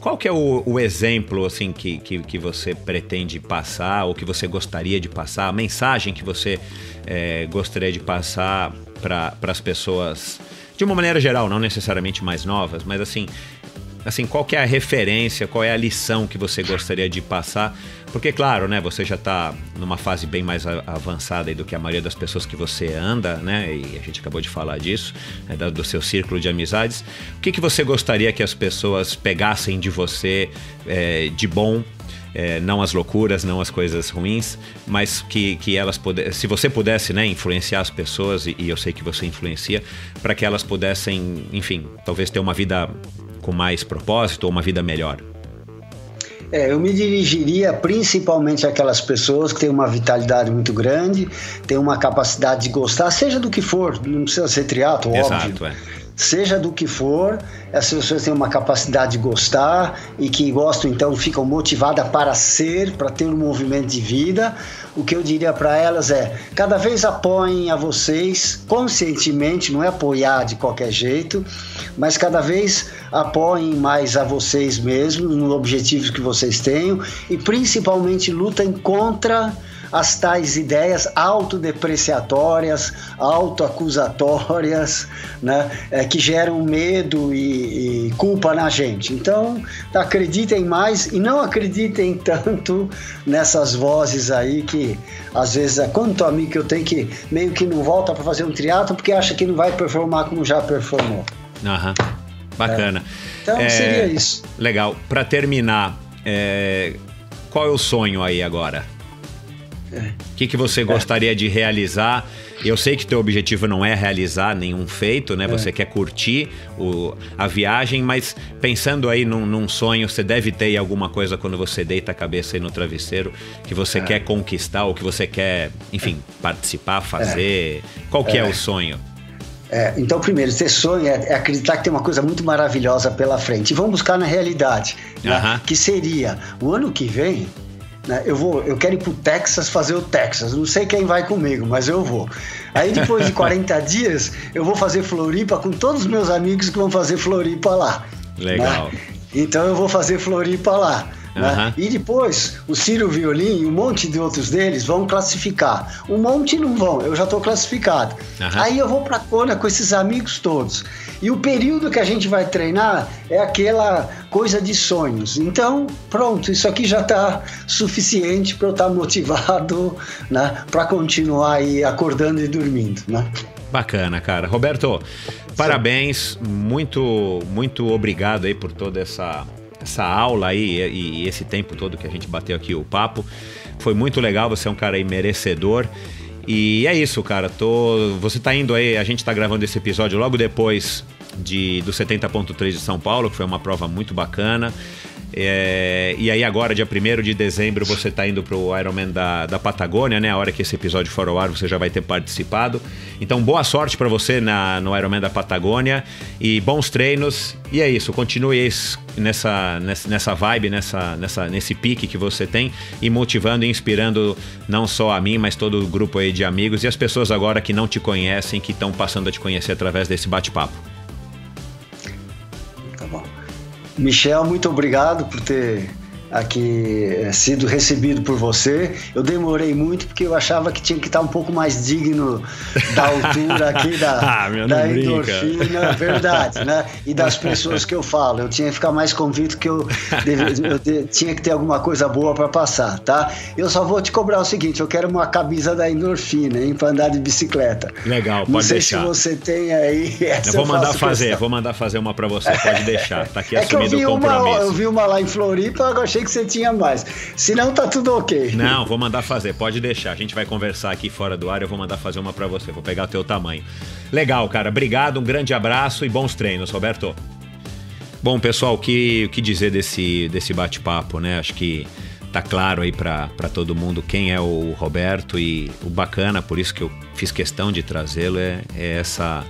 Qual que é o exemplo assim, que você pretende passar, ou que você gostaria de passar, a mensagem que você gostaria de passar para as pessoas, de uma maneira geral, não necessariamente mais novas, mas assim, qual que é a referência, qual é a lição que você gostaria de passar? Porque, claro, né, você já está numa fase bem mais avançada aí do que a maioria das pessoas que você anda, né? E a gente acabou de falar disso, do seu círculo de amizades. O que você gostaria que as pessoas pegassem de você de bom? Não as loucuras, não as coisas ruins, mas que elas se você pudesse, né, influenciar as pessoas, e eu sei que você influencia, para que elas pudessem, enfim, talvez ter uma vida com mais propósito ou uma vida melhor. Eu me dirigiria principalmente àquelas pessoas que têm uma vitalidade muito grande, têm uma capacidade de gostar, seja do que for, não precisa ser triatlo, óbvio. Seja do que for, essas pessoas têm uma capacidade de gostar e que gostam, então ficam motivadas para ter um movimento de vida. O que eu diria para elas é: cada vez apoiem a vocês conscientemente, não é apoiar de qualquer jeito, mas cada vez apoiem mais a vocês mesmos, nos objetivos que vocês tenham, e principalmente lutem contra as tais ideias autodepreciatórias, autoacusatórias, né, que geram medo e culpa na gente. Então, acreditem mais e não acreditem tanto nessas vozes aí que, às vezes, quanto amigo que eu tenho que meio que não volta para fazer um triatlo porque acha que não vai performar como já performou. Bacana. Então, seria isso. Legal. Para terminar, qual é o sonho aí agora? O que você gostaria de realizar? Eu sei que teu objetivo não é realizar nenhum feito, né? Você quer curtir a viagem, mas pensando aí num sonho, você deve ter alguma coisa quando você deita a cabeça aí no travesseiro que você quer conquistar, ou que você quer, enfim, participar, fazer. Qual que é o sonho? Então, primeiro, ter sonho é acreditar que tem uma coisa muito maravilhosa pela frente. E vamos buscar na realidade, né? Que seria o ano que vem. Eu quero ir pro Texas fazer o Texas. Não sei quem vai comigo, mas eu vou. Aí depois de 40 dias, eu vou fazer Floripa com todos os meus amigos que vão fazer Floripa lá. Legal. Né? Então eu vou fazer Floripa lá. Né? E depois o Ciro Violin e um monte de outros deles vão classificar. Um monte não vão, eu já estou classificado. Aí eu vou para Kona com esses amigos todos. E o período que a gente vai treinar é aquela coisa de sonhos. Então, pronto, isso aqui já está suficiente para eu estar motivado, né, para continuar aí acordando e dormindo. Né? Bacana, cara. Roberto, parabéns, muito, muito obrigado aí por toda essa aula aí e esse tempo todo que a gente bateu aqui o papo. Foi muito legal, você é um cara aí merecedor. E é isso, cara. Você tá indo aí, a gente tá gravando esse episódio logo depois do 70.3 de São Paulo, que foi uma prova muito bacana. E aí agora, dia 1º de dezembro, você tá indo pro Ironman da Patagônia, né? A hora que esse episódio for ao ar, você já vai ter participado. Então, boa sorte para você no Ironman da Patagônia e bons treinos. E é isso, continue nessa vibe, nesse pique que você tem, e motivando e inspirando não só a mim, mas todo o grupo aí de amigos e as pessoas agora que não te conhecem, que estão passando a te conhecer através desse bate-papo. Tá bom. Michel, muito obrigado por ter aqui sido recebido por você. Eu demorei muito porque eu achava que tinha que estar um pouco mais digno da altura aqui da endorfina, verdade, né? E das pessoas que eu falo. Eu tinha que ficar mais convicto que eu tinha que ter alguma coisa boa para passar, tá? Eu só vou te cobrar o seguinte: eu quero uma camisa da endorfina, hein, para andar de bicicleta. Legal, pode deixar. Não sei se você tem aí. Eu vou mandar fazer uma para você, pode deixar. Tá aqui assumido o compromisso. Eu vi uma lá em Floripa, eu achei que você tinha mais. Senão tá tudo ok. Não, vou mandar fazer, pode deixar. A gente vai conversar aqui fora do ar, eu vou mandar fazer uma pra você. Vou pegar o teu tamanho. Legal, cara. Obrigado, um grande abraço e bons treinos, Roberto. Bom, pessoal, o que dizer desse bate-papo, né? Acho que tá claro aí para todo mundo quem é o Roberto, e o bacana, por isso que eu fiz questão de trazê-lo, é essa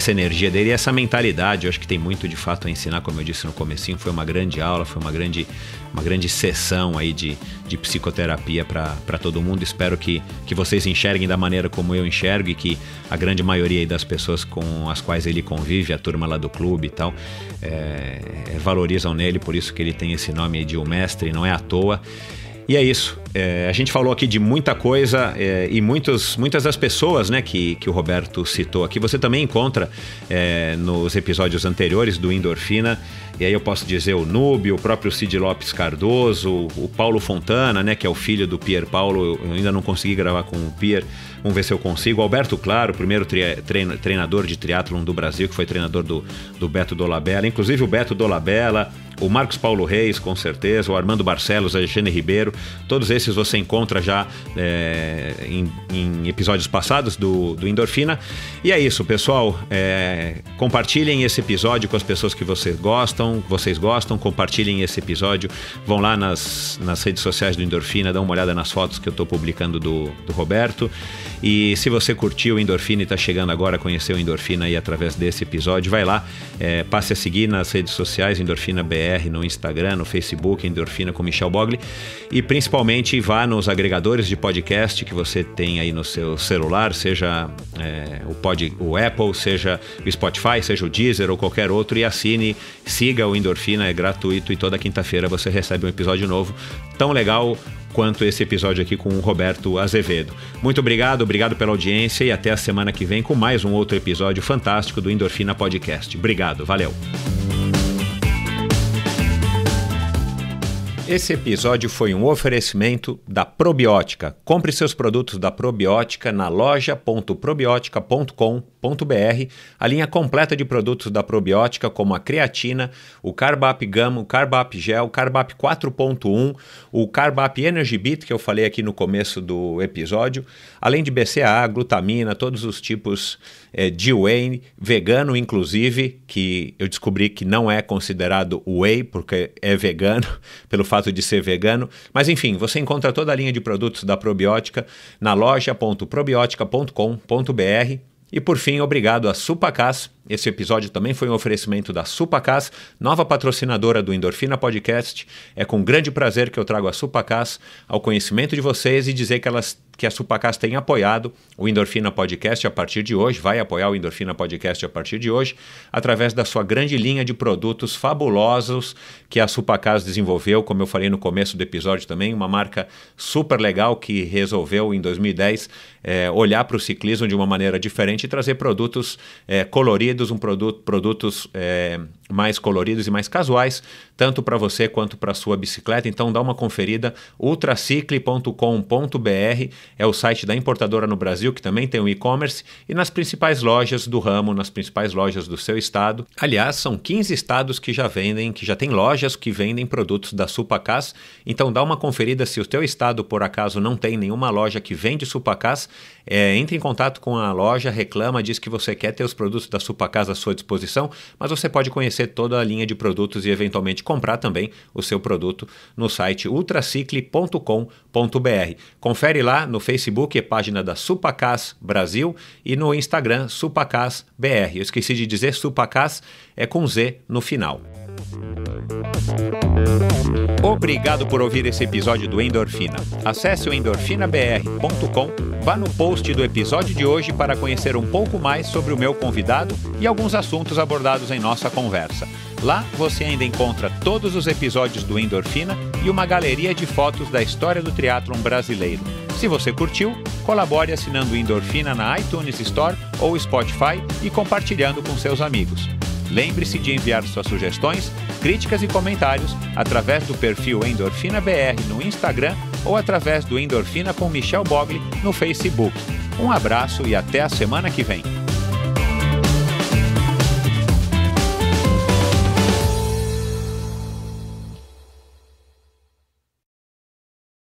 energia dele e essa mentalidade. Eu acho que tem muito de fato a ensinar, como eu disse no comecinho. Foi uma grande aula, foi uma grande sessão aí de psicoterapia para todo mundo. Espero que vocês enxerguem da maneira como eu enxergo, e que a grande maioria aí das pessoas com as quais ele convive, a turma lá do clube e tal, valorizam nele, por isso que ele tem esse nome aí de o mestre, não é à toa. E é isso, a gente falou aqui de muita coisa, e muitas das pessoas, né, que o Roberto citou aqui, você também encontra nos episódios anteriores do Endorfina. E aí eu posso dizer o Núbio, o próprio Cid Lopes Cardoso, o Paulo Fontana, né, que é o filho do Pier Paulo. Eu ainda não consegui gravar com o Pier, vamos ver se eu consigo. O Alberto Claro, o primeiro treinador de triatlon do Brasil, que foi treinador do Beto Dolabella, inclusive o Beto Dolabella, o Marcos Paulo Reis, com certeza, o Armando Barcelos, a Eugênia Ribeiro, todos esses você encontra já em episódios passados do Endorfina. E é isso, pessoal, compartilhem esse episódio com as pessoas que vocês gostam, compartilhem esse episódio, vão lá nas redes sociais do Endorfina, dá uma olhada nas fotos que eu estou publicando do Roberto. E se você curtiu o Endorfina e está chegando agora a conhecer o Endorfina aí através desse episódio, vai lá, passe a seguir nas redes sociais, Endorfina BR, no Instagram, no Facebook, Endorfina com Michel Bogli, e principalmente vá nos agregadores de podcast que você tem aí no seu celular, seja o Apple, seja o Spotify, seja o Deezer ou qualquer outro, e assine, siga o Endorfina, é gratuito, e toda quinta-feira você recebe um episódio novo, tão legal quanto esse episódio aqui com o Roberto Azevedo. Muito obrigado pela audiência, e até a semana que vem com mais um outro episódio fantástico do Endorfina Podcast. Obrigado, valeu! Esse episódio foi um oferecimento da Probiótica. Compre seus produtos da Probiótica na loja.probiotica.com.br, a linha completa de produtos da Probiótica, como a creatina, o Carbap Gama, o Carbap Gel, o Carbap 4.1, o Carbap Energy Beat, que eu falei aqui no começo do episódio, além de BCAA, glutamina, todos os tipos de whey, vegano inclusive, que eu descobri que não é considerado whey, porque é vegano, pelo fato de ser vegano, mas enfim, você encontra toda a linha de produtos da Probiótica na loja.probiotica.com.br. E por fim, obrigado a Supacaz. Esse episódio também foi um oferecimento da Supacaz, nova patrocinadora do Endorfina Podcast. É com grande prazer que eu trago a Supacaz ao conhecimento de vocês e dizer que a Supacaz tem apoiado o Endorfina Podcast a partir de hoje, vai apoiar o Endorfina Podcast a partir de hoje, através da sua grande linha de produtos fabulosos que a Supacaz desenvolveu, como eu falei no começo do episódio também, uma marca super legal que resolveu em 2010 olhar para o ciclismo de uma maneira diferente e trazer produtos coloridos, produtos mais coloridos e mais casuais, tanto para você quanto para a sua bicicleta. Então dá uma conferida, ultracicle.com.br é o site da importadora no Brasil, que também tem o e-commerce, e nas principais lojas do ramo, nas principais lojas do seu estado. Aliás, são 15 estados que já tem lojas que vendem produtos da Supacaz. Então dá uma conferida, se o teu estado por acaso não tem nenhuma loja que vende Supacaz, entre em contato com a loja, reclama, diz que você quer ter os produtos da Supacaz à sua disposição, mas você pode conhecer toda a linha de produtos e eventualmente comprar também o seu produto no site ultracicle.com.br. Confere lá no Facebook, é página da Supacaz Brasil, e no Instagram Supacaz BR. Eu esqueci de dizer, Supacaz é com Z no final. Obrigado por ouvir esse episódio do Endorfina. Acesse o endorfinabr.com, vá no post do episódio de hoje para conhecer um pouco mais sobre o meu convidado e alguns assuntos abordados em nossa conversa. Lá você ainda encontra todos os episódios do Endorfina e uma galeria de fotos da história do triatlon brasileiro. Se você curtiu, colabore assinando o Endorfina na iTunes Store ou Spotify e compartilhando com seus amigos. Lembre-se de enviar suas sugestões, críticas e comentários através do perfil Endorfina BR no Instagram ou através do Endorfina com Michel Bogli no Facebook. Um abraço e até a semana que vem.